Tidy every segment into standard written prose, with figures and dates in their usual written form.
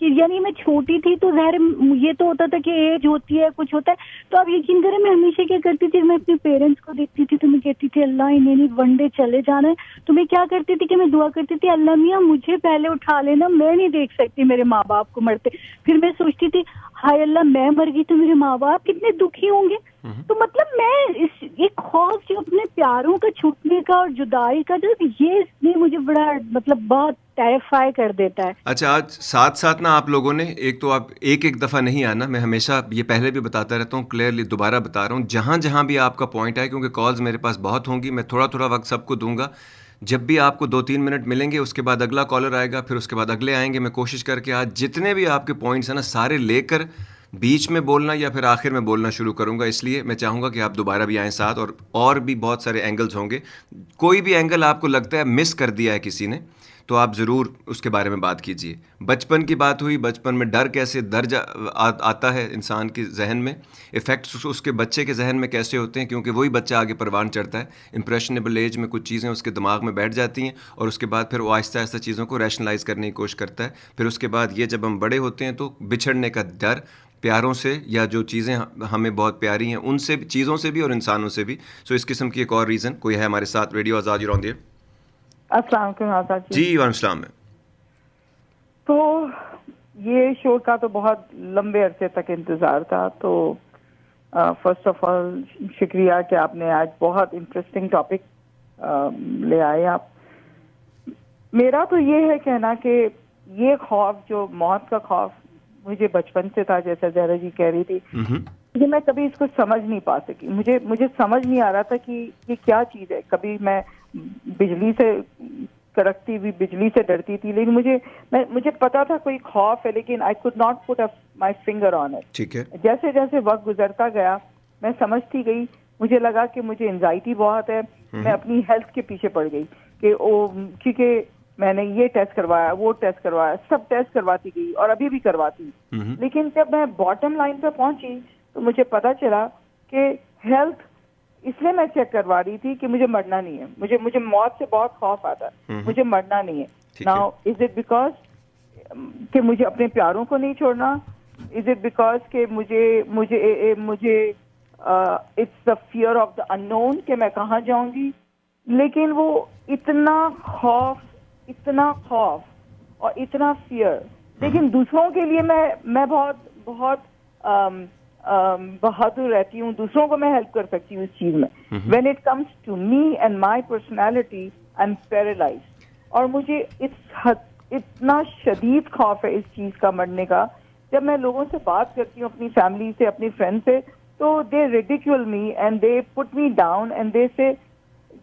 کہ یعنی میں چھوٹی تھی تو ظاہر یہ تو ہوتا تھا کہ ایج ہوتی ہے کچھ ہوتا ہے. تو آپ یقین کریں میں ہمیشہ کیا کرتی تھی, میں اپنے پیرنٹس کو دیکھتی تھی تو میں کہتی تھی اللہ انہیں نہیں ون ڈے چلے جانا ہے. تو میں کیا کرتی تھی کہ میں دعا کرتی تھی اللہ میاں مجھے پہلے اٹھا لینا, میں نہیں دیکھ سکتی میرے ماں باپ کو مرتے. پھر میں سوچتی تھی ہائے اللہ میں مر گئی تو میرے ماں باپ کتنے دکھی ہوں گے. تو مطلب میں ایک خوف جو اپنے پیاروں کا چھوٹنے کا اور جدائی کا جو یہ اس نے مجھے بڑا مطلب بہت ٹیریفائی کر دیتا ہے. اچھا آج ساتھ ساتھ نا آپ لوگوں نے ایک تو آپ ایک دفعہ نہیں آنا, میں ہمیشہ یہ پہلے بھی بتاتا رہتا ہوں, کلیئرلی دوبارہ بتا رہا ہوں, جہاں جہاں بھی آپ کا پوائنٹ ہے, کیونکہ کالز میرے پاس بہت ہوں گی, میں تھوڑا تھوڑا وقت سب کو دوں گا. جب بھی آپ کو 2-3 منٹ ملیں گے اس کے بعد اگلا کالر آئے گا, پھر اس کے بعد اگلے آئیں گے. میں کوشش کر کے آج جتنے بھی آپ کے پوائنٹس ہیں نا سارے لے کر بیچ میں بولنا یا پھر آخر میں بولنا شروع کروں گا. اس لیے میں چاہوں گا کہ آپ دوبارہ بھی آئیں ساتھ, اور بھی بہت سارے اینگلز ہوں گے. کوئی بھی اینگل آپ کو لگتا ہے مس کر دیا ہے کسی نے تو آپ ضرور اس کے بارے میں بات کیجئے. بچپن کی بات ہوئی, بچپن میں ڈر کیسے درج آتا ہے انسان کے ذہن میں, ایفیکٹس اس کے بچے کے ذہن میں کیسے ہوتے ہیں, کیونکہ وہی بچہ آگے پروان چڑھتا ہے. امپریشنیبل ایج میں کچھ چیزیں اس کے دماغ میں بیٹھ جاتی ہیں اور اس کے بعد پھر وہ آہستہ آہستہ چیزوں کو ریشنلائز کرنے کی کوشش کرتا ہے. پھر اس کے بعد یہ جب ہم بڑے ہوتے ہیں تو بچھڑنے کا ڈر پیاروں سے, یا جو چیزیں ہمیں بہت پیاری ہیں ان سے, چیزوں سے بھی اور انسانوں سے بھی. سو اس قسم کی ایک اور ریزن کوئی ہے ہمارے ساتھ. Radio Azad you on the air. السلام علیکم آزاد جی وعلیکم السلام. تو یہ شو کا تو بہت لمبے عرصے تک انتظار تھا. تو فرسٹ آف آل شکریہ کہ آپ نے آج بہت انٹرسٹنگ ٹاپک لے آئے. آپ میرا تو یہ ہے کہنا کہ یہ خوف جو موت کا خوف مجھے بچپن سے تھا, جیسا زہرا جی کہہ رہی تھی, کہ میں کبھی اس کو سمجھ نہیں پا سکی. مجھے سمجھ نہیں آ رہا تھا کہ یہ کیا چیز ہے. کبھی میں بجلی سے کڑکتی ہوئی بجلی سے ڈرتی تھی, لیکن مجھے پتا تھا کوئی خوف ہے, لیکن I could not put my finger on it. ٹھیک ہے. جیسے جیسے وقت گزرتا گیا میں سمجھتی گئی, مجھے لگا کہ مجھے انزائٹی بہت ہے. میں اپنی ہیلتھ کے پیچھے پڑ گئی کہ کیونکہ میں نے یہ ٹیسٹ کروایا, وہ ٹیسٹ کروایا, سب ٹیسٹ کرواتی گئی اور ابھی بھی کرواتی. لیکن جب میں باٹم لائن پہ پہنچی تو مجھے پتا چلا کہ ہیلتھ اس لیے میں چیک کروا رہی تھی کہ مجھے مرنا نہیں ہے. مجھے موت سے بہت خوف آتا ہے, مجھے مرنا نہیں ہے. ناؤ از اٹ بیکاز کہ مجھے اپنے پیاروں کو نہیں چھوڑنا, از اٹ بیکاز کہ مجھے it's the fear of the unknown کہ میں کہاں جاؤں گی. لیکن وہ اتنا خوف اور اتنا فیئر. لیکن دوسروں کے لیے میں بہت بہادر رہتی ہوں, دوسروں کو میں ہیلپ کر سکتی ہوں اس چیز میں. When it comes to me and my personality I am paralyse. اور مجھے اتنا شدید خوف ہے اس چیز کا مرنے کا. جب میں لوگوں سے بات کرتی ہوں, اپنی فیملی سے, اپنی فرینڈ سے, تو they ridicule me and they put me down and they say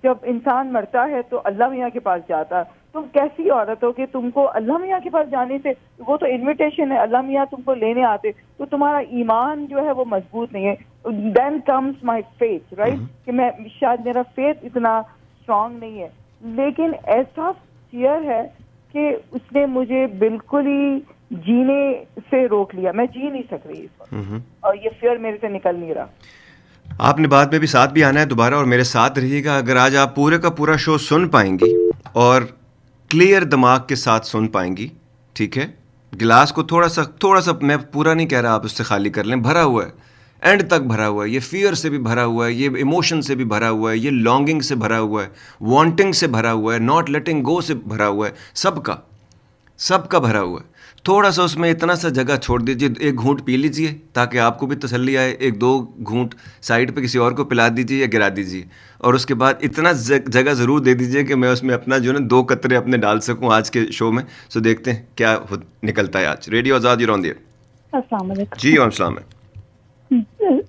جب انسان مرتا ہے تو اللہ میاں کے پاس جاتا. تم کیسی عورت ہو کہ تم کو اللہ میاں کے پاس جانے سے, وہ تو انویٹیشن ہے, اللہ میاں تم کو لینے آتے, تو تمہارا ایمان جو ہے وہ مضبوط نہیں ہے. Then comes my faith, right, کہ میں شاید میرا فیتھ اتنا اسٹرانگ نہیں ہے. لیکن ایسا فیئر ہے کہ اس نے مجھے بالکل ہی جینے سے روک لیا. میں جی نہیں سک رہی اس وقت, اور یہ فیئر میرے سے نکل نہیں رہا. آپ نے بعد میں بھی ساتھ بھی آنا ہے دوبارہ, اور میرے ساتھ رہیے گا. اگر آج آپ پورے کا پورا شو سن پائیں گی اور کلیئر دماغ کے ساتھ سن پائیں گی, ٹھیک ہے, گلاس کو تھوڑا سا میں پورا نہیں کہہ رہا آپ اس سے خالی کر لیں, بھرا ہوا ہے, اینڈ تک بھرا ہوا ہے. یہ فیئر سے بھی بھرا ہوا ہے, یہ ایموشن سے بھی بھرا ہوا ہے, یہ لانگنگ سے بھرا ہوا ہے, وانٹنگ سے بھرا ہوا ہے, ناٹ لیٹنگ گو سے بھرا ہوا ہے, سب کا بھرا ہوا ہے. تھوڑا سا اس میں اتنا سا جگہ چھوڑ دیجیے, ایک گھونٹ پی لیجیے تاکہ آپ کو بھی تسلی آئے, 1-2 گھونٹ سائڈ پہ کسی اور کو پلا دیجیے یا گرا دیجیے, اور اس کے بعد اتنا جگہ ضرور دے دیجیے کہ میں اس میں اپنا جو ہے نا 2 قطرے اپنے ڈال سکوں آج کے شو میں. سو دیکھتے ہیں کیا نکلتا ہے آج. Radio Azad you on the air. السلام علیکم. جی وعلیکم السلام.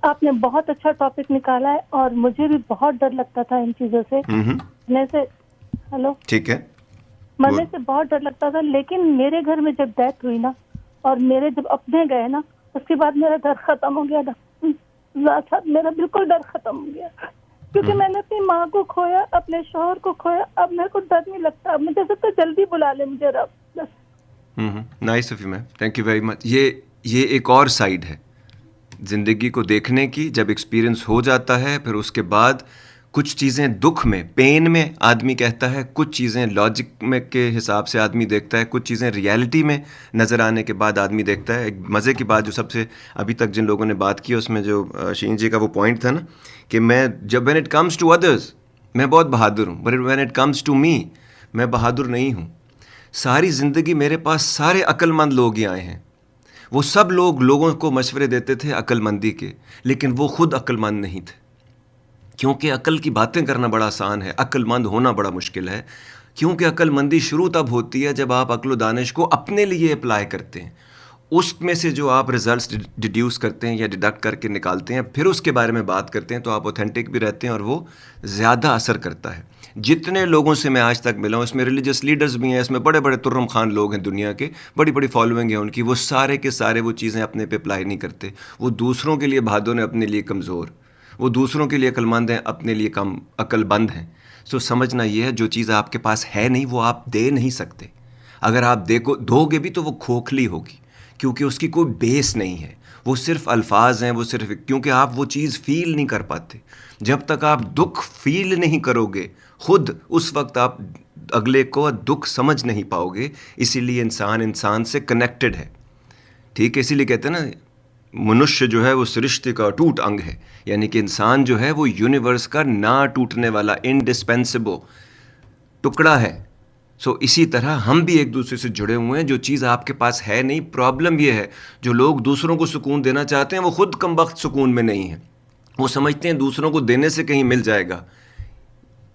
آپ نے بہت اچھا ٹاپک نکالا ہے, اور مجھے بھی بہت ڈر لگتا تھا ان چیزوں سے. ہلو, ٹھیک ہے, مرنے سے بہت ڈر لگتا تھا. لیکن میرے گھر میں جب ڈیتھ ہوئی نا, اور میرے جب اپنے گئے نا, اس کے بعد میرا ڈر ختم ہو گیا تھا. میرا بالکل ڈر ختم ہو گیا, کیونکہ میں نے اپنی ماں کو کھویا, اپنے شوہر کو کھویا. اب میرے کو ڈر نہیں لگتا. اب مجھے سب سے جلدی بلا لے مجھے رب. بس nice of you ma'am, thank you very مچ. یہ ایک اور سائڈ ہے زندگی کو دیکھنے کی. جب ایکسپیرئنس ہو جاتا ہے پھر اس کے بعد کچھ چیزیں دکھ میں، پین میں آدمی کہتا ہے، کچھ چیزیں لاجک میں کے حساب سے آدمی دیکھتا ہے، کچھ چیزیں ریالٹی میں نظر آنے کے بعد آدمی دیکھتا ہے. ایک مزے کی بات جو سب سے ابھی تک جن لوگوں نے بات کی اس میں جو شین جی کا وہ پوائنٹ تھا نا کہ میں جب when it comes to others میں بہت بہادر ہوں، but when it comes to me میں بہادر نہیں ہوں. ساری زندگی میرے پاس سارے عقل مند لوگ ہی آئے ہیں. وہ سب لوگوں کو مشورے دیتے تھے عقل مندی کے، لیکن وہ خود عقل مند نہیں تھے. کیونکہ عقل کی باتیں کرنا بڑا آسان ہے، عقل مند ہونا بڑا مشکل ہے. کیونکہ عقل مندی شروع تب ہوتی ہے جب آپ عقل و دانش کو اپنے لیے اپلائی کرتے ہیں. اس میں سے جو آپ ریزلٹس ڈیڈیوس کرتے ہیں یا ڈیڈکٹ کر کے نکالتے ہیں، پھر اس کے بارے میں بات کرتے ہیں، تو آپ اوتھینٹک بھی رہتے ہیں اور وہ زیادہ اثر کرتا ہے. جتنے لوگوں سے میں آج تک ملا ہوں، اس میں ریلیجس لیڈرز بھی ہیں، اس میں بڑے بڑے ترم خان لوگ ہیں دنیا کے، بڑی بڑی فالوئنگ ہے ان کی، وہ سارے کے سارے وہ چیزیں اپنے پہ اپلائی نہیں کرتے. وہ دوسروں کے لیے بہادر ہیں، اپنے لیے کمزور. وہ دوسروں کے لیے عقل مند ہیں، اپنے لیے کم عقل بند ہیں. سو سمجھنا یہ ہے جو چیز آپ کے پاس ہے نہیں وہ آپ دے نہیں سکتے. اگر آپ دو گے بھی تو وہ کھوکھلی ہوگی، کیونکہ اس کی کوئی بیس نہیں ہے. وہ صرف الفاظ ہیں، وہ صرف کیونکہ آپ وہ چیز فیل نہیں کر پاتے. جب تک آپ دکھ فیل نہیں کرو گے خود، اس وقت آپ اگلے کو دکھ سمجھ نہیں پاؤ گے. اسی لیے انسان سے کنیکٹڈ ہے. ٹھیک ہے، اسی لیے کہتے ہیں نا منشیہ جو ہے وہ سرشتے کا ٹوٹ انگ ہے. یعنی کہ انسان جو ہے وہ یونیورس کا نہ ٹوٹنے والا انڈسپینسبل ٹکڑا ہے. سو اسی طرح ہم بھی ایک دوسرے سے جڑے ہوئے ہیں. جو چیز آپ کے پاس ہے نہیں، پرابلم یہ ہے جو لوگ دوسروں کو سکون دینا چاہتے ہیں وہ خود کم وقت سکون میں نہیں ہیں. وہ سمجھتے ہیں دوسروں کو دینے سے کہیں مل جائے گا،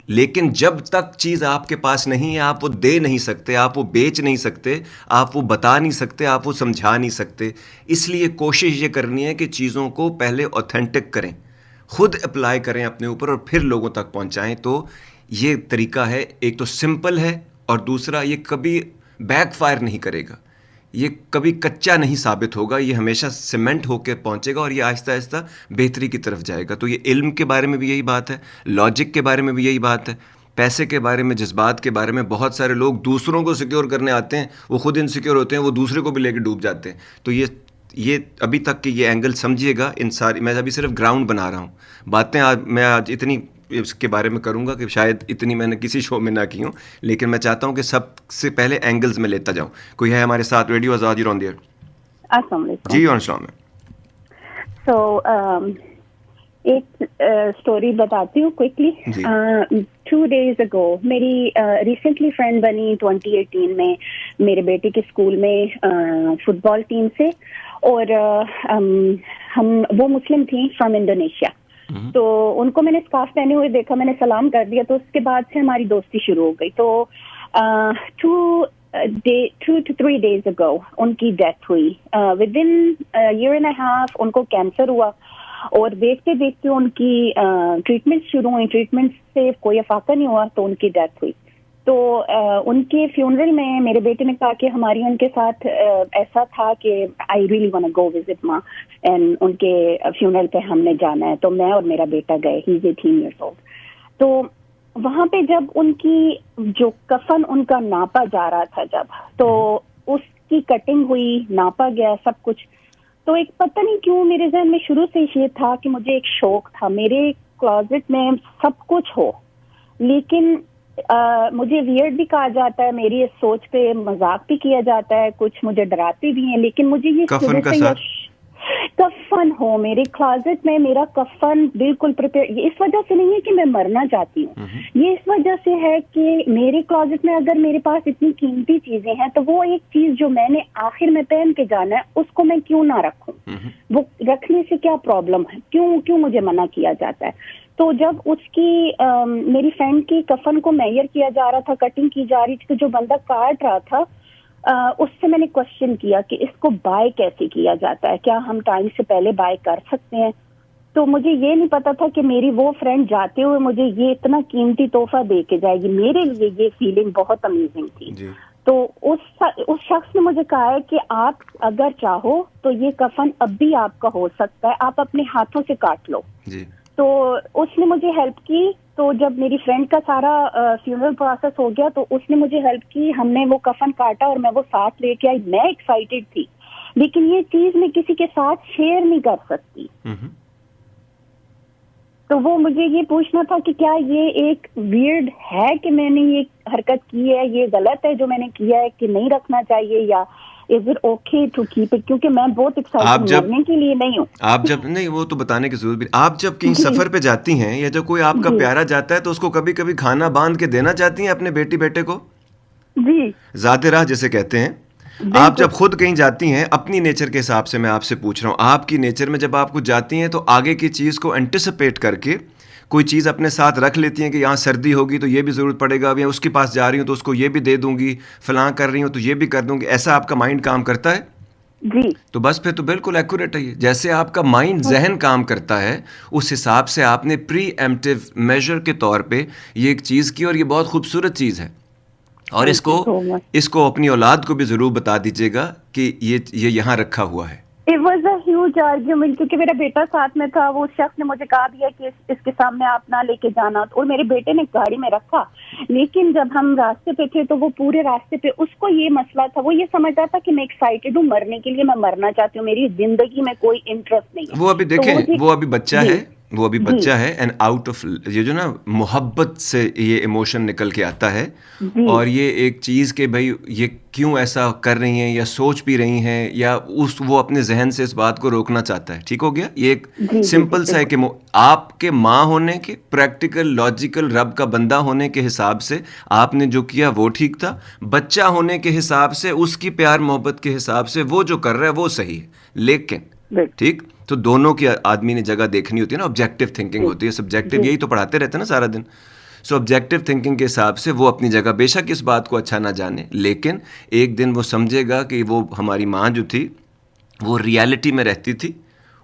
لیکن جب تک چیز آپ کے پاس نہیں ہے آپ وہ دے نہیں سکتے، آپ وہ بیچ نہیں سکتے، آپ وہ بتا نہیں سکتے، آپ وہ سمجھا نہیں سکتے. اس لیے کوشش یہ کرنی ہے کہ چیزوں کو پہلے اوتھینٹک کریں، خود اپلائی کریں اپنے اوپر اور پھر لوگوں تک پہنچائیں. تو یہ طریقہ ہے، ایک تو سمپل ہے اور دوسرا یہ کبھی بیک فائر نہیں کرے گا، یہ کبھی کچا نہیں ثابت ہوگا، یہ ہمیشہ سیمنٹ ہو کے پہنچے گا اور یہ آہستہ آہستہ بہتری کی طرف جائے گا. تو یہ علم کے بارے میں بھی یہی بات ہے، لاجک کے بارے میں بھی یہی بات ہے، پیسے کے بارے میں، جذبات کے بارے میں. بہت سارے لوگ دوسروں کو سیکیور کرنے آتے ہیں، وہ خود انسیکیور ہوتے ہیں، وہ دوسرے کو بھی لے کے ڈوب جاتے ہیں. تو یہ ابھی تک کہ یہ اینگل سمجھیے گا. ان ساری میں ابھی صرف گراؤنڈ بنا رہا ہوں. باتیں میں آج اتنی اس کے بارے میں کروں گا کہ شاید اتنی میں نے کسی شو میں نہ کی ہوں، لیکن میں چاہتا ہوں کہ سب سے پہلے اینگلز میں لیتا جاؤں. کوئی ہے ہمارے ساتھ؟ Radio Azad on the air. السلام علیکم. جی السلام علیکم. سو ایک اسٹوری بتاتی ہوں کوئکلی. 2 days ago میری ریسنٹلی فرینڈ بنی 2018 میں میرے بیٹے کے اسکول میں فٹ بال ٹیم سے، اور وہ مسلم تھیں فرام انڈونیشیا. تو ان کو میں نے اسکارف پہنے ہوئے دیکھا، میں نے سلام کر دیا، تو اس کے بعد سے ہماری دوستی شروع ہو گئی. تو 2 to 3 days ago ان کی ڈیتھ ہوئی. ودن year and a half ان کو کینسر ہوا، اور دیکھتے دیکھتے ان کی ٹریٹمنٹ شروع ہوئی. ٹریٹمنٹ سے کوئی افاقہ نہیں ہوا تو ان کی ڈیتھ ہوئی. تو ان کے فیونرل میں میرے بیٹے نے کہا کہ ہماری ان کے ساتھ ایسا تھا کہ I really want to go visit ماں، اینڈ ان کے فیونرل پہ ہم نے جانا ہے. تو میں اور میرا بیٹا گئے. ہی از 18 years old. تو وہاں پہ جب ان کی جو کفن ان کا ناپا جا رہا تھا، جب تو اس کی کٹنگ ہوئی، ناپا گیا سب کچھ. تو ایک پتہ نہیں کیوں میرے ذہن میں شروع سے یہ تھا کہ مجھے ایک شوق تھا میرے کلوزٹ میں سب کچھ ہو، لیکن مجھے ویئرڈ بھی کہا جاتا ہے، میری اس سوچ پہ مذاق بھی کیا جاتا ہے، کچھ مجھے ڈراتے بھی ہیں، لیکن مجھے یہ شروع سے کفن ہو میرے کلوزٹ میں، میرا کفن بالکل پریپیئر. یہ اس وجہ سے نہیں ہے کہ میں مرنا چاہتی ہوں، یہ اس وجہ سے ہے کہ میرے کلوزٹ میں اگر میرے پاس اتنی قیمتی چیزیں ہیں تو وہ ایک چیز جو میں نے آخر میں پہن کے جانا ہے اس کو میں کیوں نہ رکھوں. وہ رکھنے سے کیا پرابلم ہے، کیوں مجھے منع کیا جاتا ہے. تو جب اس کی میری فرینڈ کی کفن کو میئر کیا جا رہا تھا، کٹنگ کی جا رہی تھی، تو جو بندہ کاٹ رہا تھا اس سے میں نے کوشچن کیا کہ اس کو بائی کیسے کیا جاتا ہے، کیا ہم ٹائم سے پہلے بائی کر سکتے ہیں. تو مجھے یہ نہیں پتا تھا کہ میری وہ فرینڈ جاتے ہوئے مجھے یہ اتنا قیمتی تحفہ دے کے جائے گی. میرے لیے یہ فیلنگ بہت امیزنگ تھی. تو اس شخص نے مجھے کہا ہے کہ آپ اگر چاہو تو یہ کفن اب بھی آپ کا ہو سکتا ہے، آپ اپنے ہاتھوں سے کاٹ لو. تو اس نے مجھے ہیلپ کی. تو جب میری فرینڈ کا سارا فیونرل پروسیس ہو گیا تو اس نے مجھے ہیلپ کی، ہم نے وہ کفن کاٹا اور میں وہ ساتھ لے کے آئی. میں ایکسائٹیڈ تھی، لیکن یہ چیز میں کسی کے ساتھ شیئر نہیں کر سکتی. تو وہ مجھے یہ پوچھنا تھا کہ کیا یہ ایک ویئرڈ ہے کہ میں نے یہ حرکت کی ہے, یہ غلط ہے جو میں نے کیا ہے کہ نہیں رکھنا چاہیے, یا is it okay to keep it, کیونکہ میں بہت ایکسائٹڈ مرنے کے لیے نہیں ہوں. آپ جب نہیں, وہ تو بتانے کی ضرورت بھی, آپ جب کہیں سفر پہ جاتی ہیں یا جب کوئی آپ کا پیارا جاتا ہے تو اس کو کبھی کبھی کھانا باندھ کے دینا چاہتی ہیں اپنے بیٹی بیٹے کو؟ جی, ذات راہ جسے کہتے ہیں. آپ جب خود کہیں جاتی ہیں, اپنی نیچر کے حساب سے میں آپ سے پوچھ رہا ہوں, آپ کی نیچر میں جب آپ کچھ جاتی ہیں تو آگے کی چیز کو انٹیسپیٹ کر کے کوئی چیز اپنے ساتھ رکھ لیتی ہیں کہ یہاں سردی ہوگی تو یہ بھی ضرورت پڑے گا, یا اس کے پاس جا رہی ہوں تو اس کو یہ بھی دے دوں گی, فلاں کر رہی ہوں تو یہ بھی کر دوں گی, ایسا آپ کا مائنڈ کام کرتا ہے؟ جی. تو بس پھر تو بالکل ایکوریٹ ہے یہ. جیسے آپ کا مائنڈ ذہن کام کرتا ہے اس حساب سے آپ نے پری ایمپٹیو میجر کے طور پہ یہ ایک چیز کی, اور یہ بہت خوبصورت چیز ہے. اور اس کو اپنی اولاد کو بھی ضرور بتا دیجیے گا کہ یہ یہاں رکھا ہوا ہے. It was a huge argument کیونکہ میرا بیٹا ساتھ میں تھا, وہ شخص نے مجھے کہا بھی ہے کہ اس کے سامنے آپ نہ لے کے جانا, اور میرے بیٹے نے گاڑی میں رکھا, لیکن جب ہم راستے پہ تھے تو وہ پورے راستے پہ اس کو یہ مسئلہ تھا, وہ یہ سمجھتا تھا کہ میں ایکسائٹیڈ ہوں مرنے کے لیے, میں مرنا چاہتی ہوں, میری زندگی میں کوئی انٹرسٹ نہیں ہے. وہ ابھی دیکھیں, وہ ابھی بچہ ہے, اینڈ آؤٹ آف یہ جو نا محبت سے یہ ایموشن نکل کے آتا ہے, اور یہ ایک چیز کہ بھائی یہ کیوں ایسا کر رہی ہیں یا سوچ بھی رہی ہیں, یا وہ اپنے ذہن سے اس بات کو روکنا چاہتا ہے. ٹھیک ہو گیا, یہ ایک سمپل سا ہے کہ آپ کے ماں ہونے کے پریکٹیکل لاجیکل رب کا بندہ ہونے کے حساب سے آپ نے جو کیا وہ ٹھیک تھا, بچہ ہونے کے حساب سے اس کی پیار محبت کے حساب سے وہ جو کر رہا ہے وہ صحیح ہے. لیکن ٹھیک, تو دونوں کی آدمی نے جگہ دیکھنی ہوتی ہے نا, آبجیکٹو تھنکنگ ہوتی ہے, سبجیکٹو یہی تو پڑھاتے رہتے ہیں نا سارا دن. سو آبجیکٹو تھنکنگ کے حساب سے وہ اپنی جگہ, بے شک اس بات کو اچھا نہ جانے, لیکن ایک دن وہ سمجھے گا کہ وہ ہماری ماں جو تھی وہ ریالٹی میں رہتی تھی,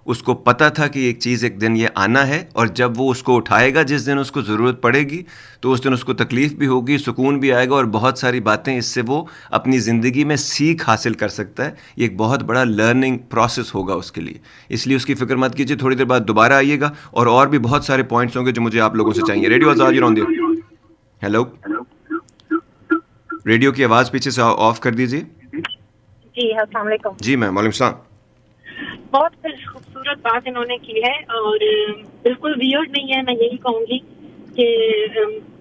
اس کو پتہ تھا کہ ایک چیز ایک دن یہ آنا ہے, اور جب وہ اس کو اٹھائے گا جس دن اس کو ضرورت پڑے گی تو اس دن اس کو تکلیف بھی ہوگی, سکون بھی آئے گا, اور بہت ساری باتیں اس سے وہ اپنی زندگی میں سیکھ حاصل کر سکتا ہے. یہ ایک بہت بڑا لرننگ پروسیس ہوگا اس کے لیے, اس لیے اس کی فکر مت کیجیے. تھوڑی دیر بعد دوبارہ آئیے گا, اور بھی بہت سارے پوائنٹس ہوں گے جو مجھے آپ لوگوں سے چاہیے. ریڈیو آزاد رون دیو. ہیلو, ریڈیو کی آواز پیچھے سے آف کر دیجیے. جی السلام علیکم. جی میم, وعلیکم السلام. بہت خوبصورت بات انہوں نے کی ہے, اور بالکل ویئرڈ نہیں ہے. میں یہی کہوں گی کہ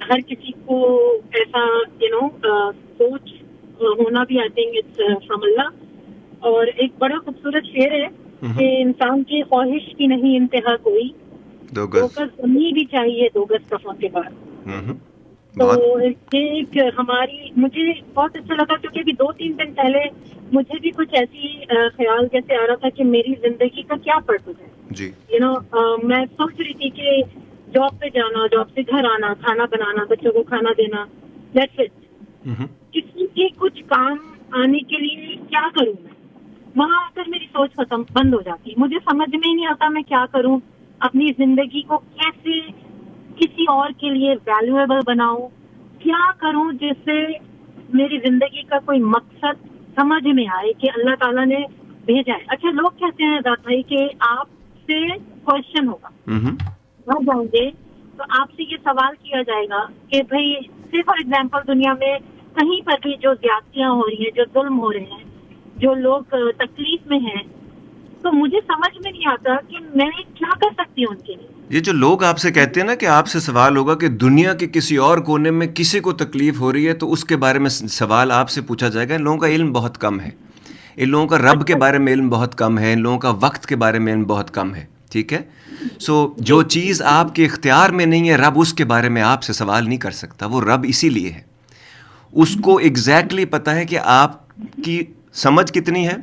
ہر کسی کو ایسا سوچ ہونا بھی, آئی تھنک اٹس فرام اللہ. اور ایک بڑا خوبصورت شعر ہے کہ انسان کی خواہش کی نہیں انتہا کوئی, 2 گز زمین بھی چاہیے 2 گز کفن کے بعد. تو ایک ہماری, مجھے بہت اچھا لگا کیونکہ ابھی 2-3 دن پہلے مجھے بھی کچھ ایسی خیال جیسے آ رہا تھا کہ میری زندگی کا کیا پرپز ہے. جی میں سوچ رہی تھی کہ جاب پہ جانا, جاب سے گھر آنا, کھانا بنانا, بچوں کو کھانا دینا, دیٹس اٹ. کسی کے کچھ کام آنے کے لیے کیا کروں میں, وہاں آ کر میری سوچ بند ہو جاتی. مجھے سمجھ میں ہی نہیں آتا میں کیا کروں, اپنی زندگی کو کیسے کسی اور کے لیے ویلیویبل بناؤں, کیا کروں جس سے میری زندگی کا کوئی مقصد سمجھ میں آئے کہ اللہ تعالیٰ نے بھیجا ہے. اچھا, لوگ کہتے ہیں ذات بھائی کہ آپ سے کوشچن ہوگا, آپ جائیں گے تو آپ سے یہ سوال کیا جائے گا کہ بھائی سے فار ایگزامپل دنیا میں کہیں پر بھی جو زیادتیاں ہو رہی ہیں, جو ظلم ہو رہے ہیں, جو لوگ تکلیف میں ہیں, تو مجھے سمجھ میں نہیں آتا کہ میں کیا کر سکتی ہوں ان کے لیے. یہ جو لوگ آپ سے کہتے ہیں نا کہ آپ سے سوال ہوگا کہ دنیا کے کسی اور کونے میں کسی کو تکلیف ہو رہی ہے تو اس کے بارے میں سوال آپ سے پوچھا جائے گا, ان لوگوں کا علم بہت کم ہے, ان لوگوں کا رب کے بارے میں علم بہت کم ہے, ان لوگوں کا وقت کے بارے میں علم بہت کم ہے. ٹھیک ہے, سو جو چیز آپ کے اختیار میں نہیں ہے, رب اس کے بارے میں آپ سے سوال نہیں کر سکتا. وہ رب اسی لیے ہے, اس کو ایگزیکٹلی پتہ ہے کہ آپ کی سمجھ کتنی ہے,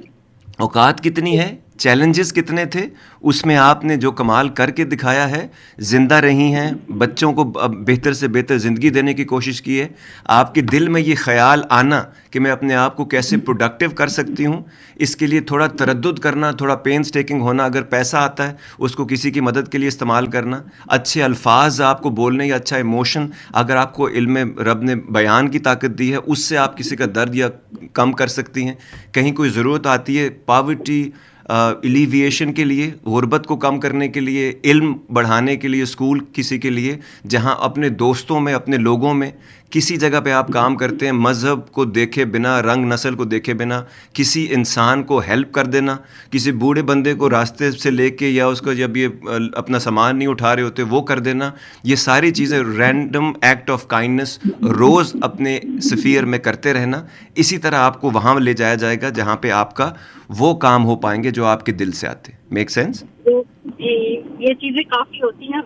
اوقات کتنی ہے, چیلنجز کتنے تھے, اس میں آپ نے جو کمال کر کے دکھایا ہے, زندہ رہی ہیں, بچوں کو بہتر سے بہتر زندگی دینے کی کوشش کی ہے. آپ کے دل میں یہ خیال آنا کہ میں اپنے آپ کو کیسے پروڈکٹیو کر سکتی ہوں, اس کے لیے تھوڑا تردد کرنا, تھوڑا پینس ٹیکنگ ہونا, اگر پیسہ آتا ہے اس کو کسی کی مدد کے لیے استعمال کرنا, اچھے الفاظ آپ کو بولنے یا اچھا ایموشن اگر آپ کو علم رب نے بیان کی طاقت دی ہے, اس سے آپ کسی کا درد یا کم کر سکتی ہیں. کہیں کوئی ضرورت آتی ہے پاورٹی ایلیویشن کے لیے, غربت کو کم کرنے کے لیے, علم بڑھانے کے لیے, اسکول کسی کے لیے, جہاں اپنے دوستوں میں, اپنے لوگوں میں کسی جگہ پہ آپ کام کرتے ہیں, مذہب کو دیکھے بنا, رنگ نسل کو دیکھے بنا, کسی انسان کو ہیلپ کر دینا, کسی بوڑھے بندے کو راستے سے لے کے یا اس کو جب یہ اپنا سامان نہیں اٹھا رہے ہوتے وہ کر دینا, یہ ساری چیزیں رینڈم ایکٹ آف کائنڈنس روز اپنے سفیر میں کرتے رہنا, اسی طرح آپ کو وہاں لے جایا جائے گا جہاں پہ آپ کا وہ کام ہو پائیں گے جو آپ کے دل سے آتے. Make sense? جی یہ چیزیں کافی ہوتی ہیں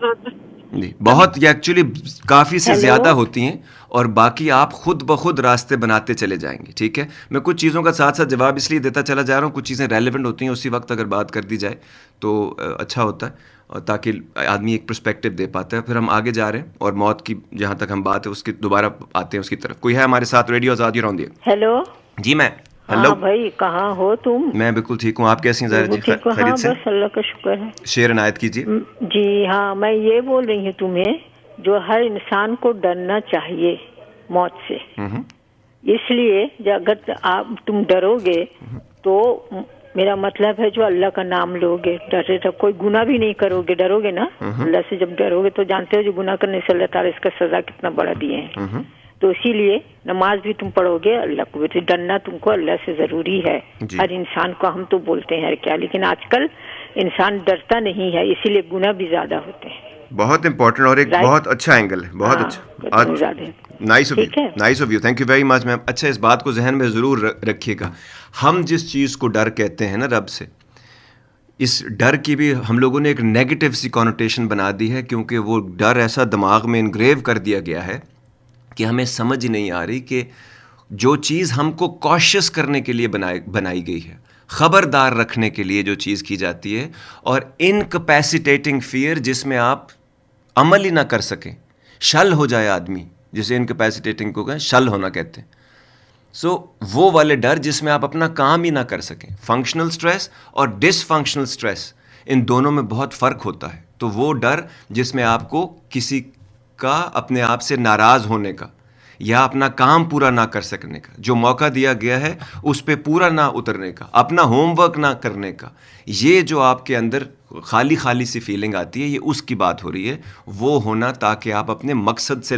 جی, بہت, یہ ایکچولی کافی سے زیادہ ہوتی ہیں, اور باقی آپ خود بخود راستے بناتے چلے جائیں گے. ٹھیک ہے, میں کچھ چیزوں کا ساتھ ساتھ جواب اس لیے دیتا چلا جا رہا ہوں, کچھ چیزیں ریلیونٹ ہوتی ہیں اسی وقت اگر بات کر دی جائے تو اچھا ہوتا ہے, اور تاکہ آدمی ایک پرسپیکٹو دے پاتا ہے. پھر ہم آگے جا رہے ہیں اور موت کی جہاں تک ہم بات ہے اس کی دوبارہ آتے ہیں اس کی طرف. کوئی ہے ہمارے ساتھ radio Azad on the? Hello جی میں. ہاں بھائی کہاں ہو تم؟ میں بالکل ٹھیک ہوں, آپ کیسی ہیں ظاہر جی؟ خیریت سے؟ بس اللہ کا شکر ہے. شعر عنایت کیجیے. جی ہاں, میں یہ بول رہی ہوں تمہیں, جو ہر انسان کو ڈرنا چاہیے موت سے, اس لیے اگر تم ڈرو گے تو میرا مطلب ہے جو اللہ کا نام لو گے, ڈرے تو کوئی گناہ بھی نہیں کرو گے. ڈرو گے نا اللہ سے, جب ڈرو گے تو جانتے ہو جو گناہ کرنے سے اللہ تعالیٰ اس کا سزا کتنا بڑا دیے ہیں. تو اسی لیے نماز بھی تم پڑھو گے, اللہ کو بھی ڈرنا تم کو اللہ سے ضروری ہے. ہر انسان کو ہم تو بولتے ہیں کیا, لیکن آج کل انسان ڈرتا نہیں ہے, اسی لیے گناہ بھی زیادہ ہوتے ہیں. بہت امپورٹنٹ اور ایک بہت اچھا اینگل ہے, بہت اچھا. Nice of you, thank you very much ma'am. اچھا, اس بات کو ذہن میں ضرور رکھیے گا, ہم جس چیز کو ڈر کہتے ہیں نا رب سے, اس ڈر کی بھی ہم لوگوں نے ایک نیگیٹو سی کونوٹیشن بنا دی ہے, کیونکہ وہ ڈر ایسا دماغ میں انگریو کر دیا گیا ہے کہ ہمیں سمجھ نہیں آ رہی کہ جو چیز ہم کو کوشش کرنے کے لیے بنائی گئی ہے, خبردار رکھنے کے لیے جو چیز کی جاتی ہے, اور انکیپیسیٹیٹنگ فیئر جس میں آپ عمل ہی نہ کر سکیں, شل ہو جائے آدمی, جسے انکیپیسیٹیٹنگ کو کہیں شل ہونا کہتے ہیں. سو وہ والے ڈر جس میں آپ اپنا کام ہی نہ کر سکیں. فنکشنل سٹریس اور ڈس فنکشنل سٹریس, ان دونوں میں بہت فرق ہوتا ہے. تو وہ ڈر جس میں آپ کو کسی کا اپنے آپ سے ناراض ہونے کا یا اپنا کام پورا نہ کر سکنے کا, جو موقع دیا گیا ہے اس پہ پورا نہ اترنے کا, اپنا ہوم ورک نہ کرنے کا, یہ جو آپ کے اندر خالی خالی سی فیلنگ آتی ہے, یہ اس کی بات ہو رہی ہے. وہ ہونا تاکہ آپ اپنے مقصد سے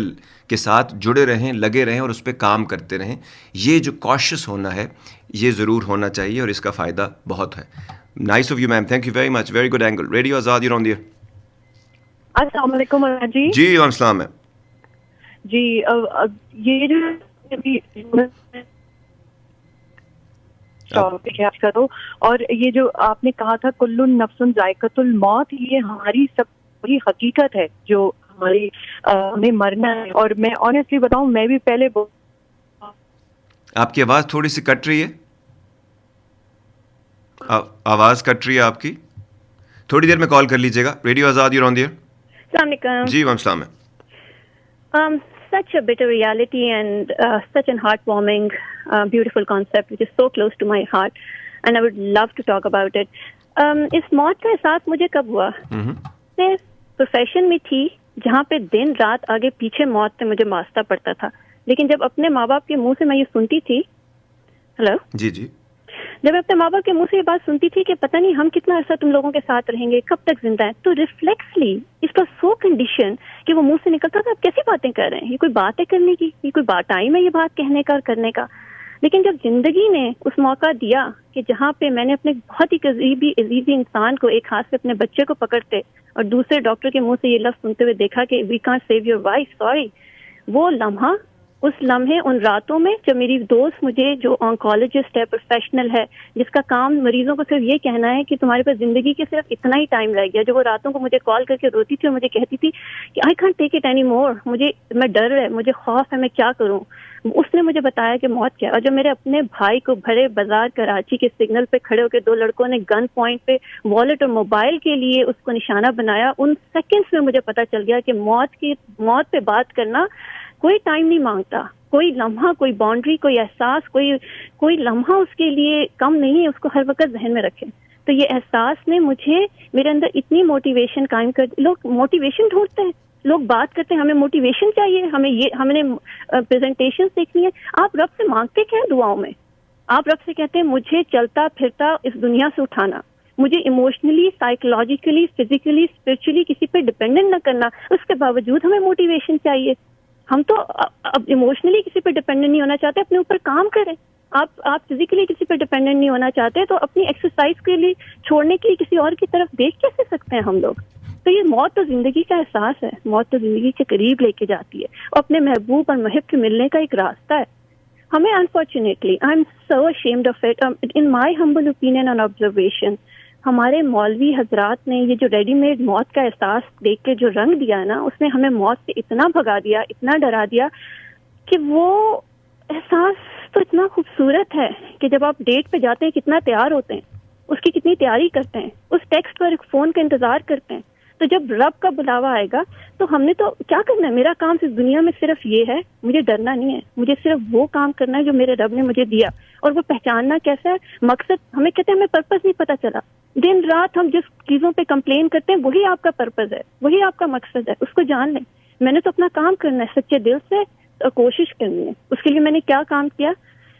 کے ساتھ جڑے رہیں, لگے رہیں اور اس پہ کام کرتے رہیں. یہ جو کوشش ہونا ہے یہ ضرور ہونا چاہیے, اور اس کا فائدہ بہت ہے. Nice of you ma'am, thank you very much, very good angle. Radio Azad on the. السلام علیکم جی. جی وعلیکم السلام میم. جی یہ جو کرو, اور یہ جو آپ نے کہا تھا کل نفس ذائقۃ الموت, یہ ہماری سب بڑی حقیقت ہے جو ہماری ہمیں مرنا ہے. اور میں آنیسٹلی بتاؤں, میں بھی پہلے آپ کی آواز تھوڑی سی کٹ رہی ہے, آواز کٹ رہی ہے آپ کی, تھوڑی دیر میں کال کر لیجیے گا. Radio Azad you on the air. السلام علیکم. جی وعلیکم السلام. Such a bitter reality and such an heartwarming, beautiful concept which is so close to my heart, and I would love to talk about it. اس موت کا احساس مجھے کب ہوا؟ میں پروفیشن میں تھی جہاں پہ دن رات آگے پیچھے موت سے مجھے واسطہ پڑتا تھا, لیکن جب اپنے ماں باپ کے منہ سے میں یہ سنتی تھی, ہیلو جی جی, جب میں اپنے ماں باپ کے منہ سے یہ بات سنتی تھی کہ پتہ نہیں ہم کتنا عرصہ تم لوگوں کے ساتھ رہیں گے, کب تک زندہ ہیں, تو ریفلیکسلی اس واز سو کنڈیشن کہ وہ منہ سے نکلتا تھا, آپ کیسی باتیں کر رہے ہیں, یہ کوئی بات ہے کرنے کی, یہ کوئی بات ٹائم ہے یہ بات کہنے کا اور کرنے کا. لیکن جب زندگی نے اس موقع دیا کہ جہاں پہ میں نے اپنے بہت ہی عزیزی انسان کو ایک ہاتھ سے اپنے بچے کو پکڑتے اور دوسرے ڈاکٹر کے منہ سے یہ لفظ سنتے ہوئے دیکھا کہ we can't save your wife, sorry, وہ لمحہ, اس لمحے, ان راتوں میں جب میری دوست مجھے جو آنکولوجسٹ ہے, پروفیشنل ہے, جس کا کام مریضوں کو صرف یہ کہنا ہے کہ تمہارے پاس زندگی کے صرف اتنا ہی ٹائم رہ گیا, جو وہ راتوں کو مجھے کال کر کے روتی تھی اور مجھے کہتی تھی کہ I can't take it any more, میں ڈر ہے, مجھے خوف ہے, میں کیا کروں. اس نے مجھے بتایا کہ موت کیا. اور جب میرے اپنے بھائی کو بھرے بازار کراچی کے سگنل پہ کھڑے ہو کے دو لڑکوں نے گن پوائنٹ پہ والٹ اور موبائل کے لیے اس کو نشانہ بنایا, ان سیکنڈز میں مجھے پتا چل گیا کہ موت پہ بات کرنا کوئی ٹائم نہیں مانگتا, کوئی لمحہ, کوئی باؤنڈری, کوئی احساس, کوئی لمحہ اس کے لیے کم نہیں ہے, اس کو ہر وقت ذہن میں رکھیں. تو یہ احساس نے مجھے, میرے اندر اتنی موٹیویشن قائم کر دی. لوگ موٹیویشن ڈھونڈتے ہیں, لوگ بات کرتے ہیں ہمیں موٹیویشن چاہیے, ہم نے پریزنٹیشن دیکھنی ہے. آپ رب سے مانگتے کیا ہے دعاؤں میں؟ آپ رب سے کہتے ہیں مجھے چلتا پھرتا اس دنیا سے اٹھانا, مجھے ایموشنلی, سائیکولوجیکلی, فزیکلی, اسپرچولی کسی پہ ڈپینڈنٹ نہ کرنا. اس کے باوجود ہمیں موٹیویشن چاہیے. ہم تو اب ایموشنلی کسی پہ ڈپینڈنٹ نہیں ہونا چاہتے, اپنے اوپر کام کریں. آپ فزیکلی کسی پہ ڈپینڈنٹ نہیں ہونا چاہتے تو اپنی ایکسرسائز کے لیے چھوڑنے کے لیے کسی اور کی طرف دیکھ کیسے سکتے ہیں ہم لوگ؟ تو یہ موت تو زندگی کا احساس ہے, موت تو زندگی کے قریب لے کے جاتی ہے, اور اپنے محبوب اور محب کے ملنے کا ایک راستہ ہے. ہمیں unfortunately I am so ashamed of it, in my humble opinion and observation, ہمارے مولوی حضرات نے یہ جو ریڈی میڈ موت کا احساس دیکھ کے جو رنگ دیا نا, اس نے ہمیں موت سے اتنا بھگا دیا, اتنا ڈرا دیا کہ وہ احساس تو اتنا خوبصورت ہے کہ جب آپ ڈیٹ پہ جاتے ہیں کتنا تیار ہوتے ہیں, اس کی کتنی تیاری کرتے ہیں, اس ٹیکسٹ پر فون کا انتظار کرتے ہیں. تو جب رب کا بلاوا آئے گا تو ہم نے تو کیا کرنا ہے؟ میرا کام اس دنیا میں صرف یہ ہے, مجھے ڈرنا نہیں ہے, مجھے صرف وہ کام کرنا ہے جو میرے رب نے مجھے دیا. اور وہ پہچاننا کیسا ہے؟ مقصد, ہمیں کہتے ہیں ہمیں پرپز نہیں پتہ چلا. دن رات ہم جس چیزوں پہ کمپلین کرتے ہیں وہی آپ کا پرپز ہے, وہی آپ کا مقصد ہے, اس کو جان لیں. میں نے تو اپنا کام کرنا ہے سچے دل سے, کوشش کرنی ہے. اس کے لیے میں نے کیا کام کیا,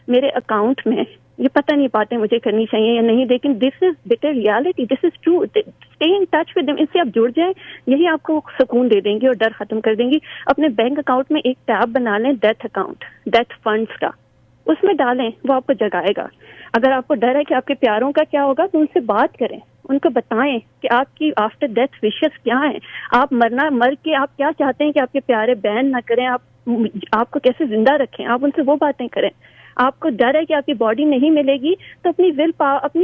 میرے اکاؤنٹ میں یہ پتہ نہیں باتیں مجھے کرنی چاہیے یا نہیں, لیکن this is bitter reality, this is true. Stay in touch with them, ان سے آپ جڑ جائیں, یہی آپ کو سکون دے دیں گی اور ڈر ختم کر دیں گی. اپنے بینک اکاؤنٹ میں ایک ٹیب بنا لیں, ڈیتھ اکاؤنٹ, ڈیتھ فنڈز کا, اس میں ڈالیں, وہ آپ کو جگائے گا. اگر آپ کو ڈر ہے کہ آپ کے پیاروں کا کیا ہوگا تو ان سے بات کریں, ان کو بتائیں کہ آپ کی آفٹر ڈیتھ وشز کیا ہیں, آپ مر کے آپ کیا چاہتے ہیں کہ آپ کے پیارے بین نہ کریں, آپ کو کیسے زندہ رکھیں, آپ ان سے وہ باتیں کریں. آپ کو ڈر ہے کہ آپ کی باڈی نہیں ملے گی تو اپنی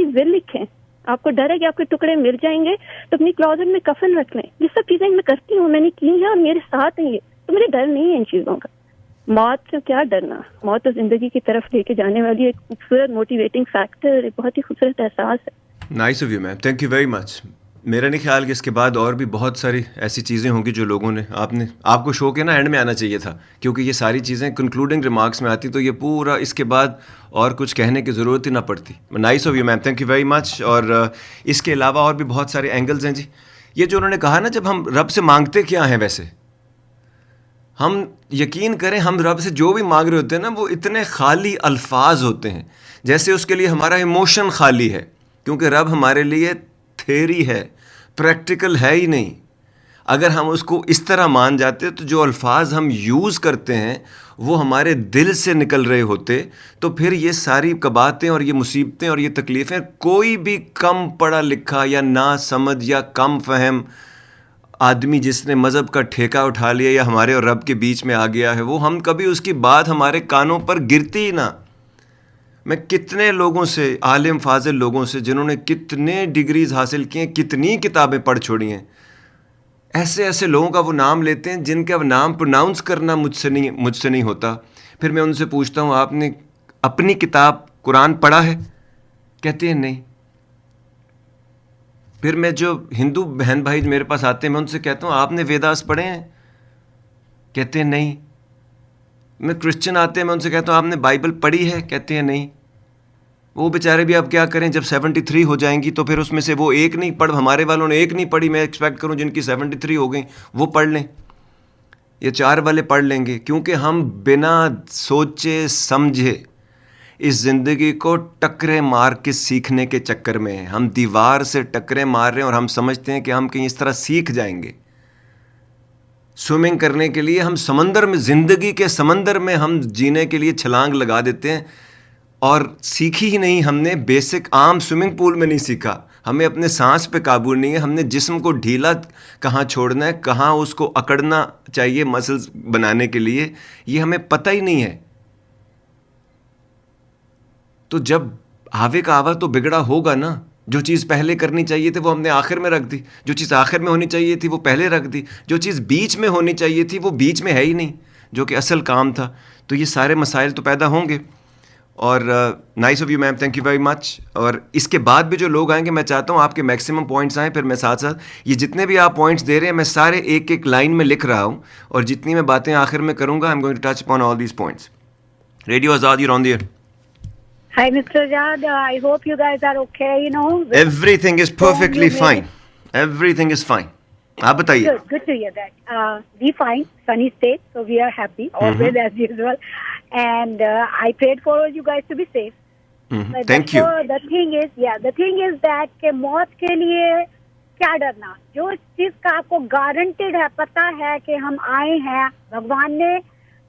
ول لکھیں. آپ کو ڈر ہے کہ آپ کے ٹکڑے مل جائیں گے تو اپنی کلوزٹ میں کفن رکھ لیں. یہ سب چیزیں میں کرتی ہوں, میں نے کی ہیں اور میرے ساتھ ہیں یہ, تو مجھے ڈر نہیں ہے ان چیزوں کا. موت سے کیا ڈرنا, موت تو زندگی کی طرف لے کے جانے والی ایک خوبصورت موٹیویٹنگ فیکٹر, ایک بہت ہی خوبصورت احساس ہے. Nice of you ma'am, thank you very مچ. میرا نہیں خیال کہ اس کے بعد اور بھی بہت ساری ایسی چیزیں ہوں گی جو لوگوں نے آپ کو شو کے نا اینڈ میں آنا چاہیے تھا, کیونکہ یہ ساری چیزیں کنکلوڈنگ ریمارکس میں آتی تو یہ پورا اس کے بعد اور کچھ کہنے کی ضرورت ہی نہ پڑتی. Nice of you ma'am, thank you very مچ. اور اس کے علاوہ اور بھی بہت سارے اینگلز ہیں جی. یہ جو انہوں نے کہا نا, جب ہم رب سے مانگتے کیا ہیں, ویسے ہم یقین کریں ہم رب سے جو بھی مانگ رہے ہوتے ہیں نا وہ اتنے خالی الفاظ ہوتے ہیں جیسے اس کے لیے ہمارا ایموشن خالی ہے, کیونکہ رب ہمارے لیے تھیری ہے, پریکٹیکل ہے ہی نہیں. اگر ہم اس کو اس طرح مان جاتے تو جو الفاظ ہم یوز کرتے ہیں وہ ہمارے دل سے نکل رہے ہوتے, تو پھر یہ ساری کباتیں اور یہ مصیبتیں اور یہ تکلیفیں کوئی بھی کم پڑھا لکھا یا نا سمجھ یا کم فہم آدمی جس نے مذہب کا ٹھیکہ اٹھا لیا یا ہمارے اور رب کے بیچ میں آ گیا ہے, وہ ہم کبھی اس کی بات ہمارے کانوں پر گرتی ہی نہ. میں کتنے لوگوں سے, عالم فاضل لوگوں سے جنہوں نے کتنے ڈگریز حاصل کی ہیں, کتنی کتابیں پڑھ چھوڑی ہیں, ایسے لوگوں کا وہ نام لیتے ہیں جن کا نام پروناؤنس کرنا مجھ سے نہیں ہوتا. پھر میں ان سے پوچھتا ہوں آپ نے اپنی کتاب قرآن پڑھا ہے؟ کہتے ہیں نہیں. پھر میں جو ہندو بہن بھائی میرے پاس آتے ہیں میں ان سے کہتا ہوں آپ نے ویداس پڑھے ہیں؟ کہتے ہیں نہیں. میں کرسچن آتے ہیں میں ان سے کہتا ہوں آپ نے بائبل پڑھی ہے؟ کہتے ہیں نہیں. وہ بیچارے بھی اب کیا کریں, جب 73 ہو جائیں گی تو پھر اس میں سے وہ ایک نہیں پڑھ, ہمارے والوں نے ایک نہیں پڑھی, میں ایکسپیکٹ کروں جن کی 73 ہو گئیں وہ پڑھ لیں, یہ 4 والے پڑھ لیں گے. کیونکہ ہم بنا سوچے سمجھے اس زندگی کو ٹکرے مار کے سیکھنے کے چکر میں ہیں. ہم دیوار سے ٹکرے مار رہے ہیں اور ہم سمجھتے ہیں کہ ہم کہیں اس طرح سیکھ جائیں گے. سوئمنگ کرنے کے لیے ہم سمندر میں, زندگی کے سمندر میں ہم جینے کے لیے چھلانگ لگا دیتے ہیں اور سیکھی ہی نہیں. ہم نے بیسک عام سوئمنگ پول میں نہیں سیکھا, ہمیں اپنے سانس پہ قابو نہیں ہے, ہم نے جسم کو ڈھیلا کہاں چھوڑنا ہے, کہاں اس کو اکڑنا چاہیے مسلز بنانے کے لیے, یہ ہمیں پتہ ہی نہیں ہے. تو جب آوے کا آوا تو بگڑا ہوگا نا. جو چیز پہلے کرنی چاہیے تھی وہ ہم نے آخر میں رکھ دی, جو چیز آخر میں ہونی چاہیے تھی وہ پہلے رکھ دی, جو چیز بیچ میں ہونی چاہیے تھی وہ بیچ میں ہے ہی نہیں, جو کہ اصل کام تھا. تو یہ سارے مسائل تو پیدا ہوں گے. اور nice of you ma'am, thank you very مچ. اور اس کے بعد بھی جو لوگ آئیں گے میں چاہتا ہوں آپ کے میکسیمم پوائنٹس آئیں, پھر میں ساتھ ساتھ یہ جتنے بھی آپ پوائنٹس دے رہے ہیں میں سارے ایک ایک لائن میں لکھ رہا ہوں, اور جتنی میں باتیں آخر میں کروں گا I am going to touch upon all these points. Radio Azad, you on the air. Hi, Mr. Azad. I hope you guys are okay, you know. Everything is perfectly fine. Everything is fine. آپ بتائیے. Good to hear that. We fine, sunny state, so we are happy, always as usual. And I prayed for you guys to be safe. Thank you. The thing is that کہ موت کے لیے کیا ڈرنا, جو چیز کا آپ کو گارنٹیڈ ہے, پتہ ہے کہ ہم آئے ہیں, بھگوان نے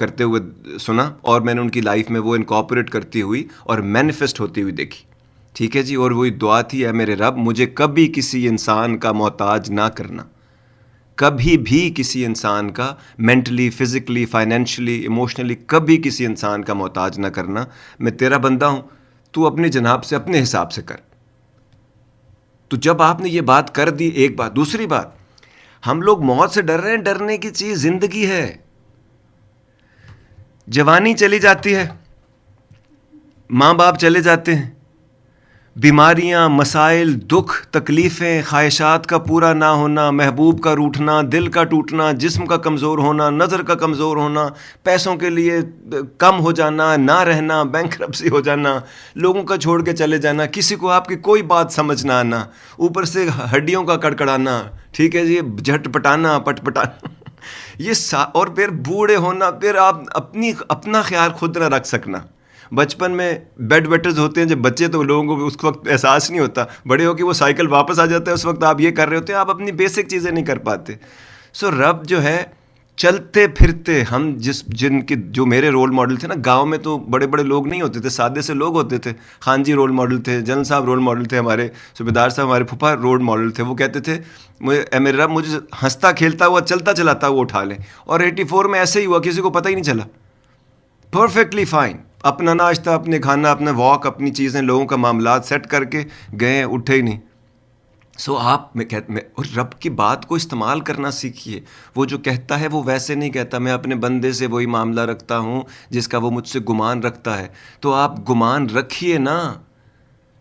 کرتے ہوئے سنا اور میں نے ان کی لائف میں وہ انکارپوریٹ کرتی ہوئی اور مینیفیسٹ ہوتی ہوئی دیکھی. ٹھیک ہے جی. اور وہی دعا تھی, اے میرے رب مجھے کبھی کسی انسان کا محتاج نہ کرنا, کبھی بھی کسی انسان کا مینٹلی, فزیکلی, فائنینشلی, ایموشنلی کبھی کسی انسان کا محتاج نہ کرنا. میں تیرا بندہ ہوں, تو اپنی جناب سے اپنے حساب سے کر. تو جب آپ نے یہ بات کر دی, ایک بات. دوسری بات, ہم لوگ موت سے ڈر رہے ہیں. ڈرنے کی چیز زندگی ہے. جوانی چلی جاتی ہے, ماں باپ چلے جاتے ہیں, بیماریاں, مسائل, دکھ, تکلیفیں, خواہشات کا پورا نہ ہونا, محبوب کا روٹھنا, دل کا ٹوٹنا, جسم کا کمزور ہونا, نظر کا کمزور ہونا, پیسوں کے لیے کم ہو جانا, نہ رہنا, بینکرپسی ہو جانا, لوگوں کا چھوڑ کے چلے جانا, کسی کو آپ کی کوئی بات سمجھ نہ آنا, اوپر سے ہڈیوں کا کڑکڑانا, ٹھیک ہے جی, جھٹ پٹانا, پٹ پٹانا, یہ اور پھر بوڑھے ہونا, پھر آپ اپنا خیال خود نہ رکھ سکنا. بچپن میں بیڈ ویٹرز ہوتے ہیں جب بچے, تو لوگوں کو اس وقت احساس نہیں ہوتا. بڑے ہو کے وہ سائیکل واپس آ جاتا ہے, اس وقت آپ یہ کر رہے ہوتے ہیں, آپ اپنی بیسک چیزیں نہیں کر پاتے. سو رب جو ہے, چلتے پھرتے ہم جن کے جو میرے رول ماڈل تھے نا, گاؤں میں تو بڑے بڑے لوگ نہیں ہوتے تھے, سادے سے لوگ ہوتے تھے. خان جی رول ماڈل تھے, جنرل صاحب رول ماڈل تھے, ہمارے صوبیدار صاحب, ہمارے پھپھا رول ماڈل تھے. وہ کہتے تھے اے میرے رب مجھے ہنستا کھیلتا ہوا, چلتا چلاتا ہوا اٹھا لیں. اور 84 میں ایسے ہی ہوا, کسی کو پتہ ہی نہیں چلا. پرفیکٹلی فائن, اپنا ناشتہ, اپنے کھانا, اپنا واک, اپنی چیزیں, لوگوں کا معاملات سیٹ کر کے گئے, اٹھے ہی نہیں. سو آپ میں اور رب کی بات کو استعمال کرنا سیکھیے. وہ جو کہتا ہے وہ ویسے نہیں کہتا. میں اپنے بندے سے وہی معاملہ رکھتا ہوں جس کا وہ مجھ سے گمان رکھتا ہے. تو آپ گمان رکھیے نا,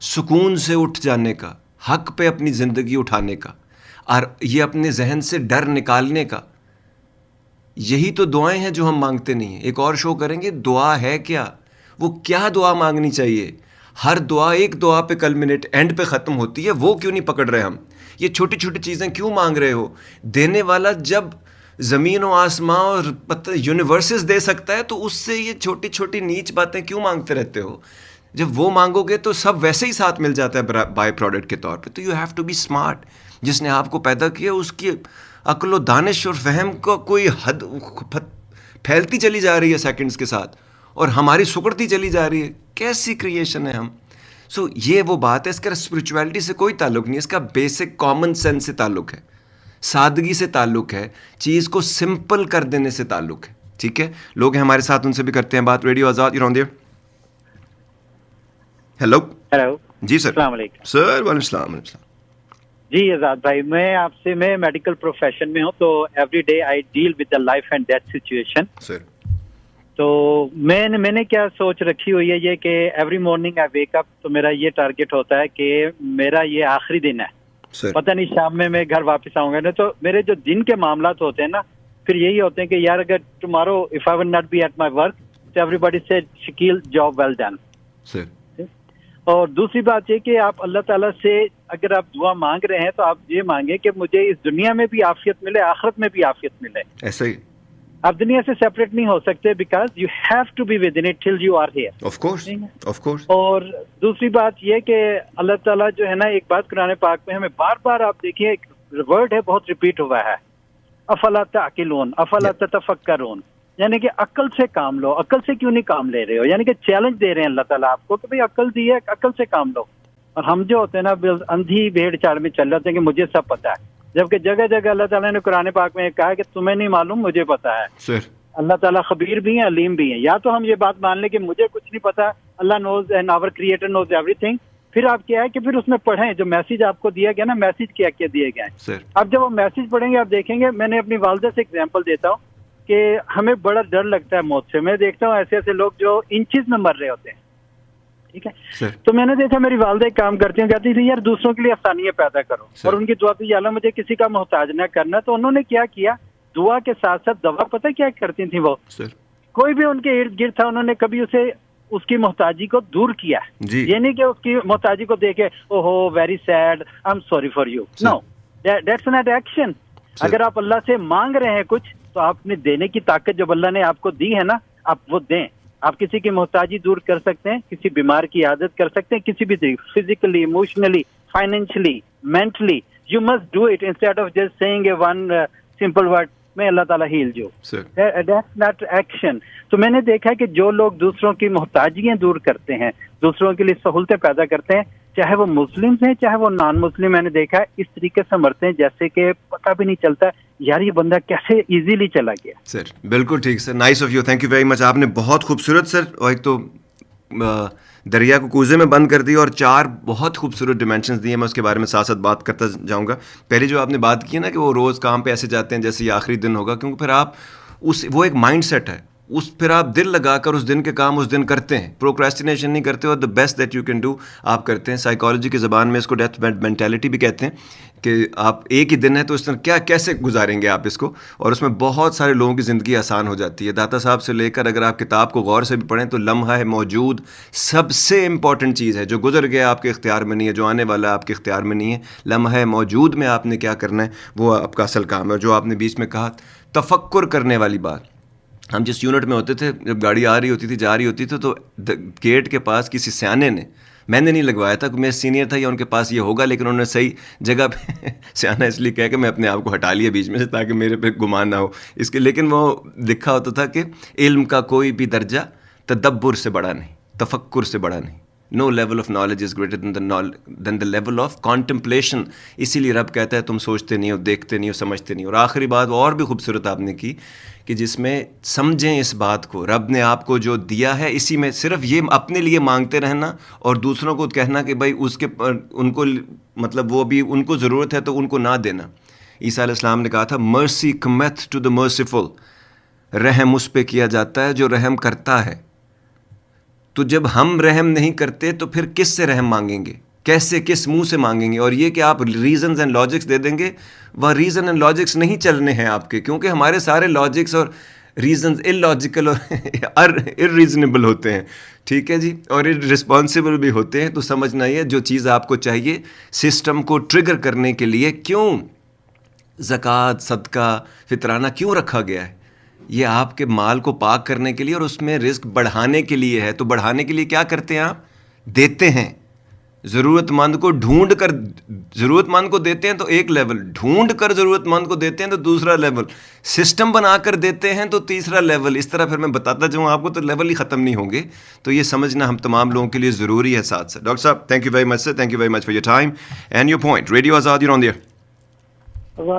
سکون سے اٹھ جانے کا, حق پہ اپنی زندگی اٹھانے کا, اور یہ اپنے ذہن سے ڈر نکالنے کا. یہی تو دعائیں ہیں جو ہم مانگتے نہیں ہیں. ایک اور شو کریں گے دعا ہے کیا, وہ کیا دعا مانگنی چاہیے. ہر دعا ایک دعا پہ کلمنیٹ, اینڈ پہ ختم ہوتی ہے. وہ کیوں نہیں پکڑ رہے ہم؟ یہ چھوٹی چھوٹی چیزیں کیوں مانگ رہے ہو؟ دینے والا جب زمین و آسمان اور یونیورسز دے سکتا ہے, تو اس سے یہ چھوٹی چھوٹی نیچ باتیں کیوں مانگتے رہتے ہو؟ جب وہ مانگو گے تو سب ویسے ہی ساتھ مل جاتا ہے بائی پروڈکٹ کے طور پہ. تو you have to be smart. جس نے آپ کو پیدا کیا اس کی عقل و دانش اور فہم کا کوئی حد پھیلتی چلی جا رہی ہے سیکنڈز کے ساتھ, اور ہماری سکڑتی چلی جا رہی ہے. کیسی کریشن ہے ہم. سو یہ وہ بات ہے, اس کا اسپرچویلٹی سے کوئی تعلق نہیں, اس کا بیسک کامن سینس سے تعلق ہے, سادگی سے تعلق ہے, چیز کو سمپل کر دینے سے تعلق ہے. ٹھیک ہے, لوگ ہیں ہمارے ساتھ, ان سے بھی کرتے ہیں بات. Radio Azad, you on the air. Hello. جی سر. السلام علیکم سر. وعلیکم السلام. جی آزاد بھائی, میں میڈیکل پروفیشن میں ہوں, تو every day I deal with the life and death situation. Sir تو میں نے کیا سوچ رکھی ہوئی ہے یہ کہ every morning I wake up, تو میرا یہ ٹارگیٹ ہوتا ہے کہ میرا یہ آخری دن ہے, پتہ نہیں شام میں گھر واپس آؤں گا. تو میرے جو دن کے معاملات ہوتے ہیں نا, پھر یہی ہوتے ہیں کہ یار اگر tomorrow if I will not be at my work, تو ایوری باڈی سے شکیل جاب ویل ڈن. اور دوسری بات یہ کہ آپ اللہ تعالیٰ سے اگر آپ دعا مانگ رہے ہیں تو آپ یہ مانگیں کہ مجھے اس دنیا میں بھی عافیت ملے, آخرت میں بھی عافیت ملے. ایسا ہی آپ دنیا سے سیپریٹ نہیں ہو سکتے, because you have to be within it till you are here. Of course. اور دوسری بات یہ کہ اللہ تعالیٰ جو ہے نا, ایک بات قرآن پاک میں ہمیں بار بار آپ دیکھیے ایک ورڈ ہے بہت ریپیٹ ہوا ہے, افلا تعقلون, افلا تتفکرون, یعنی کہ عقل سے کام لو. عقل سے کیوں نہیں کام لے رہے ہو؟ یعنی کہ چیلنج دے رہے ہیں اللہ تعالیٰ آپ کو کہ بھئی عقل دی ہے, عقل سے کام لو. اور ہم جو ہوتے ہیں نا اندھی بھیڑ چاڑ میں چل جاتے ہیں کہ مجھے سب پتا ہے, جبکہ جگہ جگہ اللہ تعالیٰ نے قرآن پاک میں کہا کہ تمہیں نہیں معلوم, مجھے پتا ہے. اللہ تعالیٰ خبیر بھی ہیں, علیم بھی ہیں. یا تو ہم یہ بات مان لیں کہ مجھے کچھ نہیں پتا, Allah knows and our creator knows everything. پھر آپ کیا ہے کہ پھر اس میں پڑھیں جو میسج آپ کو دیا گیا نا, میسج کیا کیا دیے گئے ہیں. اب جب وہ میسج پڑھیں گے آپ دیکھیں گے, میں نے اپنی والدہ سے ایگزامپل دیتا ہوں کہ ہمیں بڑا ڈر لگتا ہے موت سے. میں دیکھتا ہوں ایسے ایسے لوگ جو انچز میں مر رہے ہوتے ہیں, ٹھیک ہے. تو میں نے دیکھا میری والدہ ایک کام کرتی ہیں, کہتی تھی یار دوسروں کے لیے آسانیاں پیدا کرو, اور ان کی دعا بھی اللہ مجھے کسی کا محتاج نہ کرنا. تو انہوں نے کیا کیا, دعا کے ساتھ ساتھ دوا پتہ کیا کرتی تھیں وہ, کوئی بھی ان کے ارد گرد تھا انہوں نے کبھی اسے اس کی محتاجی کو دور کیا. یہ نہیں کہ اس کی محتاجی کو دیکھے او ہو very sad, I am sorry for you. No, that's not action. اگر آپ اللہ سے مانگ رہے ہیں کچھ, تو آپ نے دینے کی طاقت جب اللہ نے آپ کو دی ہے نا, آپ وہ دیں. آپ کسی کی محتاجی دور کر سکتے ہیں, کسی بیمار کی عادت کر سکتے ہیں, کسی بھی physically, emotionally, financially, mentally. You must do it instead of just saying a one simple word, میں اللہ تعالیٰ ہیل جو Sir. That's not action. تو میں نے دیکھا کہ جو لوگ دوسروں کی محتاجیاں دور کرتے ہیں, دوسروں کے لیے سہولتیں پیدا کرتے ہیں, چاہے وہ مسلم ہیں چاہے وہ نان مسلم, میں نے دیکھا اس طریقے سے مرتے ہیں جیسے کہ پتہ بھی نہیں چلتا یار یہ بندہ کیسے ایزیلی چلا گیا. سر بالکل ٹھیک sir, nice of you, thank you very much. آپ نے بہت خوبصورت سر, اور ایک تو دریا کو کوزے میں بند کر دیا اور 4 بہت خوبصورت ڈیمینشنز دیے. میں اس کے بارے میں ساتھ ساتھ بات کرتا جاؤں گا. پہلے جو آپ نے بات کی نا کہ وہ روز کام پہ ایسے جاتے ہیں جیسے یہ آخری دن ہوگا, کیونکہ پھر آپ وہ ایک مائنڈ سیٹ ہے, پھر آپ دل لگا کر اس دن کے کام اس دن کرتے ہیں, پروکریسٹینیشن نہیں کرتے, اور the best that you can do آپ کرتے ہیں. سائیکالوجی کی زبان میں اس کو ڈیتھ مینٹیلٹی بھی کہتے ہیں کہ آپ ایک ہی دن ہے تو اس طرح کیسے گزاریں گے آپ اس کو, اور اس میں بہت سارے لوگوں کی زندگی آسان ہو جاتی ہے. داتا صاحب سے لے کر اگر آپ کتاب کو غور سے بھی پڑھیں تو لمحہ ہے موجود سب سے امپورٹنٹ چیز ہے. جو گزر گیا آپ کے اختیار میں نہیں ہے, جو آنے والا آپ کے اختیار میں نہیں ہے. لمحہ موجود میں آپ نے کیا کرنا ہے وہ آپ کا اصل کام ہے. جو آپ نے بیچ میں کہا تفکر کرنے والی بات, ہم جس یونٹ میں ہوتے تھے جب گاڑی آ رہی ہوتی تھی جا رہی ہوتی تھی تو گیٹ کے پاس کسی سیانے نے, میں نے نہیں لگوایا تھا, میں سینئر تھا یا ان کے پاس یہ ہوگا, لیکن انہوں نے صحیح جگہ پہ سیانہ اس لیے کہہ کہ میں اپنے آپ کو ہٹا لیا بیچ میں سے تاکہ میرے پہ گمان نہ ہو اس کے. لیکن وہ لکھا ہوتا تھا کہ علم کا کوئی بھی درجہ تدبر سے بڑا نہیں, تفکر سے بڑا نہیں. No level of knowledge is greater than the level of contemplation. اسی لیے رب کہتا ہے تم سوچتے نہیں ہو, دیکھتے نہیں ہو, سمجھتے نہیں ہو. اور آخری بات اور بھی خوبصورت آپ نے کی کہ جس میں سمجھیں اس بات کو, رب نے آپ کو جو دیا ہے اسی میں صرف یہ اپنے لیے مانگتے رہنا اور دوسروں کو کہنا کہ بھائی اس کے ان کو مطلب وہ بھی ان کو ضرورت ہے تو ان کو نہ دینا. عیسیٰ علیہ السلام نے کہا تھا مرسی کمیتھ ٹو دا مرسیفل, رحم اس پہ کیا جاتا ہے جو رحم کرتا ہے. تو جب ہم رحم نہیں کرتے تو پھر کس سے رحم مانگیں گے, کیسے, کس منہ سے مانگیں گے؟ اور یہ کہ آپ ریزنز اینڈ لاجکس دے دیں گے, وہ ریزن اینڈ لاجکس نہیں چلنے ہیں آپ کے, کیونکہ ہمارے سارے لاجکس اور ریزنز اللاجیکل اور ارریزنیبل ہوتے ہیں, ٹھیک ہے جی, اور ارسپانسیبل بھی ہوتے ہیں. تو سمجھنا یہ جو چیز آپ کو چاہیے سسٹم کو ٹریگر کرنے کے لیے, کیوں زکوٰۃ, صدقہ, فطرانہ کیوں رکھا گیا ہے, یہ آپ کے مال کو پاک کرنے کے لیے اور اس میں رزق بڑھانے کے لیے ہے. تو بڑھانے کے لیے کیا کرتے ہیں آپ, دیتے ہیں ضرورت مند کو, ڈھونڈ کر ضرورت مند کو دیتے ہیں تو ایک لیول, ڈھونڈ کر ضرورت مند کو دیتے ہیں تو دوسرا لیول, سسٹم بنا کر دیتے ہیں تو تیسرا لیول. اس طرح پھر میں بتاتا جاؤں آپ کو تو لیول ہی ختم نہیں ہوں گے. تو یہ سمجھنا ہم تمام لوگوں کے لیے ضروری ہے. ساتھ سے ڈاکٹر صاحب thank you very much sir, thank you very much for your time and your point. Radio Azad you on the air.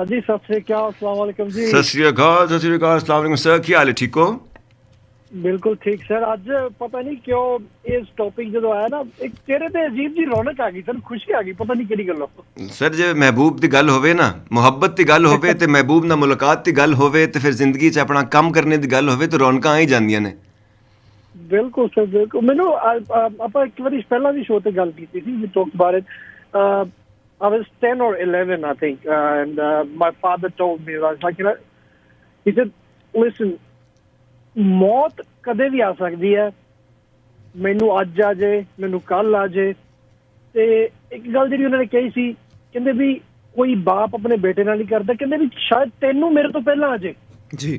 جی سب سے کیا السلام علیکم جی. ست شری اکال, ست شری اکال, السلام علیکم سر, کی حال ہے, ٹھیک ہو؟ بالکل ٹھیک سر. اج پتہ نہیں کیوں اس ٹاپک جدو آیا نا ایک چہرے تے عجیب جی رونق آ گئی سر, خوشی آ گئی, پتہ نہیں کہڑی گل ہو. سر جے محبوب دی گل ہوے نا, محبت دی گل ہوے تے محبوب نال ملاقات دی گل ہوے تے پھر زندگی چ اپنا کم کرنے دی گل ہوے تو رونقاں آ ہی جاندیاں نے. بالکل سر بالکل. مینوں آپ ایک واری پہلا بھی شو تے گل کیتی تھی we talk about it. I was 10 or 11 I think and my father told me, I was like, you know, he said listen, موت کدے بھی آ سکتی ہے, مینوں اج آ جائے, مینوں کل آ جائے. تے ایک گل جی انہوں نے کہی سی, کہندے بھی کوئی باپ اپنے بیٹے نال نہیں کردا, کہندے بھی شاید تینوں میرے تو پہلا آ جائے. جی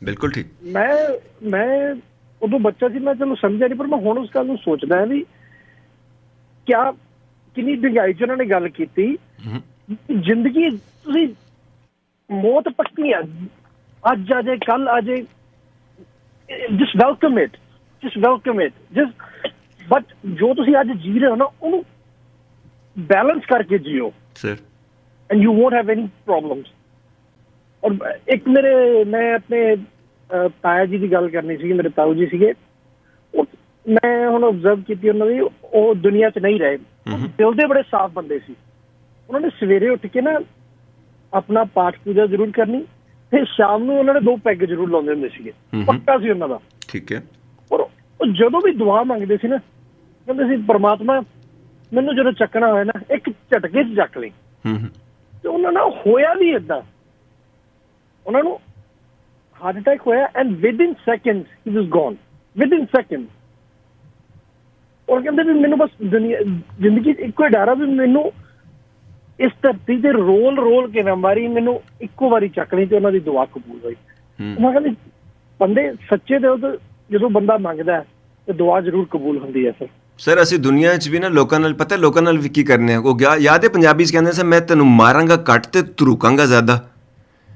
بالکل ٹھیک. میں ادو بچہ سی, میں چلو سمجھا نہیں, پر میں ہن اس گل نوں سوچدا ہے بھی کیا کنی ڈنگائی چ انہوں نے گل کی. زندگی تسی موت پکی ہے, اج آ جائے کل آ جائے, just welcome it, just welcome it, just. But جو تسی اج جی رہے ہو نا انہوں بیلنس کر کے جیو sir, and you won't have any problems. اور ایک میں اپنے تایا جی کی گل کرنی سی, میرے تاؤ جی سیگے, میں ہن آبزرو کی انہوں نے, وہ دنیا چ نہیں رہے, دل دے بڑے صاف بندے سی. انہوں نے سویرے اٹھ کے نا اپنا پاٹ پوجا ضرور کرنی, پھر شام نو انہوں نے 2 پیگ ضرور لاؤندے ہوندے سیگے, پکا سی انہوں دا. ٹھیک ہے. اور جدوں بھی دعا منگدے سی نا, کہندے سی پرماتما مینوں جدوں چکنا ہوئے نا ایک جھٹکے چ چک لیں. تے انہوں نے ہویا بھی اداں, انہوں نے ہارٹ اٹیک ہویا اینڈ ود ان سیکنڈ ہی was gone, within second. اور کہتے بھی مینوں بس زندگی ایک ہی ڈر ہے بھی مینوں اس دھرتی تے رول کے نہ ماری, مینوں ایکو واری چکنی تے انہاں دی دعا قبول ہوئی. میں کہندی بندے سچے دل تو جدوں بندہ منگدا ہے تے دعا ضرور قبول ہوندی ہے. سر اسی دنیا چ بھی نا لوکاں نال پتہ لوکاں نال کی کرنے ہیں, وہ یاد ہے پنجابی چ کہندے سن میں تینوں ماراں گا کٹ تے تروکاں گا زیادہ.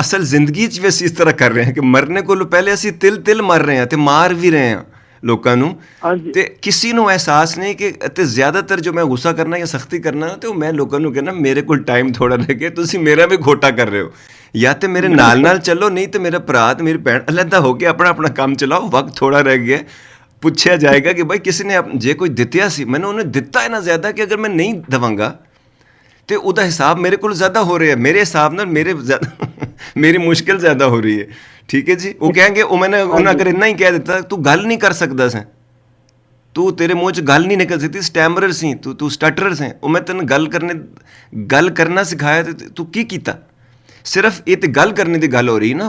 ਅਸਲ ਜ਼ਿੰਦਗੀ 'ਚ ਵੀ ਅਸੀਂ ਇਸ ਤਰ੍ਹਾਂ ਕਰ ਰਹੇ ਹਾਂ ਕਿ ਮਰਨੇ ਕੋਲੋਂ ਪਹਿਲੇ ਅਸੀਂ ਤਿਲ ਮਰ ਰਹੇ ਹਾਂ ਤੇ ਮਾਰ ਵੀ ਰਹੇ ਹਾਂ ਲੋਕਾਂ ਨੂੰ, ਹਾਂਜੀ। ਤੇ ਕਿਸੇ ਨੂੰ ਅਹਿਸਾਸ ਨਹੀਂ ਕਿ ਅਤੇ ਜ਼ਿਆਦਾਤਰ ਜੋ ਮੈਂ ਗੁੱਸਾ ਕਰਨਾ ਜਾਂ ਸਖਤੀ ਕਰਨਾ ਤੇ ਉਹ ਮੈਂ ਲੋਕਾਂ ਨੂੰ ਕਹਿਣਾ ਮੇਰੇ ਕੋਲ ਟਾਈਮ ਥੋੜਾ ਰਹਿ ਗਿਆ, ਤੁਸੀਂ ਮੇਰਾ ਵੀ ਖੋਟਾ ਕਰ ਰਹੇ ਹੋ, ਜਾਂ ਤੇ ਮੇਰੇ ਨਾਲ ਚੱਲੋ, ਨਹੀਂ ਤੇ ਮੇਰਾ ਭਰਾ ਤੇ ਮੇਰੀ ਭੈਣ ਅਲੱਗਾ ਹੋ ਕੇ ਆਪਣਾ ਕੰਮ ਚਲਾਓ, ਵਕਤ ਥੋੜਾ ਰਹਿ ਗਿਆ। ਪੁੱਛਿਆ ਜਾਏਗਾ ਕਿ ਭਾਈ ਕਿਸੇ ਨੇ ਜੇ ਕੋਈ ਦਿੱਤਿਆ ਸੀ, ਮੈਨੂੰ ਉਹਨੇ ਦਿੱਤਾ ਇੰਨਾ ਜ਼ਿਆਦਾ ਕਿ ਅਗਰ ਮੈਂ ਨਹੀਂ ਦੇਵਾਂਗਾ ਤੇ ਉਹਦਾ ਹਿਸਾਬ ਮੇਰੇ ਕੋਲ ਜ਼ਿਆਦਾ ਹੋ ਰਿਹਾ, ਮੇਰੇ ਹਿਸਾਬ ਨਾਲ ਮੇਰੀ ਮੁਸ਼ਕਿਲ ਜ਼ਿਆਦਾ ਹੋ ਰਹੀ ਹੈ। ਠੀਕ ਹੈ ਜੀ। ਉਹ ਕਹਾਂਗੇ ਉਹਨਾਂ ਅਗਰ ਇੰਨਾ ਹੀ ਕਹਿ ਦਿੱਤਾ ਤੂੰ ਗੱਲ ਨਹੀਂ ਕਰ ਸਕਦਾ ਸੈਂ, ਤੂੰ ਤੇਰੇ ਮੂੰਹ 'ਚ ਗੱਲ ਨਹੀਂ ਨਿਕਲ ਸਕਦੀ, ਸਟੈਮਰਰ ਸੀ ਤੂੰ ਸਟਟਰਰ ਸੀ, ਉਹ ਮੈਂ ਤੈਨੂੰ ਗੱਲ ਕਰਨਾ ਸਿਖਾਇਆ ਤੇ ਤੂੰ ਕੀ ਕੀਤਾ। ਸਿਰਫ ਇਹ ਤੇ ਗੱਲ ਕਰਨੇ ਦੀ ਗੱਲ ਹੋ ਰਹੀ ਨਾ,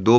2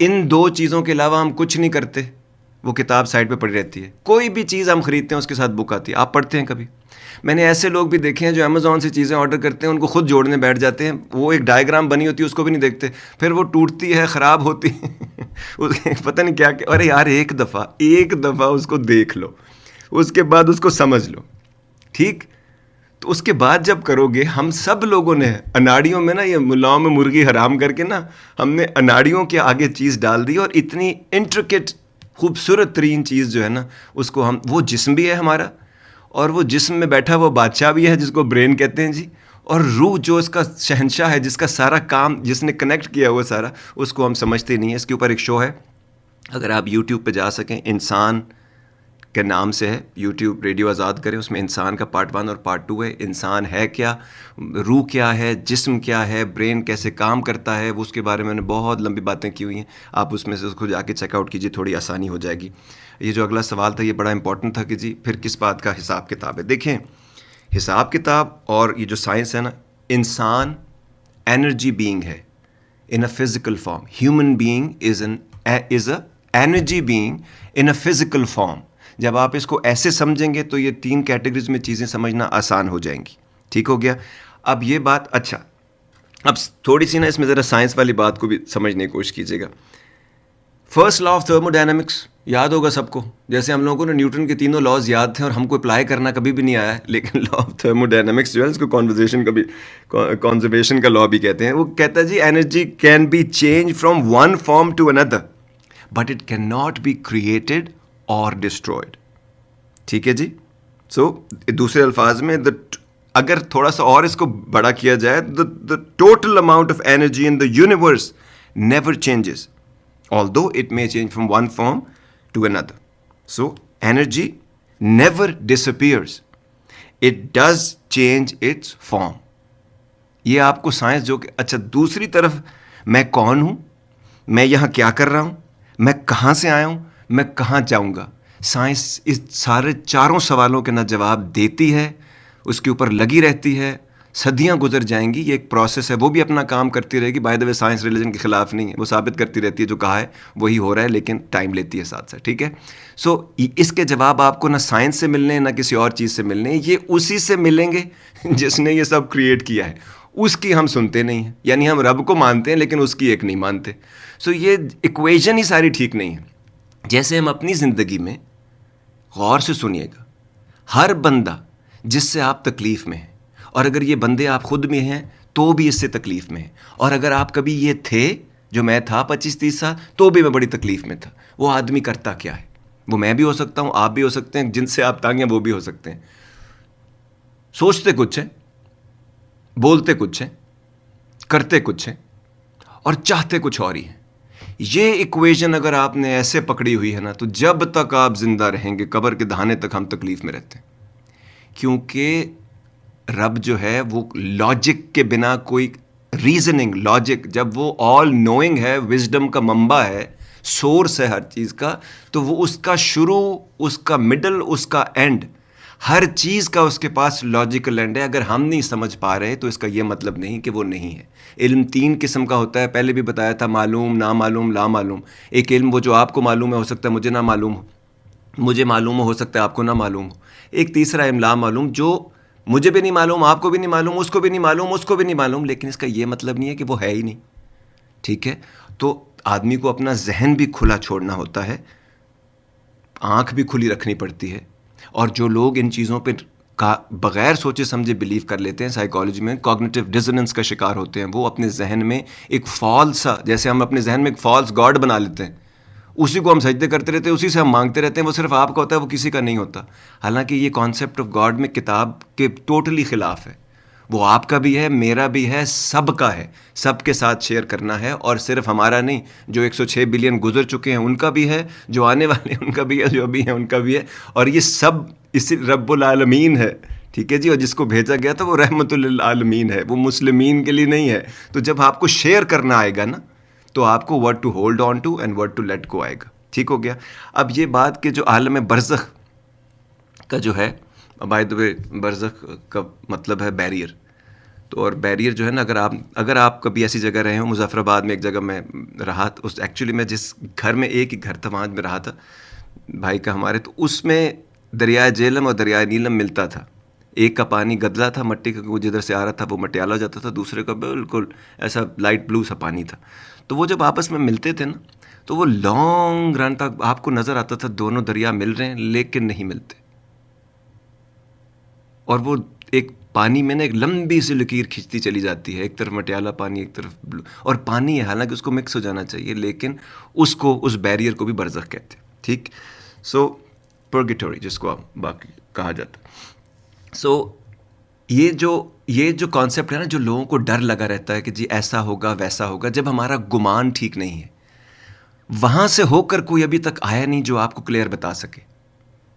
ان دو چیزوں کے علاوہ ہم کچھ نہیں کرتے. وہ کتاب سائڈ پہ پڑی رہتی ہے. کوئی بھی چیز ہم خریدتے ہیں اس کے ساتھ بک آتی ہے. آپ پڑھتے ہیں کبھی؟ میں نے ایسے لوگ بھی دیکھے ہیں جو امیزون سے چیزیں آرڈر کرتے ہیں, ان کو خود جوڑنے بیٹھ جاتے ہیں, وہ ایک ڈائیگرام بنی ہوتی ہے اس کو بھی نہیں دیکھتے, پھر وہ ٹوٹتی ہے, خراب ہوتی ہے, پتہ نہیں کیا. ارے یار ایک دفعہ اس کو دیکھ لو, اس کے بعد اس کو سمجھ لو, ٹھیک. تو اس کے بعد جب کرو گے, ہم سب لوگوں نے اناڑیوں میں نا, یہ ملاؤں میں مرغی حرام کر کے نا, ہم نے اناڑیوں کے آگے چیز ڈال دی, اور اتنی انٹرکٹ خوبصورت ترین چیز جو ہے نا, اس کو ہم, وہ جسم بھی ہے ہمارا, اور وہ جسم میں بیٹھا وہ بادشاہ بھی ہے جس کو برین کہتے ہیں جی, اور روح جو اس کا شہنشاہ ہے, جس کا سارا کام جس نے کنیکٹ کیا وہ سارا, اس کو ہم سمجھتے نہیں ہیں. اس کے اوپر ایک شو ہے, اگر آپ یوٹیوب پہ جا سکیں, انسان کے نام سے ہے, یوٹیوب ریڈیو آزاد کریں, اس میں انسان کا پارٹ 1 اور پارٹ 2 ہے. انسان ہے کیا, روح کیا ہے, جسم کیا ہے, برین کیسے کام کرتا ہے, وہ اس کے بارے میں نے بہت لمبی باتیں کی ہوئی ہیں. آپ اس میں سے اس کو جا کے چیک آؤٹ کیجیے, تھوڑی آسانی ہو جائے گی. یہ جو اگلا سوال تھا یہ بڑا امپورٹنٹ تھا کہ جی پھر کس بات کا حساب کتاب ہے. دیکھیں حساب کتاب اور یہ جو سائنس ہے نا, انسان انرجی بینگ ہے in a physical form. Human being is a energy being in a physical form. جب آپ اس کو ایسے سمجھیں گے تو یہ 3 کیٹیگریز میں چیزیں سمجھنا آسان ہو جائیں گی. ٹھیک ہو گیا. اب یہ بات, اچھا اب تھوڑی سی نا اس میں ذرا سائنس والی بات کو بھی سمجھنے کی کوشش کیجیے گا. فرسٹ لا آف تھرموڈائنمکس یاد ہوگا سب کو. جیسے ہم لوگوں کو نا نیوٹن کے 3 لاز یاد تھے اور ہم کو اپلائی کرنا کبھی بھی نہیں آیا ہے, لیکن لا آف تھرموڈائنمکس جو ہے اس کو کنزرویشن کا لا بھی کہتے ہیں. وہ کہتا ہے جی energy can be change from one form to another, but it can not be created or destroyed. ٹھیک ہے جی. سو دوسرے الفاظ میں اگر تھوڑا سا اور اس کو بڑا کیا جائے, the total amount of energy in the universe never changes, although it may change from one form to another. So energy never disappears, it does change its form. یہ آپ کو سائنس جو کہ, اچھا دوسری طرف میں کون ہوں, میں یہاں کیا کر رہا ہوں, میں کہاں سے آیا ہوں, میں کہاں جاؤں گا, سائنس اس سارے 4 سوالوں کے نہ جواب دیتی ہے, اس کے اوپر لگی رہتی ہے, صدیاں گزر جائیں گی, یہ ایک پروسیس ہے, وہ بھی اپنا کام کرتی رہے گی. By the way science religion کے خلاف نہیں ہے, وہ ثابت کرتی رہتی ہے جو کہا ہے وہی ہو رہا ہے, لیکن ٹائم لیتی ہے ساتھ ساتھ. ٹھیک ہے. سو اس کے جواب آپ کو نہ سائنس سے ملنے نہ کسی اور چیز سے ملنے, یہ اسی سے ملیں گے جس نے یہ سب کریٹ کیا ہے. اس کی ہم سنتے نہیں ہیں, یعنی ہم رب کو مانتے ہیں لیکن اس کی ایک نہیں مانتے. سو یہ ایکویژن ہی ساری ٹھیک نہیں ہے. جیسے ہم اپنی زندگی میں غور سے سنیے گا, ہر بندہ جس سے آپ تکلیف میں ہیں, اور اگر یہ بندے آپ خود میں ہیں تو بھی اس سے تکلیف میں ہیں, اور اگر آپ کبھی یہ تھے جو میں تھا 25-30 سال تو بھی میں بڑی تکلیف میں تھا, وہ آدمی کرتا کیا ہے؟ وہ میں بھی ہو سکتا ہوں, آپ بھی ہو سکتے ہیں, جن سے آپ تانگ ہیں وہ بھی ہو سکتے ہیں. سوچتے کچھ ہیں, بولتے کچھ ہیں, کرتے کچھ ہیں, اور چاہتے کچھ اور ہی ہیں. یہ ایکویژن اگر آپ نے ایسے پکڑی ہوئی ہے نا, تو جب تک آپ زندہ رہیں گے قبر کے دہانے تک ہم تکلیف میں رہتے ہیں. کیونکہ رب جو ہے وہ لاجک کے بنا, کوئی ریزننگ لاجک, جب وہ آل نوئنگ ہے, وزڈم کا منبع ہے, سورس ہے ہر چیز کا, تو وہ اس کا شروع, اس کا مڈل, اس کا اینڈ, ہر چیز کا اس کے پاس لاجیکل اینڈ ہے. اگر ہم نہیں سمجھ پا رہے تو اس کا یہ مطلب نہیں کہ وہ نہیں ہے. علم 3 قسم کا ہوتا ہے, پہلے بھی بتایا تھا, معلوم, نامعلوم, لا معلوم. ایک علم وہ جو آپ کو معلوم ہے, ہو سکتا ہے مجھے نہ معلوم ہو, مجھے معلوم ہو سکتا ہے آپ کو نہ معلوم ہو. ایک تیسرا علم لا معلوم, جو مجھے بھی نہیں معلوم, آپ کو بھی نہیں معلوم, اس کو بھی نہیں معلوم, اس کو بھی نہیں معلوم, لیکن اس کا یہ مطلب نہیں ہے کہ وہ ہے ہی نہیں. ٹھیک ہے. تو آدمی کو اپنا ذہن بھی کھلا چھوڑنا ہوتا ہے, آنکھ بھی کھلی رکھنی پڑتی ہے. اور جو لوگ ان چیزوں پہ بغیر سوچے سمجھے بلیو کر لیتے ہیں, سائیکالوجی میں کوگنیٹو ڈسوننس کا شکار ہوتے ہیں. وہ اپنے ذہن میں ایک فالس سا, جیسے ہم اپنے ذہن میں ایک فالس گاڈ بنا لیتے ہیں, اسی کو ہم سجدے کرتے رہتے ہیں, اسی سے ہم مانگتے رہتے ہیں, وہ صرف آپ کا ہوتا ہے, وہ کسی کا نہیں ہوتا. حالانکہ یہ کانسیپٹ آف گاڈ میں کتاب کے ٹوٹلی خلاف ہے. وہ آپ کا بھی ہے, میرا بھی ہے, سب کا ہے, سب کے ساتھ شیئر کرنا ہے. اور صرف ہمارا نہیں, جو 106 بلین گزر چکے ہیں ان کا بھی ہے, جو آنے والے ہیں ان کا بھی ہے, جو ابھی ہیں ان کا بھی ہے. اور یہ سب اسی رب العالمین ہے. ٹھیک ہے جی. اور جس کو بھیجا گیا تھا وہ رحمت للعالمین ہے, وہ مسلمین کے لیے نہیں ہے. تو جب آپ کو شیئر کرنا آئے گا نا, تو آپ کو what to hold on to and what to let go آئے گا. ٹھیک ہو گیا. اب یہ بات کہ جو عالم برزخ کا جو ہے, بائی دا وے برزخ کا مطلب ہے بیریئر. تو اور بیریئر جو ہے نا, اگر آپ کبھی ایسی جگہ رہے ہوں, مظفر آباد میں ایک جگہ میں رہا, اس ایکچولی میں جس گھر میں, ایک ہی گھر تھا وہاں میں رہا تھا بھائی کا ہمارے, تو اس میں دریائے جیلم اور دریائے نیلم ملتا تھا. ایک کا پانی گدلا تھا مٹی کا, وہ جدھر سے آ رہا تھا وہ مٹیالہ ہو جاتا تھا, دوسرے کا بالکل ایسا لائٹ بلو سا پانی تھا. تو وہ جب آپس میں ملتے تھے نا, تو وہ لانگ رن تک آپ کو نظر آتا تھا دونوں دریا مل رہے ہیں لیکن نہیں ملتے. اور وہ ایک پانی میں نا ایک لمبی سی لکیر کھینچتی چلی جاتی ہے, ایک طرف مٹیالہ پانی ایک طرف بلو, اور پانی ہے حالانکہ اس کو مکس ہو جانا چاہیے, لیکن اس بیریئر کو بھی برزخ کہتے ہیں. ٹھیک, سو پرگیٹوری جس کو آپ باقی کہا جاتا. سو یہ جو کانسیپٹ ہے نا, جو لوگوں کو ڈر لگا رہتا ہے کہ جی ایسا ہوگا ویسا ہوگا, جب ہمارا گمان ٹھیک نہیں ہے, وہاں سے ہو کر کوئی ابھی تک آیا نہیں جو آپ کو کلیئر بتا سکے.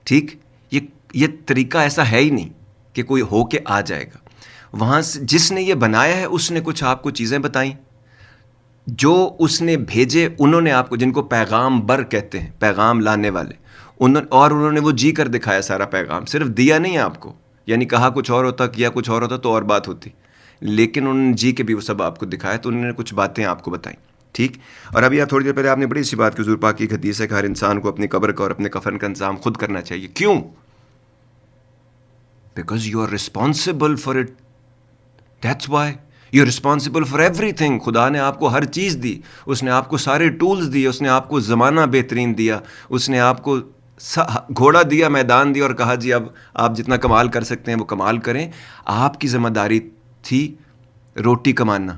ٹھیک, یہ طریقہ ایسا ہے ہی نہیں کہ کوئی ہو کے آ جائے گا. وہاں سے جس نے یہ بنایا ہے اس نے کچھ آپ کو چیزیں بتائیں, جو اس نے بھیجے انہوں نے آپ کو, جن کو پیغام بر کہتے ہیں, پیغام لانے والے, انہوں نے وہ جی کر دکھایا سارا پیغام, صرف دیا نہیں آپ کو, یعنی کہا کچھ اور ہوتا کیا کچھ اور ہوتا تو اور بات ہوتی, لیکن انہوں نے جی کے بھی وہ سب آپ کو دکھایا, تو انہوں نے کچھ باتیں آپ کو بتائیں. ٹھیک, اور ابھی آپ تھوڑی دیر پہلے آپ نے بڑی سی بات کی, حضور پاک کی حدیث ہے کہ ہر انسان کو اپنی قبر کا اور اپنے کفن کا انتظام خود کرنا چاہیے. کیوں؟ Because you are responsible for it, that's why you are responsible for everything. خدا نے آپ کو ہر چیز دی, اس نے آپ کو سارے ٹولز دیے, اس نے آپ کو زمانہ بہترین دیا, اس نے آپ کو گھوڑا دیا, میدان دیا, اور کہا جی اب آپ جتنا کمال کر سکتے ہیں وہ کمال کریں. آپ کی ذمہ داری تھی روٹی کمانا,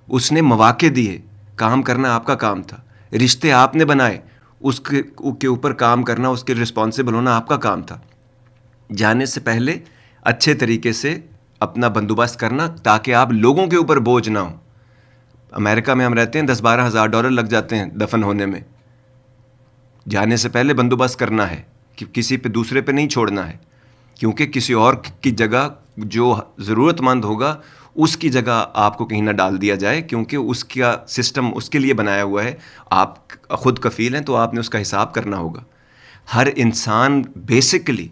اس نے مواقع دیے, کام کرنا آپ کا کام تھا, رشتے آپ نے بنائے, اس کے اوپر کام کرنا, اس کے رسپانسبل ہونا آپ کا کام تھا. جانے سے پہلے اچھے طریقے سے اپنا بندوبست کرنا تاکہ آپ لوگوں کے اوپر بوجھ نہ ہو. امریکہ میں ہم رہتے ہیں, $10,000-12,000 لگ جاتے ہیں دفن ہونے میں. جانے سے پہلے بندوبست کرنا ہے کہ کسی پہ دوسرے پہ نہیں چھوڑنا ہے, کیونکہ کسی اور کی جگہ جو ضرورت مند ہوگا اس کی جگہ آپ کو کہیں نہ ڈال دیا جائے, کیونکہ اس کا سسٹم اس کے لیے بنایا ہوا ہے. آپ خود کفیل ہیں تو آپ نے اس کا حساب کرنا ہوگا. ہر انسان بیسکلی,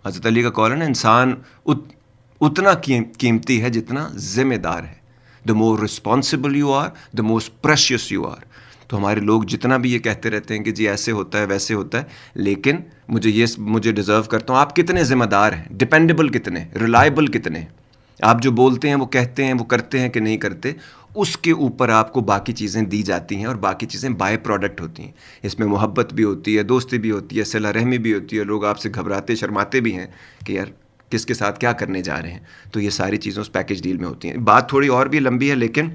حضرت علی کا قول ہے نا, انسان اتنا قیمتی ہے جتنا ذمہ دار ہے. The more responsible you are, the most precious you are. تو ہمارے لوگ جتنا بھی یہ کہتے رہتے ہیں کہ جی ایسے ہوتا ہے ویسے ہوتا ہے, لیکن مجھے ڈیزرو کرتا ہوں. آپ کتنے ذمہ دار ہیں, ڈپینڈیبل کتنے, ریلائبل کتنے, آپ جو بولتے ہیں وہ کہتے ہیں وہ کرتے ہیں کہ نہیں کرتے, اس کے اوپر آپ کو باقی چیزیں دی جاتی ہیں, اور باقی چیزیں بائی پروڈکٹ ہوتی ہیں. اس میں محبت بھی ہوتی ہے, دوستی بھی ہوتی ہے, صلہ رحمی بھی ہوتی ہے, لوگ آپ سے گھبراتے شرماتے بھی ہیں کہ یار کس کے ساتھ کیا کرنے جا رہے ہیں. تو یہ ساری چیزیں اس پیکیج ڈیل میں ہوتی ہیں. بات تھوڑی اور بھی لمبی ہے, لیکن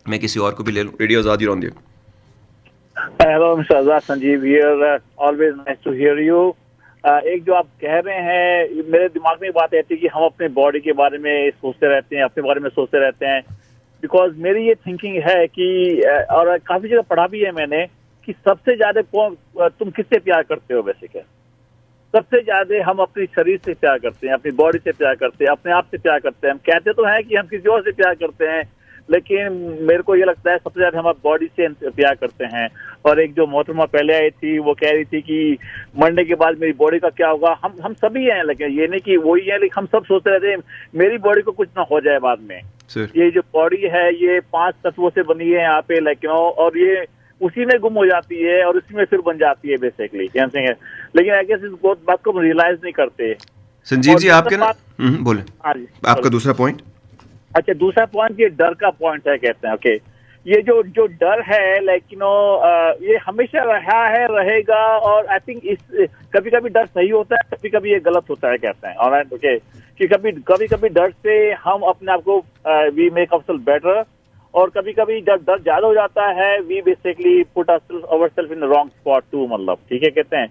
میں کسی اور کو بھی لے لوں. Radio Azad you on the. Hello mister Azad, Sanjeev here, always nice to hear you. ایک جو آپ کہہ رہے ہیں, میرے دماغ میں بات آتی ہے کہ ہم اپنے باڈی کے بارے میں سوچتے رہتے ہیں, اپنے بارے میں سوچتے رہتے ہیں. بیکاز میری یہ تھنکنگ ہے کہ, اور کافی جگہ پڑھا بھی ہے میں نے, کہ سب سے زیادہ تم کس سے پیار کرتے ہو. ویسے کہ سب سے زیادہ ہم اپنی شریر سے پیار کرتے ہیں, اپنی باڈی سے پیار کرتے ہیں, اپنے آپ سے پیار کرتے ہیں. ہم کہتے تو ہیں کہ ہم کسی اور سے پیار کرتے ہیں, لیکن میرے کو یہ لگتا ہے سب سے زیادہ ہم باڈی سے پیار کرتے ہیں. اور ایک جو محترمہ پہلے آئی تھی وہ کہہ رہی تھی کہ مرنے کے بعد میری باڈی کا کیا ہوگا. ہم سبھی ہیں, لیکن یہ نہیں کہ وہی ہے, لیکن ہم سب سوچتے رہتے ہیں میری باڈی کو کچھ نہ ہو جائے بعد میں. یہ جو باڈی ہے یہ 5 تتووں سے بنی ہے یہاں پہ, لیکن اور یہ اسی میں گم ہو جاتی ہے اور اسی میں پھر بن جاتی ہے بیسیکلی. لیکن آئی گیس اس بات کو ہم ریئلائز نہیں کرتے. سنجیو جی آپ کے نا بولیں, آپ کا دوسرا پوائنٹ. اچھا, دوسرا پوائنٹ یہ ڈر کا پوائنٹ ہے. کہتے ہیں اوکے, یہ جو ڈر ہے لیکن یہ ہمیشہ رہا ہے, رہے گا. اور آئی تھنک کبھی کبھی ڈر صحیح ہوتا ہے, کبھی کبھی یہ غلط ہوتا ہے. کہتے ہیں اوکے کہ کبھی ڈر سے ہم اپنے آپ کو we make of self better, اور کبھی کبھی جب ڈر زیادہ ہو جاتا ہے we basically put our self in wrong spot too. مطلب ٹھیک ہے, کہتے ہیں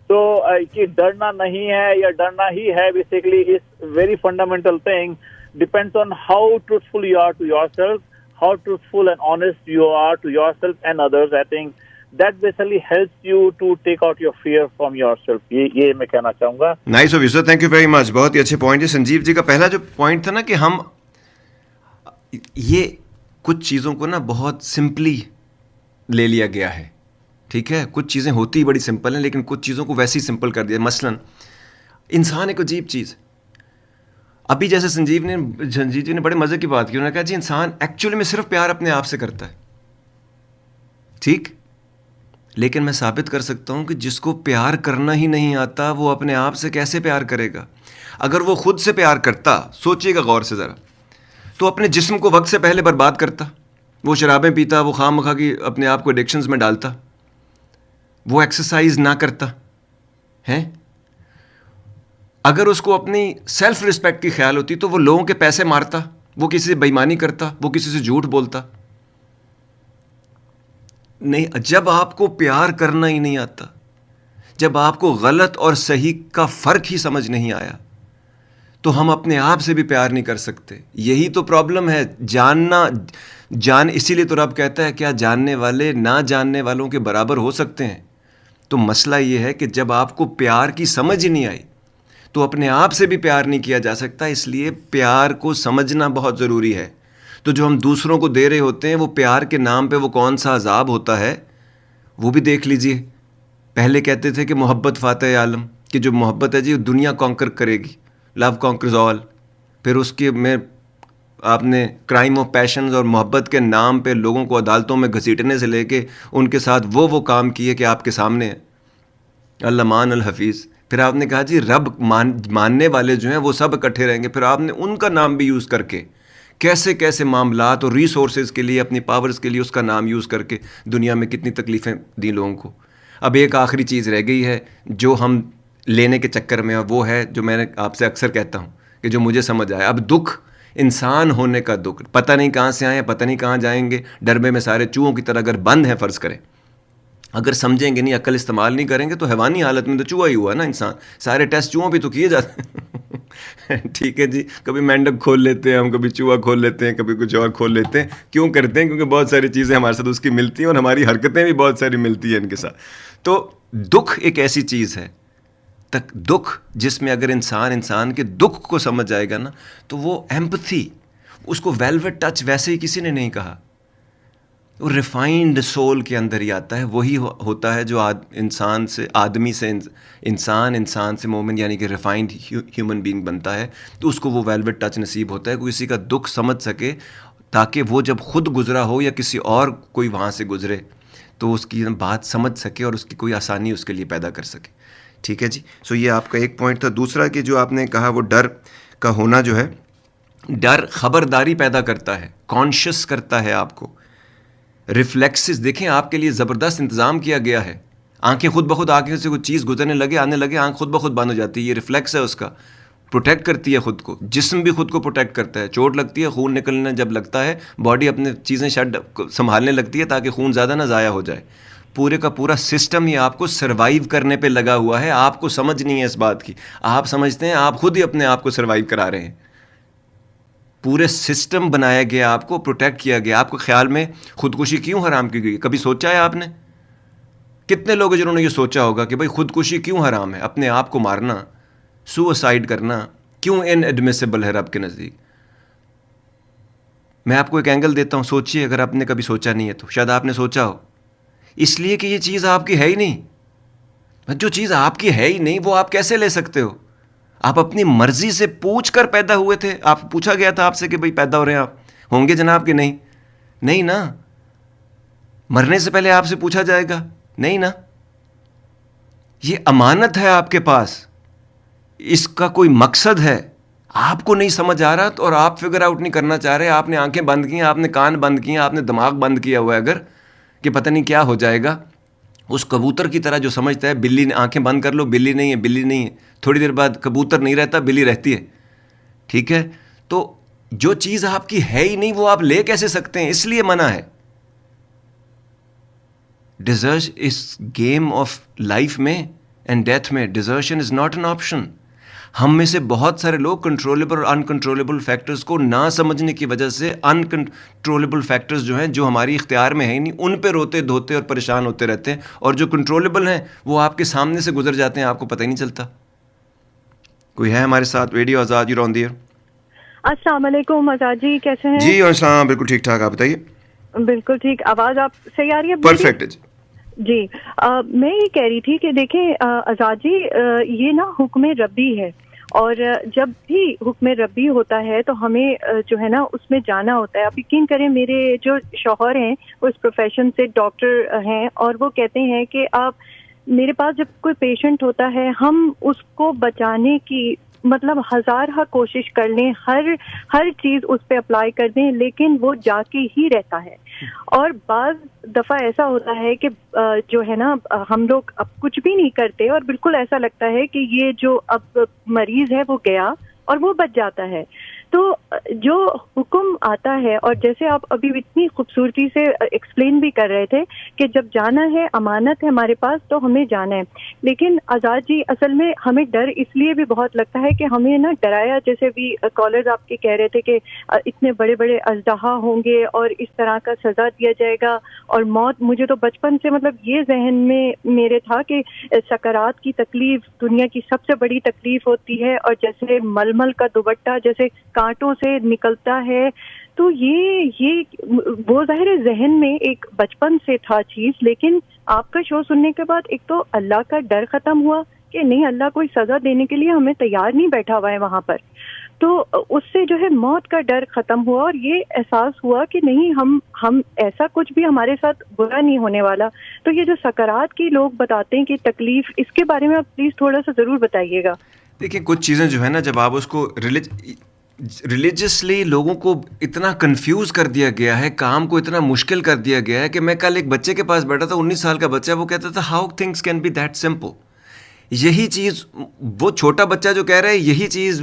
تو کہ ڈرنا نہیں ہے یا ڈرنا ہی ہے, basically is very fundamental thing. Depends on how truthful you are to yourself, how truthful and honest you are to yourself and others. I think that basically helps you to take out your fear from yourself. یہ میں کہنا چاہوں گا. Nice of you sir, thank you very much. بہت ہی اچھے point ہے. سنجیو جی کا پہلا جو پوائنٹ تھا نا کہ ہم یہ کچھ چیزوں کو نا بہت سمپلی لے لیا گیا ہے. ٹھیک ہے, کچھ چیزیں ہوتی بڑی سمپل ہیں لیکن کچھ چیزوں کو ویسے ہی سمپل کر دیا. مثلاً انسان ایک عجیب چیز, ابھی جیسے سنجیو جی نے بڑے مزے کی بات کی, انہوں نے کہا جی انسان ایکچولی میں صرف پیار اپنے آپ سے کرتا ہے, ٹھیک, لیکن میں ثابت کر سکتا ہوں کہ جس کو پیار کرنا ہی نہیں آتا وہ اپنے آپ سے کیسے پیار کرے گا. اگر وہ خود سے پیار کرتا, سوچئے گا غور سے ذرا, تو اپنے جسم کو وقت سے پہلے برباد کرتا, وہ شرابیں پیتا, وہ خواہ مخواہ کی اپنے آپ کو ایڈکشنز میں ڈالتا, وہ ایکسرسائز نہ کرتا ہیں. اگر اس کو اپنی سیلف رسپیکٹ کی خیال ہوتی تو وہ لوگوں کے پیسے مارتا, وہ کسی سے بےایمانی کرتا, وہ کسی سے جھوٹ بولتا نہیں. جب آپ کو پیار کرنا ہی نہیں آتا, جب آپ کو غلط اور صحیح کا فرق ہی سمجھ نہیں آیا, تو ہم اپنے آپ سے بھی پیار نہیں کر سکتے. یہی تو پرابلم ہے. اسی لیے تو رب کہتا ہے کیا جاننے والے نہ جاننے والوں کے برابر ہو سکتے ہیں. تو مسئلہ یہ ہے کہ جب آپ کو پیار کی سمجھ ہی نہیں آئی تو اپنے آپ سے بھی پیار نہیں کیا جا سکتا. اس لیے پیار کو سمجھنا بہت ضروری ہے. تو جو ہم دوسروں کو دے رہے ہوتے ہیں وہ پیار کے نام پہ وہ کون سا عذاب ہوتا ہے وہ بھی دیکھ لیجئے. پہلے کہتے تھے کہ محبت فاتح عالم, کہ جو محبت ہے جی دنیا کانکر کرے گی, لو کانکرز آل. پھر اس کے میں آپ نے کرائم آف پیشنز اور محبت کے نام پہ لوگوں کو عدالتوں میں گھسیٹنے سے لے کے ان کے ساتھ وہ کام کیے کہ آپ کے سامنے ہیں, اللمان الحفیظ. پھر آپ نے کہا جی رب ماننے والے جو ہیں وہ سب اکٹھے رہیں گے. پھر آپ نے ان کا نام بھی یوز کر کے کیسے کیسے معاملات اور ریسورسز کے لیے, اپنی پاورز کے لیے اس کا نام یوز کر کے دنیا میں کتنی تکلیفیں دیں لوگوں کو. اب ایک آخری چیز رہ گئی ہے جو ہم لینے کے چکر میں, اور وہ ہے جو میں نے آپ سے اکثر کہتا ہوں کہ جو مجھے سمجھ آیا. اب دکھ, انسان ہونے کا دکھ, پتہ نہیں کہاں سے آئے ہیں, پتہ نہیں کہاں جائیں گے, ڈربے میں سارے چوہوں کی طرح اگر بند ہیں فرض کریں, اگر سمجھیں گے نہیں, عقل استعمال نہیں کریں گے تو حیوانی حالت میں تو چوہا ہی ہوا نا انسان. سارے ٹیسٹ چوہوں پہ تو کیے جاتے ہیں ٹھیک ہے جی, کبھی مینڈک کھول لیتے ہیں ہم, کبھی چوہا کھول لیتے ہیں, کبھی کچھ اور کھول لیتے ہیں. کیوں کرتے ہیں؟ کیونکہ بہت ساری چیزیں ہمارے ساتھ اس کی ملتی ہیں اور ہماری حرکتیں بھی بہت ساری ملتی ہیں ان کے ساتھ. تو دکھ ایک ایسی چیز ہے, دکھ جس میں اگر انسان کے دکھ کو سمجھ جائے گا نا تو وہ ایمپتھی, اس کو ویلویٹ ٹچ ویسے ہی کسی نے نہیں کہا, وہ ریفائنڈ سول کے اندر ہی آتا ہے. وہی ہوتا ہے جو انسان سے آدمی سے انسان سے مومن یعنی کہ ریفائنڈ ہیومن بینگ بنتا ہے. تو اس کو وہ ویلویٹ ٹچ نصیب ہوتا ہے, کوئی کسی کا دکھ سمجھ سکے تاکہ وہ جب خود گزرا ہو یا کسی اور کوئی وہاں سے گزرے تو اس کی بات سمجھ سکے اور اس کی کوئی آسانی اس کے لیے پیدا کر سکے. ٹھیک ہے جی. سو یہ آپ کا ایک پوائنٹ تھا. دوسرا کہ جو آپ نے کہا وہ ڈر کا ہونا جو ہے, ڈر خبرداری پیدا کرتا ہے, کانشیس کرتا ہے آپ کو. ریفلیکسز دیکھیں آپ کے لیے زبردست انتظام کیا گیا ہے. آنکھیں خود بخود آنکھوں سے کوئی چیز گزرنے لگے, آنے لگے, آنکھ خود بخود بند ہو جاتی ہے. یہ ریفلیکس ہے اس کا, پروٹیکٹ کرتی ہے خود کو. جسم بھی خود کو پروٹیکٹ کرتا ہے. چوٹ لگتی ہے, خون نکلنے جب لگتا ہے, باڈی اپنے چیزیں سنبھالنے لگتی ہے تاکہ خون زیادہ نہ ضائع ہو جائے. پورے کا پورا سسٹم یہ آپ کو سروائیو کرنے پہ لگا ہوا ہے. آپ کو سمجھ نہیں ہے اس بات کی. آپ سمجھتے ہیں آپ خود ہی اپنے آپ کو سروائیو کرا رہے ہیں. پورے سسٹم بنایا گیا, آپ کو پروٹیکٹ کیا گیا. آپ کو خیال میں خودکشی کیوں حرام کی گئی؟ کبھی سوچا ہے آپ نے؟ کتنے لوگ جنہوں نے یہ سوچا ہوگا کہ بھائی خودکشی کیوں حرام ہے؟ اپنے آپ کو مارنا, سوسائڈ کرنا کیوں ان ایڈمیسیبل ہے رب کے نزدیک؟ میں آپ کو ایک اینگل دیتا ہوں, سوچیے. اگر آپ نے کبھی سوچا نہیں ہے تو شاید آپ نے سوچا ہو. اس لیے کہ یہ چیز آپ کی ہے ہی نہیں. جو چیز آپ کی ہے ہی نہیں وہ آپ کیسے لے سکتے ہو؟ آپ اپنی مرضی سے پوچھ کر پیدا ہوئے تھے. آپ پوچھا گیا تھا آپ سے کہ بھئی پیدا ہو رہے ہیں آپ, ہوں گے جناب کہ نہیں نا. مرنے سے پہلے آپ سے پوچھا جائے گا؟ نہیں نا. یہ امانت ہے آپ کے پاس, اس کا کوئی مقصد ہے. آپ کو نہیں سمجھ آ رہا اور آپ فگر آؤٹ نہیں کرنا چاہ رہے. آپ نے آنکھیں بند کی, آپ نے کان بند کیے, آپ نے دماغ بند کیا ہوا ہے اگر کہ پتہ نہیں کیا ہو جائے گا. اس کبوتر کی طرح جو سمجھتا ہے بلی نے آنکھیں بند کر لو, بلی نہیں ہے, تھوڑی دیر بعد کبوتر نہیں رہتا, بلی رہتی ہے. ٹھیک ہے. تو جو چیز آپ کی ہے ہی نہیں وہ آپ لے کیسے سکتے ہیں؟ اس لیے منع ہے. ڈیزرٹ اس گیم آف لائف میں اینڈ ڈیتھ میں desertion is not an option. ہم میں سے بہت سارے لوگ کنٹرولیبل اور انکنٹرولیبل فیکٹرز کو نہ سمجھنے کی وجہ سے انکنٹرولیبل فیکٹرز جو ہیں جو ہماری اختیار میں ہیں نہیں, ان پہ روتے دھوتے اور پریشان ہوتے رہتے ہیں, اور جو کنٹرولیبل ہیں وہ آپ کے سامنے سے گزر جاتے ہیں, آپ کو پتہ ہی نہیں چلتا. کوئی ہے ہمارے ساتھ؟ Radio Azad, you on the air. السلام علیکم آزاد جی, کیسے ہیں؟ جی السلام, بالکل ٹھیک ٹھاک. آپ بتائیے. بالکل ٹھیک. آواز آپ صحیح آ رہی ہے؟ پرفیکٹ ہے جی. میں یہ کہہ رہی تھی کہ دیکھیں آزاد جی, یہ نا حکم ربی ہے اور جب بھی حکم ربی ہوتا ہے تو ہمیں جو ہے نا اس میں جانا ہوتا ہے. آپ یقین کریں میرے جو شوہر ہیں وہ اس پروفیشن سے ڈاکٹر ہیں اور وہ کہتے ہیں کہ آپ میرے پاس جب کوئی پیشنٹ ہوتا ہے ہم اس کو بچانے کی مطلب ہزارہ کوشش کر لیں, ہر چیز اس پہ اپلائی کر دیں, لیکن وہ جا کے ہی رہتا ہے. اور بعض دفعہ ایسا ہوتا ہے کہ جو ہے نا ہم لوگ اب کچھ بھی نہیں کرتے اور بالکل ایسا لگتا ہے کہ یہ جو اب مریض ہے وہ گیا اور وہ بچ جاتا ہے. تو جو حکم آتا ہے, اور جیسے آپ ابھی اتنی خوبصورتی سے ایکسپلین بھی کر رہے تھے کہ جب جانا ہے امانت ہے ہمارے پاس تو ہمیں جانا ہے. لیکن آزاد جی اصل میں ہمیں ڈر اس لیے بھی بہت لگتا ہے کہ ہمیں نا ڈرایا, جیسے بھی کالرز آپ کے کہہ رہے تھے کہ اتنے بڑے بڑے اژدہا ہوں گے اور اس طرح کا سزا دیا جائے گا اور موت. مجھے تو بچپن سے مطلب یہ ذہن میں میرے تھا کہ سکرات کی تکلیف دنیا کی سب سے بڑی تکلیف ہوتی ہے, اور جیسے ململ کا دوپٹہ جیسے کانٹوں سے نکلتا ہے. تو یہ وہ ظاہر ذہن میں ایک بچپن سے تھا چیز, لیکن آپ کا شو سننے کے بعد ایک تو اللہ کا ڈر ختم ہوا کہ نہیں, اللہ کوئی سزا دینے کے لیے ہمیں تیار نہیں بیٹھا ہوا ہے وہاں پر. تو اس سے جو ہے موت کا ڈر ختم ہوا اور یہ احساس ہوا کہ نہیں ہم ایسا کچھ بھی ہمارے ساتھ برا نہیں ہونے والا. تو یہ جو سکرات کی لوگ بتاتے ہیں کہ تکلیف, اس کے بارے میں آپ پلیز تھوڑا سا ضرور بتائیے گا. دیکھیں کچھ چیزیں جو ہے نا جب آپ اس کو ریلیجسلی لوگوں کو اتنا کنفیوز کر دیا گیا ہے, کام کو اتنا مشکل کر دیا گیا ہے کہ میں کل ایک بچے کے پاس بیٹھا تھا, 19 سال کا بچہ, وہ کہتا تھا how things can be that simple. یہی چیز وہ چھوٹا بچہ جو کہہ رہا ہے, یہی چیز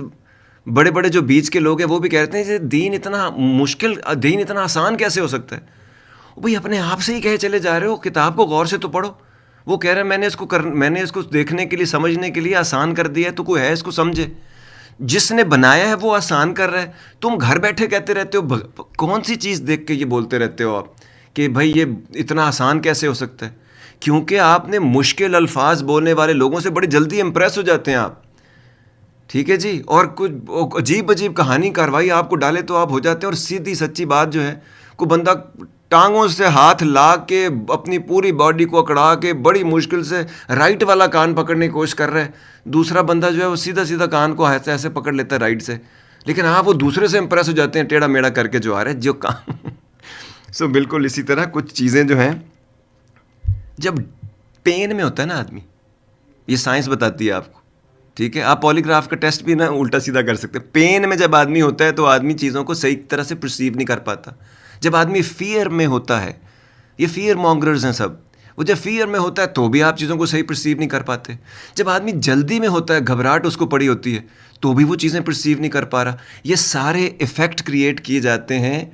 بڑے بڑے جو بیچ کے لوگ ہیں وہ بھی کہتے ہیں کہ دین اتنا مشکل, دین اتنا آسان کیسے ہو سکتا ہے. بھائی اپنے آپ سے ہی کہے چلے جا رہے ہو, کتاب کو غور سے تو پڑھو. وہ کہہ رہے ہیں میں نے اس کو دیکھنے کے لیے سمجھنے کے لیے آسان کر دیا ہے, تو کوئی ہے اس کو سمجھے. جس نے بنایا ہے وہ آسان کر رہا ہے, تم گھر بیٹھے کہتے رہتے ہو. کون سی چیز دیکھ کے یہ بولتے رہتے ہو آپ کہ بھائی یہ اتنا آسان کیسے ہو سکتا ہے؟ کیونکہ آپ نے مشکل الفاظ بولنے والے لوگوں سے بڑی جلدی امپریس ہو جاتے ہیں آپ, ٹھیک ہے جی, اور کچھ عجیب کہانی کاروائی آپ کو ڈالے تو آپ ہو جاتے ہیں. اور سیدھی سچی بات جو ہے, کوئی بندہ ٹانگوں سے ہاتھ لا کے اپنی پوری باڈی کو اکڑا کے بڑی مشکل سے رائٹ والا کان پکڑنے کی کوشش کر رہا ہے, دوسرا بندہ جو ہے وہ سیدھا کان کو ایسے پکڑ لیتا ہے رائٹ سے, لیکن آپ وہ دوسرے سے امپریس ہو جاتے ہیں ٹیڑھا میڑھا کر کے جو آ رہا ہے جو کام. سو بالکل اسی طرح کچھ چیزیں جو ہیں جب پین میں ہوتا ہے نا آدمی, یہ سائنس بتاتی ہے آپ کو, ٹھیک ہے, آپ پولیگراف کا ٹیسٹ بھی نا الٹا سیدھا کر سکتے ہیں. پین میں جب آدمی ہوتا ہے تو آدمی چیزوں کو صحیح طرح سے پرسیو نہیں کر پاتا. جب آدمی فیئر میں ہوتا ہے, یہ فیئر مونگرز ہیں سب, وہ جب فیئر میں ہوتا ہے تو بھی آپ چیزوں کو صحیح پرسیو نہیں کر پاتے. جب آدمی جلدی میں ہوتا ہے, گھبراہٹ اس کو پڑی ہوتی ہے, تو بھی وہ چیزیں پرسیو نہیں کر پا رہا. یہ سارے ایفیکٹ کریٹ کیے جاتے ہیں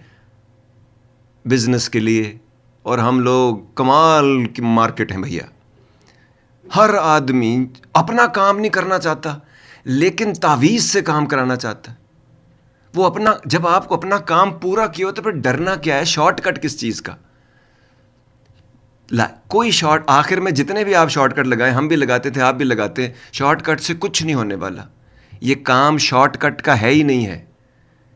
بزنس کے لیے, اور ہم لوگ کمال کی مارکیٹ ہیں بھیا. ہر آدمی اپنا کام نہیں کرنا چاہتا لیکن تعویذ سے کام کرانا چاہتا ہے. وہ اپنا, جب آپ کو اپنا کام پورا کیا ہو تو پھر ڈرنا کیا ہے؟ شارٹ کٹ کس چیز کا؟ کوئی شارٹ, آخر میں جتنے بھی آپ شارٹ کٹ لگائیں, ہم بھی لگاتے تھے, آپ بھی لگاتے ہیں, شارٹ کٹ سے کچھ نہیں ہونے والا. یہ کام شارٹ کٹ کا ہے ہی نہیں ہے.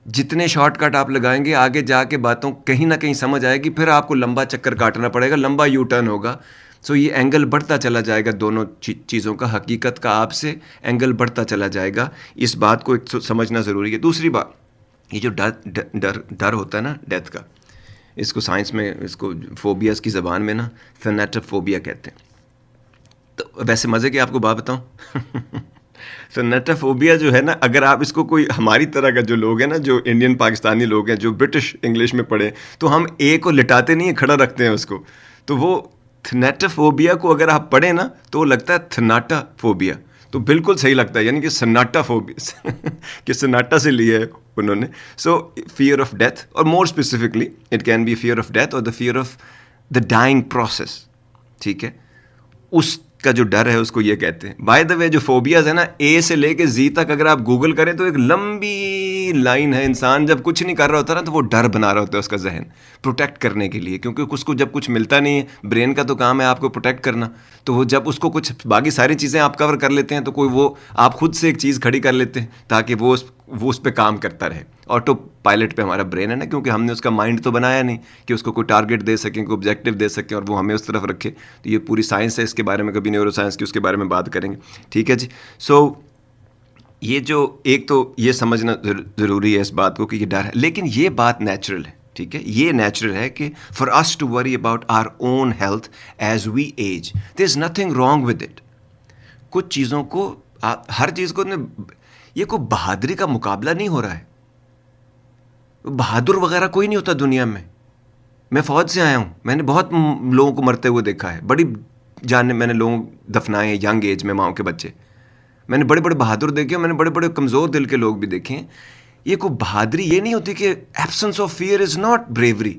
جتنے شارٹ کٹ آپ لگائیں گے آگے جا کے باتوں کہیں نہ کہیں سمجھ آئے گی, پھر آپ کو لمبا چکر کاٹنا پڑے گا, لمبا یو ٹرن ہوگا. سو یہ اینگل بڑھتا چلا جائے گا دونوں چیزوں کا, حقیقت کا آپ سے اینگل بڑھتا چلا جائے گا. اس بات کو سمجھنا ضروری ہے. دوسری بات, یہ جو ڈر ہوتا ہے نا ڈیتھ کا, اس کو سائنس میں, اس کو فوبیاز کی زبان میں نا تھنیٹوفوبیا کہتے ہیں. تو ویسے مزے کی آپ کو بات بتاؤں, تھنیٹوفوبیا جو ہے نا, اگر آپ اس کو کوئی ہماری طرح کا جو لوگ ہیں نا, جو انڈین پاکستانی لوگ ہیں, جو برٹش انگلش میں پڑھے, تو ہم اے کو لٹاتے نہیں ہیں, کھڑا رکھتے ہیں اس کو. تو وہ تھنیٹوفوبیا کو اگر آپ پڑھیں نا تو وہ لگتا ہے تھناٹا فوبیا, تو بالکل صحیح لگتا ہے, یعنی کہ سناٹا فوبیا کہ سناٹا سے لیا ہے انہوں نے. So fear of death, or more specifically it can be fear of death or the fear of the dying process, ٹھیک ہے, اس کا جو ڈر ہے اس کو یہ کہتے ہیں. بائی دا وے جو فوبیاز ہے نا, اے سے لے کے زی تک اگر آپ گوگل کریں تو ایک لمبی لائن ہے. انسان جب کچھ نہیں کر رہا ہوتا نا تو وہ ڈر بنا رہا ہوتا ہے اس کا ذہن, پروٹیکٹ کرنے کے لیے, کیونکہ اس کو جب کچھ ملتا نہیں ہے, برین کا تو کام ہے آپ کو پروٹیکٹ کرنا, تو وہ جب اس کو کچھ باقی ساری چیزیں آپ کور کر لیتے ہیں تو کوئی وہ آپ خود سے ایک چیز کھڑی کر لیتے ہیں تاکہ وہ اس پہ کام کرتا رہے. آٹو پائلٹ پہ ہمارا برین ہے نا, کیونکہ ہم نے اس کا مائنڈ تو بنایا نہیں کہ اس کو کوئی ٹارگیٹ دے سکیں, کوئی آبجیکٹیو دے سکیں اور وہ ہمیں اس طرف رکھے. تو یہ پوری سائنس ہے, اس کے بارے میں کبھی نیورو سائنس کی اس کے بارے میں بات کریں گے, ٹھیک ہے جی. سو یہ جو ایک تو یہ سمجھنا ضروری ہے اس بات کو کہ یہ ڈر ہے، لیکن یہ بات نیچرل ہے، ٹھیک ہے، یہ نیچرل ہے کہ for us to worry about our own health as we age, there is nothing wrong with it. کچھ چیزوں کو ہر چیز کو یہ کوئی بہادری کا مقابلہ نہیں ہو رہا ہے. بہادر وغیرہ کوئی نہیں ہوتا دنیا میں. میں فوج سے آیا ہوں، میں نے بہت لوگوں کو مرتے ہوئے دیکھا ہے، بڑی جانیں میں نے لوگوں دفنائے ہیں ینگ ایج میں، ماؤں کے بچے. میں نے بڑے بڑے بہادر دیکھے، میں نے بڑے بڑے کمزور دل کے لوگ بھی دیکھے ہیں. یہ کوئی بہادری یہ نہیں ہوتی کہ absence of fear is not bravery.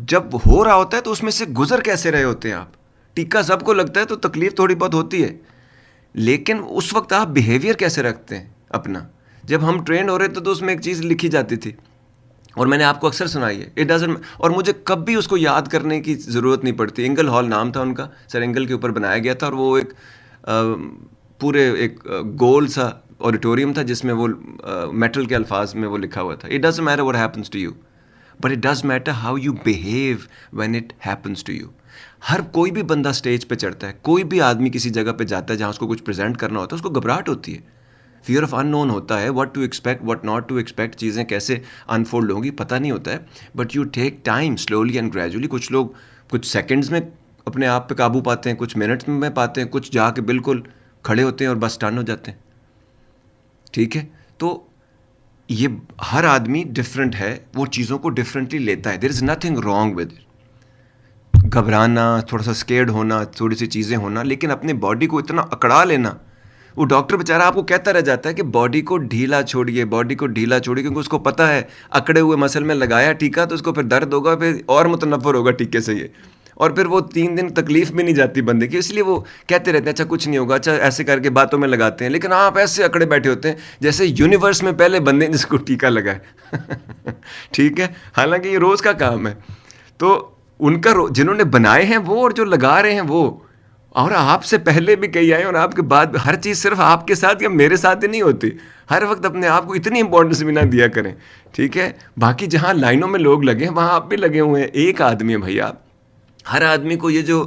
جب ہو رہا ہوتا ہے تو اس میں سے گزر کیسے رہے ہوتے ہیں آپ. ٹیکہ سب کو لگتا ہے تو تکلیف تھوڑی بہت ہوتی ہے، لیکن اس وقت آپ بیہیویئر کیسے رکھتے ہیں اپنا. جب ہم ٹرینڈ ہو رہے تھے تو اس میں ایک چیز لکھی جاتی تھی اور میں نے آپ کو اکثر سنائی ہے، اٹ ڈزنٹ، اور مجھے کبھی اس کو یاد کرنے کی ضرورت نہیں پڑتی. انگل ہال نام تھا ان کا، سر انگل کے اوپر بنایا گیا تھا، اور وہ ایک پورے ایک گول سا آڈیٹوریم تھا جس میں وہ میٹل کے الفاظ میں وہ لکھا ہوا تھا، it doesn't matter what happens to you but it does matter how you behave when it happens to you. ہر کوئی بھی بندہ اسٹیج پہ چڑھتا ہے، کوئی بھی آدمی کسی جگہ پہ جاتا ہے جہاں اس کو کچھ پریزنٹ کرنا ہوتا ہے، اس کو گھبراہٹ ہوتی ہے، فیئر آف ان نون ہوتا ہے، what to expect what not to expect, چیزیں کیسے انفولڈ ہوں گی پتہ نہیں ہوتا ہے. But you take time slowly and gradually. کچھ لوگ کچھ سیکنڈز میں اپنے آپ پہ قابو پاتے ہیں، کچھ منٹ میں پاتے ہیں، کچھ جا کے بالکل کھڑے ہوتے ہیں اور بس ٹرن ہو جاتے ہیں. ٹھیک ہے، تو یہ ہر آدمی ڈفرینٹ ہے، وہ چیزوں کو ڈفرینٹلی لیتا ہے. There is nothing wrong with it. گھبرانا، تھوڑا سا اسکیئرڈ ہونا، تھوڑی سی چیزیں ہونا، لیکن اپنے باڈی کو اتنا اکڑا لینا. وہ ڈاکٹر بیچارہ آپ کو کہتا رہ جاتا ہے کہ باڈی کو ڈھیلا چھوڑیے، باڈی کو ڈھیلا چھوڑیے، کیونکہ اس کو پتہ ہے اکڑے ہوئے مسل میں لگایا ٹیکا تو اس کو پھر درد ہوگا، پھر اور متنفر ہوگا ٹیکے سے یہ، اور پھر وہ 3 دن تکلیف بھی نہیں جاتی بندے کی. اس لیے وہ کہتے رہتے ہیں اچھا کچھ نہیں ہوگا، اچھا ایسے کر کے باتوں میں لگاتے ہیں، لیکن آپ ایسے اکڑے بیٹھے ہوتے ہیں جیسے یونیورس میں پہلے بندے جس کو ٹیکا لگائے. ٹھیک ہے، حالانکہ یہ روز کا کام ہے. تو ان کا جنہوں نے بنائے ہیں وہ، اور جو لگا رہے ہیں وہ، اور آپ سے پہلے بھی کئی آئے اور آپ کے بعد. ہر چیز صرف آپ کے ساتھ یا میرے ساتھ ہی نہیں ہوتی. ہر وقت اپنے آپ کو اتنی امپورٹنس بھی نہ دیا کریں. ٹھیک ہے، باقی جہاں لائنوں میں لوگ لگے ہیں وہاں آپ بھی لگے ہوئے ہیں. ایک آدمی ہے بھائی آپ. ہر آدمی کو یہ جو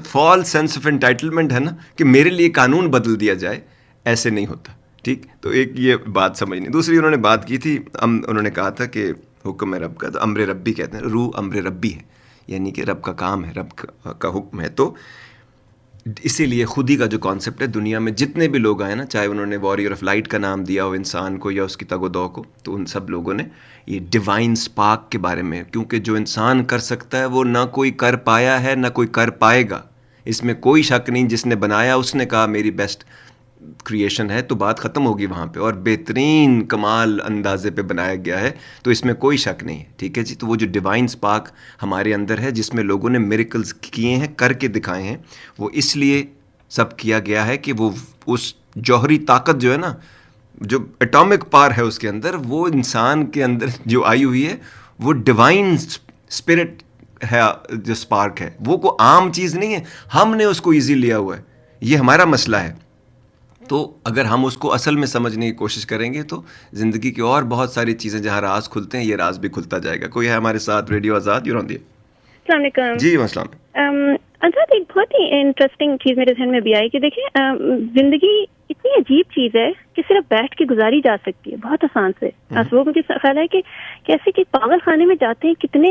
فالس سینس آف انٹائٹلمنٹ ہے نا کہ میرے لیے قانون بدل دیا جائے، ایسے نہیں ہوتا. ٹھیک، تو ایک یہ بات سمجھنی. دوسری انہوں نے بات کی تھی، انہوں نے کہا تھا کہ حکم ہے رب کا، تو امر ربی کہتے ہیں، روح امر ربی ہے، یعنی کہ رب کا کام ہے، رب کا حکم ہے. تو اسی لیے خودی کا جو کانسیپٹ ہے، دنیا میں جتنے بھی لوگ آئے نا، چاہے انہوں نے واریر آف لائٹ کا نام دیا ہو انسان کو یا اس کی تگ و دو کو، تو ان سب لوگوں نے یہ ڈیوائن سپارک کے بارے میں، کیونکہ جو انسان کر سکتا ہے وہ نہ کوئی کر پایا ہے نہ کوئی کر پائے گا، اس میں کوئی شک نہیں. جس نے بنایا اس نے کہا میری بیسٹ کریشن ہے، تو بات ختم ہوگی وہاں پہ، اور بہترین کمال اندازے پہ بنایا گیا ہے، تو اس میں کوئی شک نہیں ہے. ٹھیک ہے جی. تو وہ جو ڈیوائن سپارک ہمارے اندر ہے، جس میں لوگوں نے میریکلز کیے ہیں، کر کے دکھائے ہیں، وہ اس لیے سب کیا گیا ہے کہ وہ اس جوہری طاقت جو ہے نا، جو ایٹامک پار ہے اس کے اندر، وہ انسان کے اندر جو آئی ہوئی ہے، وہ ڈیوائن اسپرٹ ہے، جو سپارک ہے، وہ کوئی عام چیز نہیں ہے. ہم نے اس کو ایزی لیا ہوا ہے، یہ ہمارا مسئلہ ہے. تو اگر ہم اس کو اصل میں سمجھنے کی کوشش کریں گے تو زندگی کی اور بہت ساری چیزیں جہاں راز کھلتے ہیں، یہ راز بھی کھلتا جائے گا. کوئی ہے ہمارے ساتھ radio Azad? Your on the. السلام علیکم. جی السلام. آزاد، ایک بہت ہی انٹرسٹنگ چیز میرے ذہن میں بھی آئی کہ دیکھیں، زندگی اتنی عجیب چیز ہے کہ صرف بیٹھ کے گزاری جا سکتی ہے بہت آسان سے. وہ مجھے خیال ہے کہ کیسے کہ پاگل خانے میں جاتے ہیں، کتنے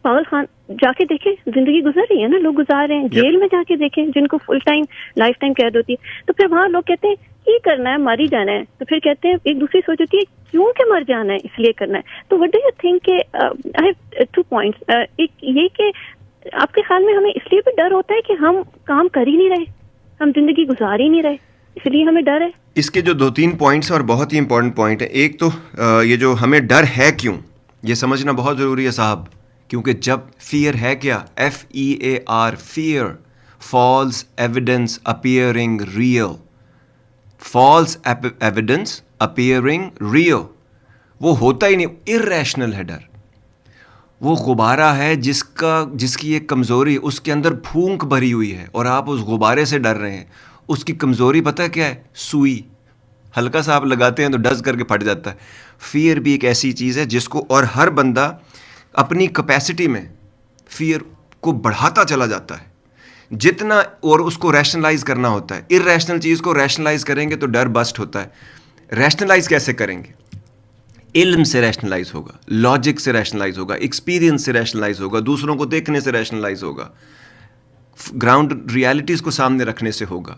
پاگل خان جا کے دیکھیں، زندگی گزر رہی ہے نا، لوگ گزار رہے ہیں. جیل میں جا کے دیکھیں جن کو فل ٹائم لائف ٹائم قید ہوتی ہے، تو پھر وہاں لوگ کہتے ہیں یہ کرنا ہے، مر ہی جانا ہے. تو پھر کہتے ہیں، ایک دوسری سوچ ہوتی ہے کیوں کہ مر جانا ہے، اس لیے کرنا ہے. تو وٹ ڈو یو تھنک کہ آئی ہیو 2 points. ایک یہ کہ آپ کے خیال میں ہمیں اس لیے بھی ڈر ہوتا ہے کہ ہم کام کر ہی نہیں رہے، ہم زندگی گزار ہی نہیں رہے، اس لیے ہمیں ڈر ہے. اس کے جو 2-3 پوائنٹس اور بہت ہی امپورٹنٹ پوائنٹ ہے. ایک تو یہ جو ہمیں ڈر ہے کیوں، یہ سمجھنا بہت ضروری ہے صاحب. کیونکہ جب فیئر ہے کیا، FEAR، fear, false evidence appearing real, false evidence appearing real, وہ ہوتا ہی نہیں، ارریشنل ہے ڈر. وہ غبارہ ہے جس کی ایک کمزوری، اس کے اندر پھونک بھری ہوئی ہے اور آپ اس غبارے سے ڈر رہے ہیں. اس کی کمزوری پتہ ہے کیا ہے؟ سوئی. ہلکا سا آپ لگاتے ہیں تو ڈز کر کے پھٹ جاتا ہے. فیئر بھی ایک ایسی چیز ہے جس کو، اور ہر بندہ اپنی کیپیسٹی میں فیئر کو بڑھاتا چلا جاتا ہے. جتنا اور اس کو ریشنلائز کرنا ہوتا ہے. ارریشنل چیز کو ریشنلائز کریں گے تو ڈر بسٹ ہوتا ہے. ریشنلائز کیسے کریں گے؟ علم سے ریشنلائز ہوگا, لاجک سے ریشنلائز ہوگا, ایکسپیرینس سے ریشنلائز ہوگا, دوسروں کو دیکھنے سے ریشنلائز ہوگا, گراؤنڈ ریالٹیز کو سامنے رکھنے سے ہوگا,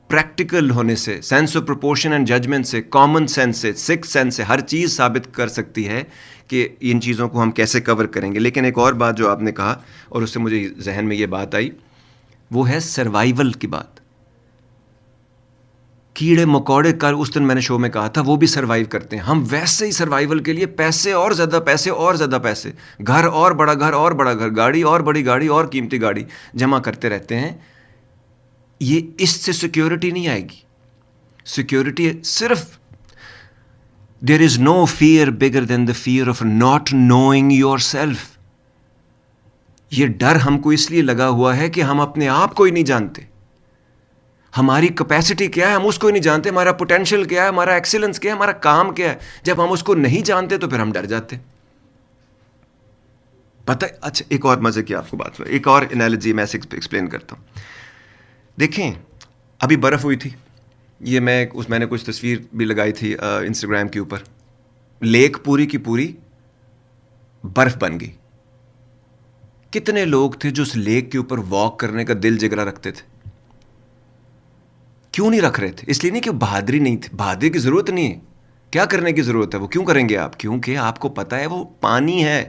پریکٹیکل ہونے سے, sense of proportion and judgment سے, کامن سینس سے, سکس سینس سے. ہر چیز ثابت کر سکتی ہے کہ ان چیزوں کو ہم کیسے کور کریں گے. لیکن ایک اور بات جو آپ نے کہا اور اس سے مجھے ذہن میں یہ بات آئی, وہ ہے سروائیول کی بات. کیڑے مکوڑے کا اس دن میں نے شو میں کہا تھا وہ بھی سروائیو کرتے ہیں. ہم ویسے ہی سروائیول کے لیے پیسے اور زیادہ پیسے اور زیادہ پیسے, گھر اور بڑا گھر اور بڑا گھر, گاڑی اور بڑی گاڑی اور قیمتی گاڑی جمع کرتے رہتے ہیں. یہ اس سے سیکیورٹی نہیں آئے گی. سیکیورٹی صرف there is no fear bigger than the fear of not knowing yourself. یہ ڈر ہم کو اس لیے لگا ہوا ہے کہ ہم اپنے آپ کو ہی نہیں جانتے. ہماری کیپیسٹی کیا ہے ہم اس کو ہی نہیں جانتے. ہمارا پوٹینشیل کیا ہے, ہمارا ایکسیلنس کیا ہے, ہمارا کام کیا ہے. جب ہم اس کو نہیں جانتے تو پھر ہم ڈر جاتے. پتہ ہے. اچھا ایک اور مزے کی آپ کو بات, ایک اور انالوجی میں ایکسپلین کرتا ہوں. دیکھیں ابھی برف ہوئی تھی, یہ میں نے کچھ تصویر بھی لگائی تھی انسٹاگرام کے اوپر. لیک پوری کی پوری برف بن گئی. کتنے لوگ تھے جو اس لیک کے اوپر واک کرنے کا دل جگرا رکھتے تھے؟ کیوں نہیں رکھ رہے تھے؟ اس لیے نہیں کہ بہادری نہیں تھی. بہادری کی ضرورت نہیں ہے. کیا کرنے کی ضرورت ہے؟ وہ کیوں کریں گے آپ؟ کیونکہ آپ کو پتہ ہے وہ پانی ہے,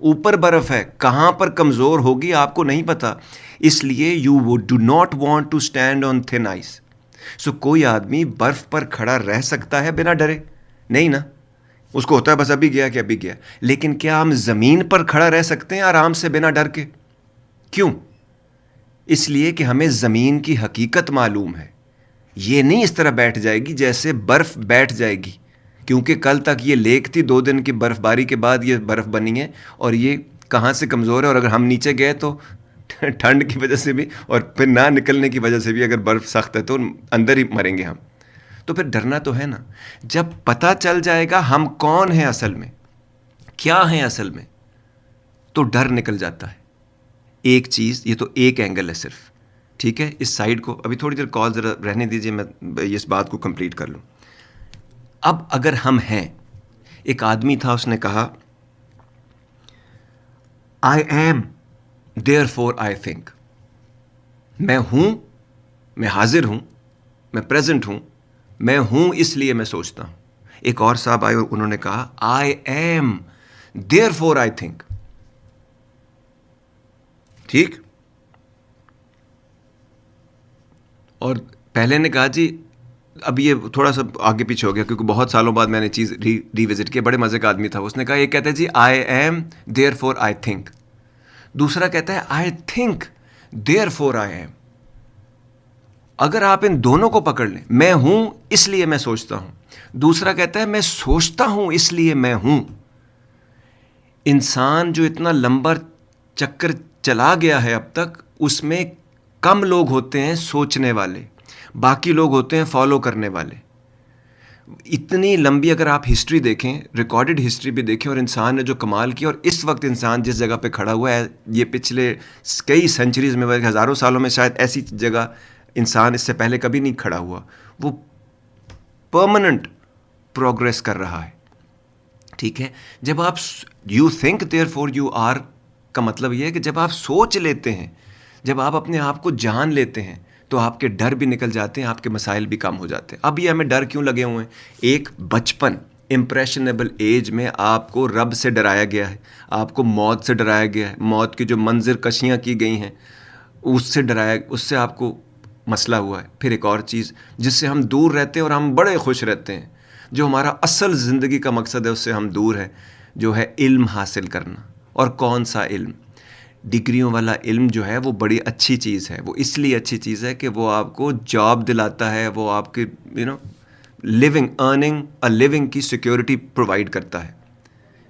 اوپر برف ہے, کہاں پر کمزور ہوگی آپ کو نہیں پتا. اس لیے you do not want to stand on thin ice. So کوئی آدمی برف پر کھڑا رہ سکتا ہے بنا ڈرے؟ نہیں نا. اس کو ہوتا ہے بس ابھی گیا کہ ابھی گیا. لیکن کیا ہم زمین پر کھڑا رہ سکتے ہیں آرام سے بنا ڈر کے؟ کیوں؟ اس لیے کہ ہمیں زمین کی حقیقت معلوم ہے. یہ نہیں اس طرح بیٹھ جائے گی جیسے برف بیٹھ جائے گی, کیونکہ کل تک یہ لیک تھی, 2 دن کی برف باری کے بعد یہ برف بنی ہے, اور یہ کہاں سے کمزور ہے. اور اگر ہم نیچے گئے تو ٹھنڈ کی وجہ سے بھی اور پھر نہ نکلنے کی وجہ سے بھی اگر برف سخت ہے تو اندر ہی مریں گے ہم. تو پھر ڈرنا تو ہے نا. جب پتہ چل جائے گا ہم کون ہیں اصل میں, کیا ہیں اصل میں, تو ڈر نکل جاتا ہے. ایک چیز, یہ تو ایک اینگل ہے صرف, ٹھیک ہے. اس سائڈ کو ابھی تھوڑی دیر کال ذرا رہنے دیجیے, میں اس بات کو کمپلیٹ کر لوں. اب اگر ہم ہیں, ایک آدمی تھا, اس نے کہا I am therefore I think. میں ہوں, میں حاضر ہوں, میں پریزنٹ ہوں, میں ہوں اس لیے میں سوچتا ہوں. ایک اور صاحب آئے اور انہوں نے کہا I am therefore I think. ٹھیک. اور پہلے نے کہا جی, اب یہ تھوڑا سا آگے پیچھے ہو گیا کیونکہ بہت سالوں بعد میں نے چیز ری وزٹ کی. بڑے مزے کا آدمی تھا. اس نے کہا, یہ کہتا ہے جی I am therefore I think. دوسرا کہتا ہے I think therefore I am. اگر آپ ان دونوں کو پکڑ لیں, میں ہوں اس لیے میں سوچتا ہوں, دوسرا کہتا ہے میں سوچتا ہوں اس لیے میں ہوں. انسان جو اتنا لمبا چکر چلا گیا ہے اب تک, اس میں کم لوگ ہوتے ہیں سوچنے والے, باقی لوگ ہوتے ہیں فالو کرنے والے. اتنی لمبی اگر آپ ہسٹری دیکھیں, ریکارڈڈ ہسٹری بھی دیکھیں, اور انسان نے جو کمال کیا, اور اس وقت انسان جس جگہ پہ کھڑا ہوا ہے, یہ پچھلے کئی سینچریز میں, ہزاروں سالوں میں شاید ایسی جگہ انسان اس سے پہلے کبھی نہیں کھڑا ہوا. وہ پرماننٹ پروگریس کر رہا ہے. ٹھیک ہے. جب آپ you think therefore you are کا مطلب یہ ہے کہ جب آپ سوچ لیتے ہیں, جب آپ اپنے آپ کو جان لیتے ہیں, تو آپ کے ڈر بھی نکل جاتے ہیں, آپ کے مسائل بھی کم ہو جاتے ہیں. اب یہ ہمیں ڈر کیوں لگے ہوئے ہیں؟ ایک بچپن, امپریشنیبل ایج میں آپ کو رب سے ڈرایا گیا ہے, آپ کو موت سے ڈرایا گیا ہے, موت کی جو منظر کشیاں کی گئی ہیں اس سے ڈرایا, اس سے آپ کو مسئلہ ہوا ہے. پھر ایک اور چیز جس سے ہم دور رہتے ہیں اور ہم بڑے خوش رہتے ہیں, جو ہمارا اصل زندگی کا مقصد ہے, اس سے ہم دور ہیں, جو ہے علم حاصل کرنا. اور کون سا علم؟ ڈگریوں والا علم جو ہے وہ بڑی اچھی چیز ہے. وہ اس لیے اچھی چیز ہے کہ وہ آپ کو جاب دلاتا ہے, وہ آپ کی لیونگ, ارننگ اے لیونگ کی سیکیورٹی پرووائڈ کرتا ہے.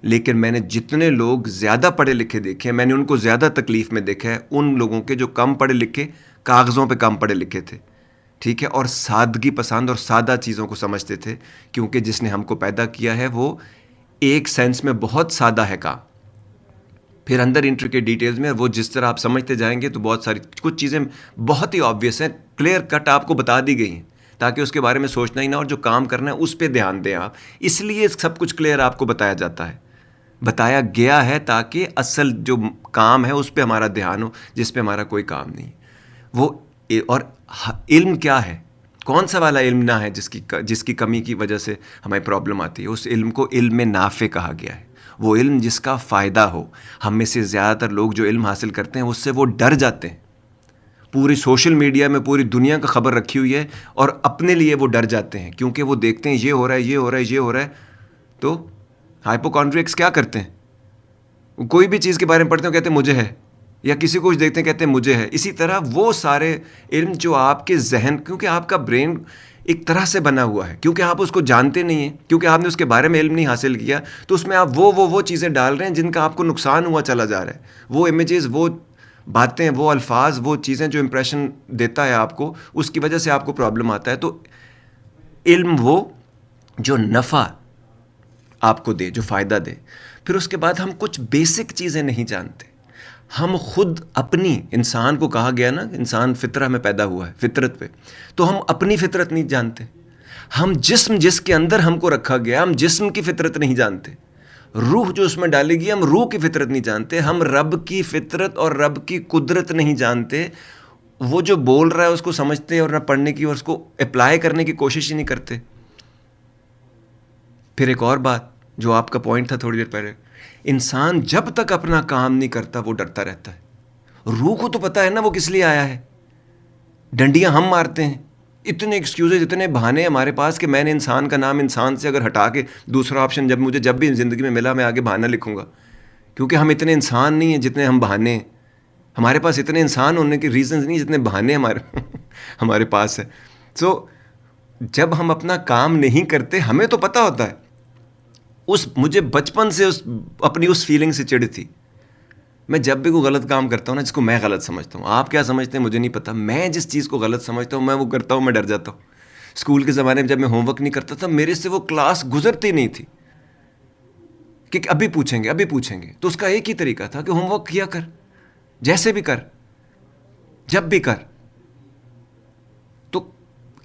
لیکن میں نے جتنے لوگ زیادہ پڑھے لکھے دیکھے, میں نے ان کو زیادہ تکلیف میں دیکھا ہے ان لوگوں کے جو کم پڑھے لکھے, کاغذوں پہ کم پڑھے لکھے تھے, ٹھیک ہے, اور سادگی پسند اور سادہ چیزوں کو سمجھتے تھے, کیونکہ جس نے ہم کو پیدا کیا ہے وہ ایک سینس میں بہت سادہ ہے کام. پھر اندر انٹریکیٹ ڈیٹیلز میں وہ جس طرح آپ سمجھتے جائیں گے تو بہت ساری کچھ چیزیں بہت ہی آبویس ہیں, کلیئر کٹ آپ کو بتا دی گئی ہیں تاکہ اس کے بارے میں سوچنا ہی نہ, اور جو کام کرنا ہے اس پہ دھیان دیں آپ. اس لیے سب کچھ کلیئر آپ کو بتایا جاتا ہے, بتایا گیا ہے تاکہ اصل جو کام ہے اس پہ ہمارا دھیان ہو, جس پہ ہمارا کوئی کام نہیں. وہ اور علم کیا ہے, کون سا والا علم نہ ہے جس کی کمی کی وجہ سے ہمیں پرابلم آتی ہے. اس علم کو علم نافع کہا گیا ہے, وہ علم جس کا فائدہ ہو. ہم میں سے زیادہ تر لوگ جو علم حاصل کرتے ہیں اس سے وہ ڈر جاتے ہیں. پوری سوشل میڈیا میں پوری دنیا کا خبر رکھی ہوئی ہے اور اپنے لیے وہ ڈر جاتے ہیں کیونکہ وہ دیکھتے ہیں یہ ہو رہا ہے, یہ ہو رہا ہے, یہ ہو رہا ہے. تو ہائپوکونڈریکس کیا کرتے ہیں, کوئی بھی چیز کے بارے میں پڑھتے ہیں کہتے ہیں مجھے ہے, یا کسی کو دیکھتے ہیں کہتے ہیں مجھے ہے. اسی طرح وہ سارے علم جو آپ کے ذہن, کیونکہ آپ کا برین ایک طرح سے بنا ہوا ہے, کیونکہ آپ اس کو جانتے نہیں ہیں, کیونکہ آپ نے اس کے بارے میں علم نہیں حاصل کیا, تو اس میں آپ وہ چیزیں ڈال رہے ہیں جن کا آپ کو نقصان ہوا چلا جا رہا ہے. وہ امیجز, وہ باتیں, وہ الفاظ, وہ چیزیں جو امپریشن دیتا ہے آپ کو, اس کی وجہ سے آپ کو پرابلم آتا ہے. تو علم وہ جو نفع آپ کو دے, جو فائدہ دے. پھر اس کے بعد ہم کچھ بیسک چیزیں نہیں جانتے. ہم خود اپنی, انسان کو کہا گیا نا انسان فطرہ میں پیدا ہوا ہے, فطرت پہ, تو ہم اپنی فطرت نہیں جانتے. ہم جسم جس کے اندر ہم کو رکھا گیا, ہم جسم کی فطرت نہیں جانتے. روح جو اس میں ڈالے گی, ہم روح کی فطرت نہیں جانتے. ہم رب کی فطرت اور رب کی قدرت نہیں جانتے. وہ جو بول رہا ہے اس کو سمجھتے اور نہ پڑھنے کی اور اس کو اپلائی کرنے کی کوشش ہی نہیں کرتے. پھر ایک اور بات جو آپ کا پوائنٹ تھا تھوڑی دیر پہلے, انسان جب تک اپنا کام نہیں کرتا وہ ڈرتا رہتا ہے. روح کو تو پتہ ہے نا وہ کس لیے آیا ہے. ڈنڈیاں ہم مارتے ہیں, اتنے ایکسکیوزز, اتنے بہانے ہمارے پاس کہ میں نے انسان کا نام انسان سے اگر ہٹا کے دوسرا آپشن جب بھی زندگی میں ملا میں آگے بہانہ لکھوں گا, کیونکہ ہم اتنے انسان نہیں ہیں جتنے ہم بہانے ہیں. ہمارے پاس اتنے انسان ہونے کے ریزنز نہیں جتنے بہانے ہمارے پاس ہے. سو جب ہم اپنا کام نہیں کرتے, ہمیں تو پتہ ہوتا ہے. مجھے بچپن سے اپنی اس فیلنگ سے چڑ تھی. میں جب بھی کوئی غلط کام کرتا ہوں نا, جس کو میں غلط سمجھتا ہوں, آپ کیا سمجھتے ہیں مجھے نہیں پتا, میں جس چیز کو غلط سمجھتا ہوں میں وہ کرتا ہوں, میں ڈر جاتا ہوں. اسکول کے زمانے میں جب میں ہوم ورک نہیں کرتا تھا, میرے سے وہ کلاس گزرتی نہیں تھی کہ ابھی پوچھیں گے. تو اس کا ایک ہی طریقہ تھا کہ ہوم ورک کیا کر, جیسے بھی کر, جب بھی کر. تو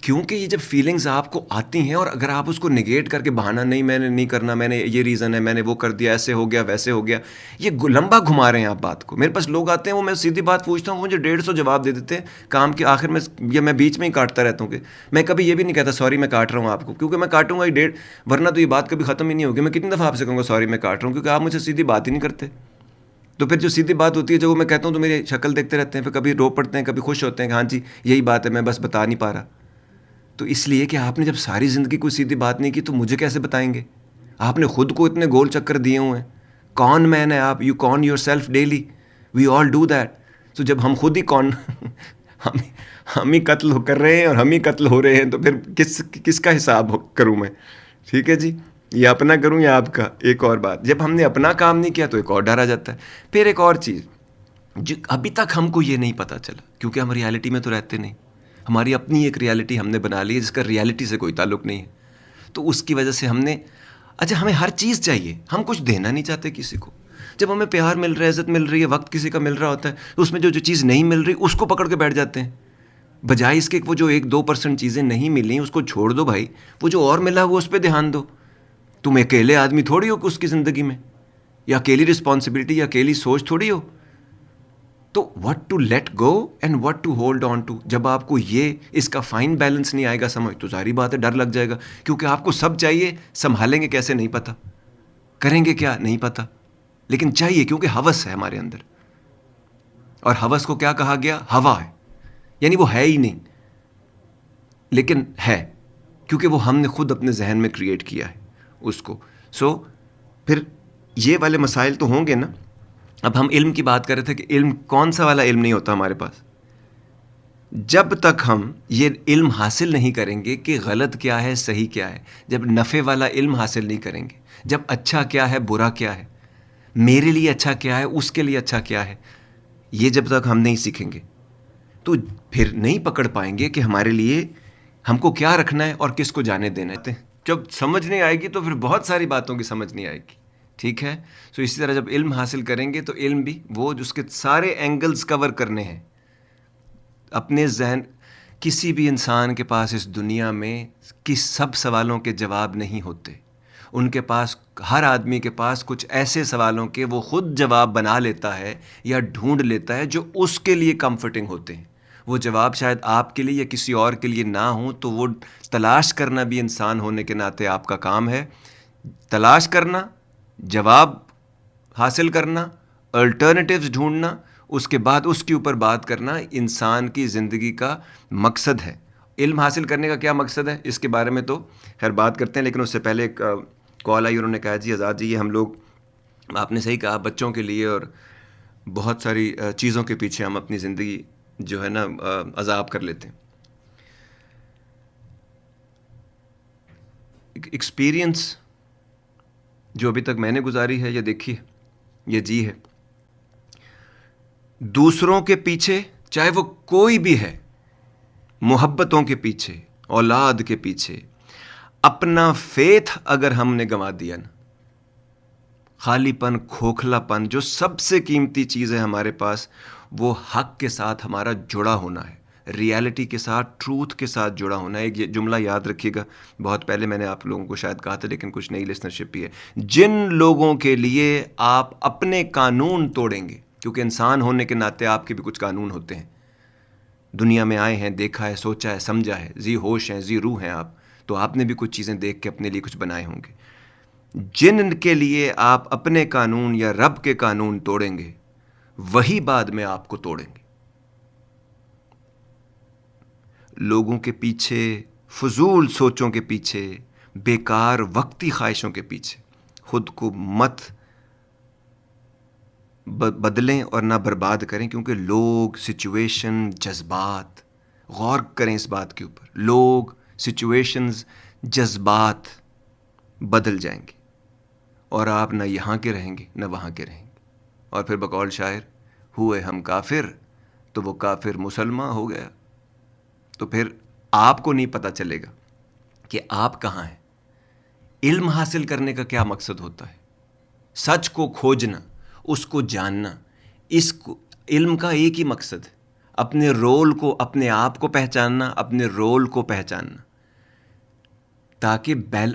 کیونکہ یہ جب فیلنگز آپ کو آتی ہیں اور اگر آپ اس کو نگیٹ کر کے بہانا نہیں, میں نے نہیں کرنا, میں نے یہ ریزن ہے, میں نے وہ کر دیا, ایسے ہو گیا, ویسے ہو گیا, یہ لمبا گھما رہے ہیں آپ بات کو. میرے پاس لوگ آتے ہیں, وہ میں سیدھی بات پوچھتا ہوں, مجھے 150 جواب دے دیتے ہیں کام کے آخر میں, یا میں بیچ میں ہی کاٹتا رہتا ہوں. کہ میں کبھی یہ بھی نہیں کہتا سوری میں کاٹ رہا ہوں آپ کو, کیونکہ میں کاٹوں گا ہی ورنہ تو یہ بات کبھی ختم ہی نہیں ہوگی. میں کتنی دفعہ آپ سے کہوں گا سوری میں کاٹ رہا ہوں, کیونکہ آپ مجھ سے سیدھی بات ہی نہیں کرتے. تو پھر جو سیدھی بات ہوتی ہے, جب وہ میں کہتا ہوں تو میری شکل دیکھتے رہتے ہیں, پھر کبھی رو پڑتے ہیں, کبھی خوش ہوتے ہیں کہ ہاں جی یہی بات ہے, میں بس بتا نہیں پا رہا. تو اس لیے کہ آپ نے جب ساری زندگی کوئی سیدھی بات نہیں کی تو مجھے کیسے بتائیں گے. آپ نے خود کو اتنے گول چکر دیے ہوئے ہیں. کون مین ہے آپ, you con yourself daily, we all do that. تو جب ہم خود ہی ہم ہی قتل کر رہے ہیں اور ہم ہی قتل ہو رہے ہیں, تو پھر کس کا حساب کروں میں. ٹھیک ہے جی, یا اپنا کروں یا آپ کا. ایک اور بات, جب ہم نے اپنا کام نہیں کیا تو ایک اور ڈر آ جاتا ہے. پھر ایک اور چیز جو ابھی تک ہم کو یہ نہیں پتہ چلا, کیونکہ ہم ریالٹی میں تو رہتے نہیں, ہماری اپنی ایک ریالٹی ہم نے بنا لی ہے جس کا ریالٹی سے کوئی تعلق نہیں ہے. تو اس کی وجہ سے ہم نے, اچھا ہمیں ہر چیز چاہیے, ہم کچھ دینا نہیں چاہتے کسی کو. جب ہمیں پیار مل رہا ہے, عزت مل رہی ہے, وقت کسی کا مل رہا ہوتا ہے, تو اس میں جو چیز نہیں مل رہی اس کو پکڑ کے بیٹھ جاتے ہیں, بجائے اس کے وہ جو 1-2% چیزیں نہیں ملیں اس کو چھوڑ دو بھائی. وہ جو اور ملا وہ اس پہ دھیان دو. تم اکیلے آدمی تھوڑی ہو اس کی زندگی میں, یا اکیلی رسپانسبلٹی یا اکیلی سوچ تھوڑی ہو. تو what to let go and what to hold on to, جب آپ کو یہ اس کا فائن بیلنس نہیں آئے گا سمجھ, تو ظاہری بات ہے ڈر لگ جائے گا. کیونکہ آپ کو سب چاہیے, سنبھالیں گے کیسے نہیں پتہ, کریں گے کیا نہیں پتہ, لیکن چاہیے کیونکہ ہوس ہے ہمارے اندر. اور ہوس کو کیا کہا گیا, ہوا ہے, یعنی وہ ہے ہی نہیں لیکن ہے, کیونکہ وہ ہم نے خود اپنے ذہن میں کریٹ کیا ہے اس کو. سو پھر یہ والے مسائل تو ہوں گے نا. اب ہم علم کی بات کر رہے تھے کہ علم کون سا والا علم نہیں ہوتا ہمارے پاس. جب تک ہم یہ علم حاصل نہیں کریں گے کہ غلط کیا ہے صحیح کیا ہے, جب نفع والا علم حاصل نہیں کریں گے, جب اچھا کیا ہے برا کیا ہے, میرے لیے اچھا کیا ہے اس کے لیے اچھا کیا ہے, یہ جب تک ہم نہیں سیکھیں گے تو پھر نہیں پکڑ پائیں گے کہ ہمارے لیے ہم کو کیا رکھنا ہے اور کس کو جانے دینا ہے. جب سمجھ نہیں آئے گی تو پھر بہت ساری باتوں کی سمجھ نہیں آئے گی. ٹھیک ہے. سو اسی طرح جب علم حاصل کریں گے تو علم بھی وہ جو اس کے سارے اینگلز کور کرنے ہیں اپنے ذہن. کسی بھی انسان کے پاس اس دنیا میں سب سوالوں کے جواب نہیں ہوتے. ان کے پاس, ہر آدمی کے پاس کچھ ایسے سوالوں کے وہ خود جواب بنا لیتا ہے یا ڈھونڈ لیتا ہے جو اس کے لیے کمفرٹنگ ہوتے ہیں. وہ جواب شاید آپ کے لیے یا کسی اور کے لیے نہ ہوں, تو وہ تلاش کرنا بھی انسان ہونے کے ناطے آپ کا کام ہے. تلاش کرنا, جواب حاصل کرنا, الٹرنیٹیوز ڈھونڈنا, اس کے بعد اس کے اوپر بات کرنا انسان کی زندگی کا مقصد ہے. علم حاصل کرنے کا کیا مقصد ہے اس کے بارے میں تو خیر بات کرتے ہیں, لیکن اس سے پہلے ایک کال آئی, انہوں نے کہا جی آزاد جی یہ ہم لوگ, آپ نے صحیح کہا, بچوں کے لیے اور بہت ساری چیزوں کے پیچھے ہم اپنی زندگی جو ہے نا عذاب کر لیتے ہیں. ایکسپیرئنس جو ابھی تک میں نے گزاری ہے یا دیکھی ہے یا جی ہے, دوسروں کے پیچھے چاہے وہ کوئی بھی ہے, محبتوں کے پیچھے, اولاد کے پیچھے, اپنا فیتھ اگر ہم نے گنوا دیا نا, خالی پن, کھوکھلا پن, جو سب سے قیمتی چیز ہے ہمارے پاس وہ حق کے ساتھ ہمارا جڑا ہونا ہے, ریالٹی کے ساتھ, ٹروتھ کے ساتھ جڑا ہونا ہے. ایک یہ جملہ یاد رکھیے گا, بہت پہلے میں نے آپ لوگوں کو شاید کہا تھا لیکن کچھ نئی لسنرشپ بھی ہے. جن لوگوں کے لیے آپ اپنے قانون توڑیں گے, کیونکہ انسان ہونے کے ناطے آپ کے بھی کچھ قانون ہوتے ہیں, دنیا میں آئے ہیں, دیکھا ہے, سوچا ہے, سمجھا ہے, ذی ہوش ہیں, ذی روح ہیں آپ, تو آپ نے بھی کچھ چیزیں دیکھ کے اپنے لیے کچھ بنائے ہوں گے. جن کے لیے آپ اپنے قانون یا رب کے قانون توڑیں گے وہی بعد میں آپ کو توڑیں گے. لوگوں کے پیچھے, فضول سوچوں کے پیچھے, بیکار وقتی خواہشوں کے پیچھے خود کو مت بدلیں اور نہ برباد کریں, کیونکہ لوگ, سچویشن, جذبات, غور کریں اس بات کے اوپر, لوگ, سچویشنز, جذبات بدل جائیں گے اور آپ نہ یہاں کے رہیں گے نہ وہاں کے رہیں گے. اور پھر بقول شاعر, ہوئے ہم کافر تو وہ کافر مسلمان ہو گیا. تو پھر آپ کو نہیں پتہ چلے گا کہ آپ کہاں ہیں. علم حاصل کرنے کا کیا مقصد ہوتا ہے؟ سچ کو کھوجنا, اس کو جاننا. اس کو علم کا ایک ہی مقصد ہے, اپنے رول کو, اپنے آپ کو پہچاننا, اپنے رول کو پہچاننا, تاکہ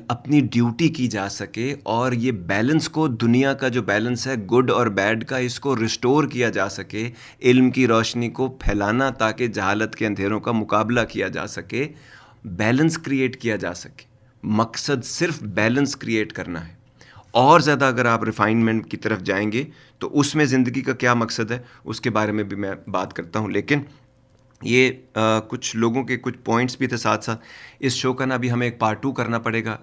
اپنی ڈیوٹی کی جا سکے اور یہ بیلنس کو, دنیا کا جو بیلنس ہے گڈ اور بیڈ کا, اس کو ریسٹور کیا جا سکے. علم کی روشنی کو پھیلانا تاکہ جہالت کے اندھیروں کا مقابلہ کیا جا سکے, بیلنس کریٹ کیا جا سکے. مقصد صرف بیلنس کریٹ کرنا ہے. اور زیادہ اگر آپ ریفائنمنٹ کی طرف جائیں گے تو اس میں زندگی کا کیا مقصد ہے اس کے بارے میں بھی میں بات کرتا ہوں. لیکن یہ کچھ لوگوں کے کچھ پوائنٹس بھی تھے ساتھ ساتھ. اس شو کا نا بھی ہمیں ایک پارٹ 2 کرنا پڑے گا.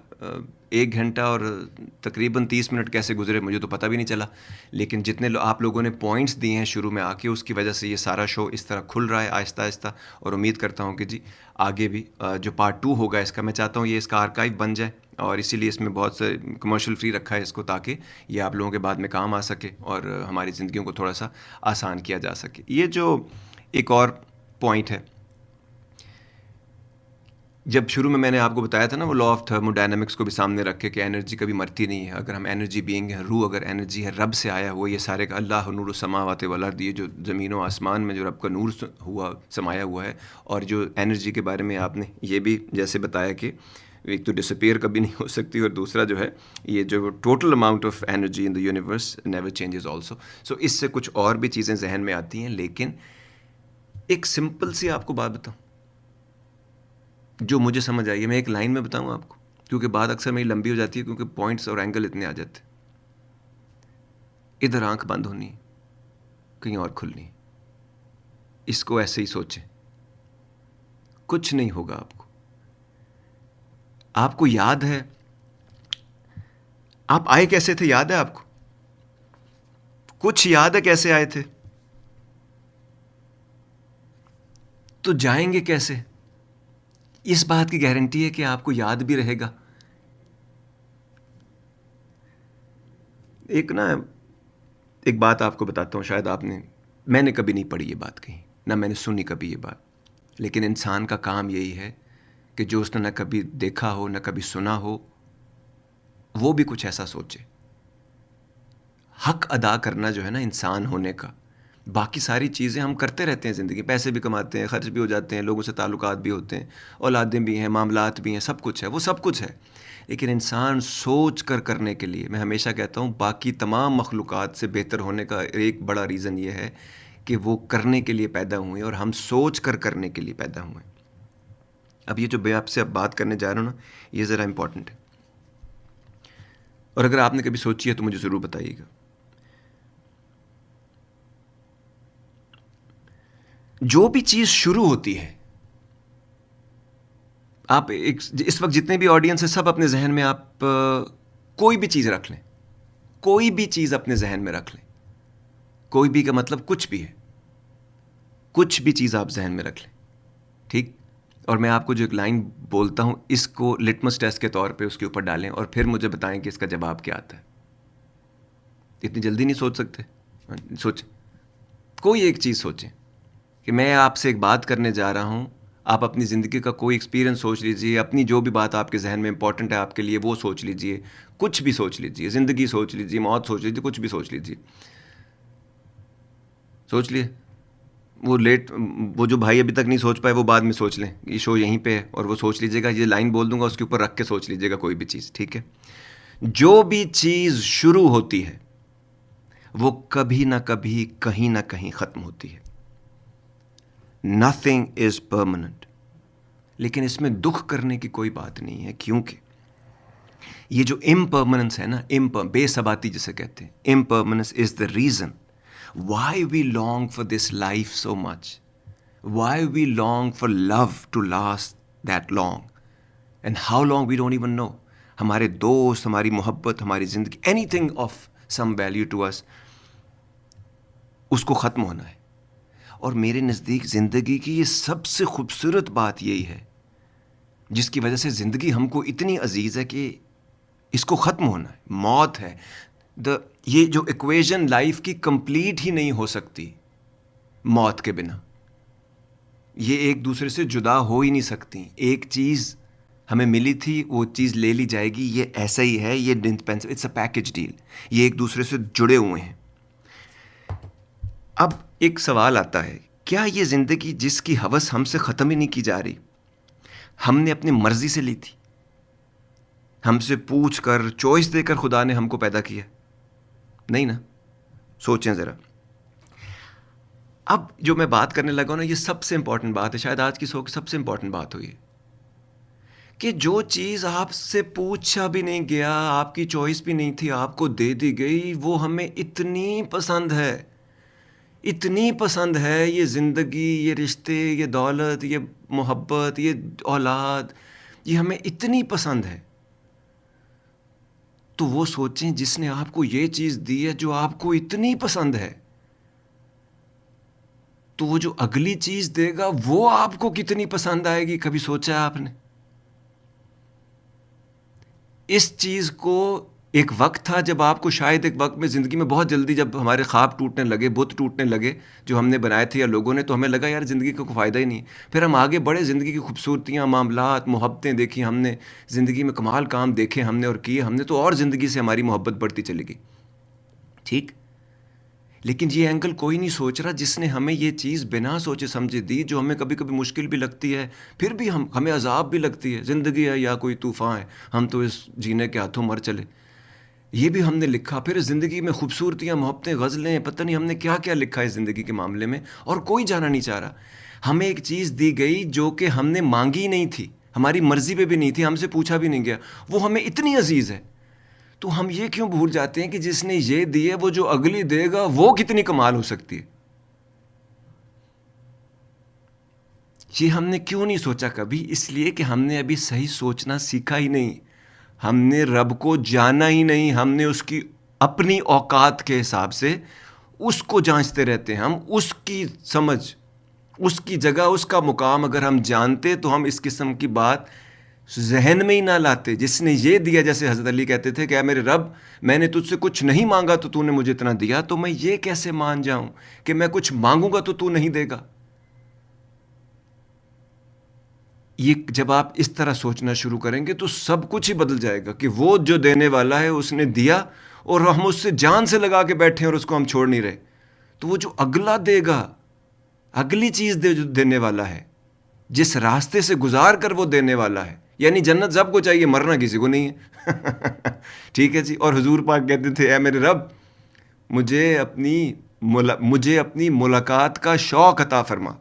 1 گھنٹہ اور تقریباً 30 منٹ کیسے گزرے مجھے تو پتہ بھی نہیں چلا, لیکن جتنے آپ لوگوں نے پوائنٹس دیے ہیں شروع میں آ کے, اس کی وجہ سے یہ سارا شو اس طرح کھل رہا ہے آہستہ آہستہ. اور امید کرتا ہوں کہ جی آگے بھی جو پارٹ 2 ہوگا اس کا, میں چاہتا ہوں یہ اس کا آرکائیو بن جائے, اور اسی لیے اس میں بہت سے کمرشل فری رکھا ہے اس کو, تاکہ یہ آپ لوگوں کے بعد میں کام آ سکے اور ہماری زندگیوں کو تھوڑا سا آسان کیا جا سکے. یہ جو ایک اور پوائنٹ ہے, جب شروع میں نے آپ کو بتایا تھا نا وہ لا آف تھرمو ڈائنامکس کو بھی سامنے رکھ کے کہ انرجی کبھی مرتی نہیں ہے. اگر ہم انرجی بینگ ہیں, روح اگر انرجی ہے, رب سے آیا ہوا, یہ سارے کا اللہ نور السماوات والارض, یہ جو زمین و آسمان میں جو رب کا نور ہوا سمایا ہوا ہے. اور جو انرجی کے بارے میں آپ نے یہ بھی جیسے بتایا کہ ایک تو ڈسپیئر کبھی نہیں ہو سکتی, اور دوسرا جو ہے یہ جو total amount of energy in the universe never changes also. So اس سے کچھ اور بھی چیزیں ذہن میں آتی ہیں. لیکن ایک سمپل سی آپ کو بات بتاؤں جو مجھے سمجھ آئی ہے, میں ایک لائن میں بتاؤں آپ کو, کیونکہ بات اکثر میری لمبی ہو جاتی ہے کیونکہ پوائنٹس اور اینگل اتنے آ جاتے. ادھر آنکھ بند ہونی ہے, کہیں اور کھلنی ہے. اس کو ایسے ہی سوچیں, کچھ نہیں ہوگا آپ کو. آپ کو یاد ہے آپ آئے کیسے تھے؟ یاد ہے آپ کو؟ کچھ یاد ہے کیسے آئے تھے؟ تو جائیں گے کیسے؟ اس بات کی گارنٹی ہے کہ آپ کو یاد بھی رہے گا. ایک بات آپ کو بتاتا ہوں, شاید میں نے کبھی نہیں پڑھی یہ بات کہیں, نہ میں نے سنی کبھی یہ بات. لیکن انسان کا کام یہی ہے کہ جو اس نے نہ کبھی دیکھا ہو نہ کبھی سنا ہو, وہ بھی کچھ ایسا سوچے. حق ادا کرنا جو ہے نا انسان ہونے کا. باقی ساری چیزیں ہم کرتے رہتے ہیں زندگی، پیسے بھی کماتے ہیں، خرچ بھی ہو جاتے ہیں، لوگوں سے تعلقات بھی ہوتے ہیں، اولادیں بھی ہیں، معاملات بھی ہیں، سب کچھ ہے، وہ سب کچھ ہے. لیکن انسان سوچ کر کرنے کے لیے، میں ہمیشہ کہتا ہوں باقی تمام مخلوقات سے بہتر ہونے کا ایک بڑا ریزن یہ ہے کہ وہ کرنے کے لیے پیدا ہوئے اور ہم سوچ کر کرنے کے لیے پیدا ہوئے. اب یہ جو میں آپ سے اب بات کرنے جا رہا ہوں نا، یہ ذرا امپورٹنٹ ہے، اور اگر آپ نے کبھی سوچی ہے تو مجھے ضرور بتائیے گا. جو بھی چیز شروع ہوتی ہے، آپ اس وقت جتنے بھی آڈینس ہیں سب اپنے ذہن میں آپ کوئی بھی چیز رکھ لیں، کوئی بھی چیز اپنے ذہن میں رکھ لیں. کوئی بھی کا مطلب کچھ بھی ہے، کچھ بھی چیز آپ ذہن میں رکھ لیں، ٹھیک. اور میں آپ کو جو ایک لائن بولتا ہوں، اس کو لٹمس ٹیسٹ کے طور پہ اس کے اوپر ڈالیں اور پھر مجھے بتائیں کہ اس کا جواب کیا آتا ہے. اتنی جلدی نہیں سوچ سکتے، سوچیں، کوئی ایک چیز سوچیں کہ میں آپ سے ایک بات کرنے جا رہا ہوں. آپ اپنی زندگی کا کوئی ایکسپیرینس سوچ لیجئے، اپنی جو بھی بات آپ کے ذہن میں امپورٹنٹ ہے آپ کے لیے وہ سوچ لیجئے، کچھ بھی سوچ لیجئے، زندگی سوچ لیجئے، موت سوچ لیجئے، کچھ بھی سوچ لیجئے. سوچ لیے. وہ جو بھائی ابھی تک نہیں سوچ پائے وہ بعد میں سوچ لیں، یہ شو یہیں پہ ہے، اور وہ سوچ لیجئے گا. یہ لائن بول دوں گا، اس کے اوپر رکھ کے سوچ لیجئے گا کوئی بھی چیز، ٹھیک ہے. جو بھی چیز شروع ہوتی ہے وہ کبھی نہ کبھی کہیں نہ کہیں ختم ہوتی ہے. Nothing is permanent. لیکن اس میں دکھ کرنے کی کوئی بات نہیں ہے، کیونکہ یہ جو امپرمننس ہے نا، بے ثباتی جسے کہتے ہیں، impermanence is the reason why we long for this life so much, why we long for love to last that long, and how long we don't even know. ہمارے دوست، ہماری محبت، ہماری زندگی، anything of some value to us، اس کو ختم ہونا ہے. اور میرے نزدیک زندگی کی یہ سب سے خوبصورت بات یہی ہے جس کی وجہ سے زندگی ہم کو اتنی عزیز ہے کہ اس کو ختم ہونا ہے. موت ہے. یہ جو ایکویژن لائف کی کمپلیٹ ہی نہیں ہو سکتی موت کے بنا. یہ ایک دوسرے سے جدا ہو ہی نہیں سکتی. ایک چیز ہمیں ملی تھی، وہ چیز لے لی جائے گی، یہ ایسا ہی ہے، یہ اٹس اے پیکج ڈیل، یہ ایک دوسرے سے جڑے ہوئے ہیں. اب ایک سوال آتا ہے، کیا یہ زندگی جس کی ہوس ہم سے ختم ہی نہیں کی جا رہی، ہم نے اپنی مرضی سے لی تھی؟ ہم سے پوچھ کر، چوائس دے کر خدا نے ہم کو پیدا کیا؟ نہیں نا. سوچیں ذرا. اب جو میں بات کرنے لگا ہوں نا، یہ سب سے امپورٹنٹ بات ہے، شاید آج کی سب سے امپورٹنٹ بات ہوئی ہے کہ جو چیز آپ سے پوچھا بھی نہیں گیا، آپ کی چوائس بھی نہیں تھی، آپ کو دے دی گئی، وہ ہمیں اتنی پسند ہے، اتنی پسند ہے. یہ زندگی، یہ رشتے، یہ دولت، یہ محبت، یہ اولاد، یہ ہمیں اتنی پسند ہے. تو وہ سوچیں، جس نے آپ کو یہ چیز دی ہے جو آپ کو اتنی پسند ہے، تو وہ جو اگلی چیز دے گا وہ آپ کو کتنی پسند آئے گی؟ کبھی سوچا ہے آپ نے؟ اس چیز کو ایک وقت تھا جب آپ کو شاید ایک وقت میں زندگی میں بہت جلدی جب ہمارے خواب ٹوٹنے لگے، بت ٹوٹنے لگے جو ہم نے بنائے تھے یا لوگوں نے، تو ہمیں لگا یار زندگی کا کوئی فائدہ ہی نہیں. پھر ہم آگے بڑھے، زندگی کی خوبصورتیاں، معاملات، محبتیں دیکھی ہم نے، زندگی میں کمال کام دیکھے ہم نے اور کیے ہم نے، تو اور زندگی سے ہماری محبت بڑھتی چلی گئی. ٹھیک. لیکن یہ اینگل کوئی نہیں سوچ رہا جس نے ہمیں یہ چیز بنا سوچے سمجھے دی، جو ہمیں کبھی کبھی مشکل بھی لگتی ہے، پھر بھی ہمیں عذاب بھی لگتی ہے. زندگی ہے یا کوئی طوفان ہے، ہم تو اس جینے کے ہاتھوں مر چلے. یہ بھی ہم نے لکھا. پھر زندگی میں خوبصورتیاں، محبتیں، غزلیں، پتہ نہیں ہم نے کیا کیا لکھا ہے زندگی کے معاملے میں، اور کوئی جانا نہیں چاہ رہا. ہمیں ایک چیز دی گئی جو کہ ہم نے مانگی نہیں تھی، ہماری مرضی پہ بھی نہیں تھی، ہم سے پوچھا بھی نہیں گیا، وہ ہمیں اتنی عزیز ہے. تو ہم یہ کیوں بھول جاتے ہیں کہ جس نے یہ دی ہے وہ جو اگلی دے گا وہ کتنی کمال ہو سکتی ہے؟ یہ ہم نے کیوں نہیں سوچا کبھی؟ اس لیے کہ ہم نے ابھی صحیح سوچنا سیکھا ہی نہیں، ہم نے رب کو جانا ہی نہیں. ہم نے اس کی اپنی اوقات کے حساب سے اس کو جانچتے رہتے ہیں. ہم اس کی سمجھ، اس کی جگہ، اس کا مقام اگر ہم جانتے تو ہم اس قسم کی بات ذہن میں ہی نہ لاتے. جس نے یہ دیا، جیسے حضرت علی کہتے تھے کہ اے میرے رب، میں نے تجھ سے کچھ نہیں مانگا تو تو نے مجھے اتنا دیا، تو میں یہ کیسے مان جاؤں کہ میں کچھ مانگوں گا تو تو نہیں دے گا؟ یہ جب آپ اس طرح سوچنا شروع کریں گے تو سب کچھ ہی بدل جائے گا کہ وہ جو دینے والا ہے اس نے دیا، اور ہم اس سے جان سے لگا کے بیٹھے ہیں اور اس کو ہم چھوڑ نہیں رہے, تو وہ جو اگلا دے گا, اگلی چیز دینے والا ہے, جس راستے سے گزار کر وہ دینے والا ہے. یعنی جنت سب کو چاہیے, مرنا کسی کو نہیں ہے. ٹھیک ہے جی. اور حضور پاک کہتے تھے, اے میرے رب مجھے اپنی ملاقات کا شوق عطا فرما.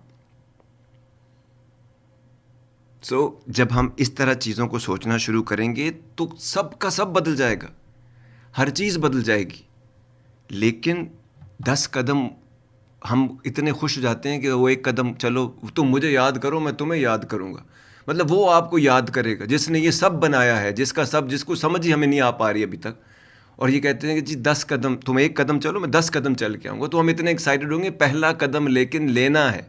جب ہم اس طرح چیزوں کو سوچنا شروع کریں گے تو سب کا سب بدل جائے گا, ہر چیز بدل جائے گی. لیکن 10 قدم ہم اتنے خوش ہو جاتے ہیں کہ وہ 1 قدم چلو, تم مجھے یاد کرو میں تمہیں یاد کروں گا. مطلب وہ آپ کو یاد کرے گا جس نے یہ سب بنایا ہے, جس کو سمجھ ہی ہمیں نہیں آ پا رہی ابھی تک. اور یہ کہتے ہیں کہ جی 10 قدم, تم 1 قدم چلو میں 10 قدم چل کے آؤں گا. تو ہم اتنے ایکسائٹڈ ہوں گے. پہلا قدم لیکن لینا ہے,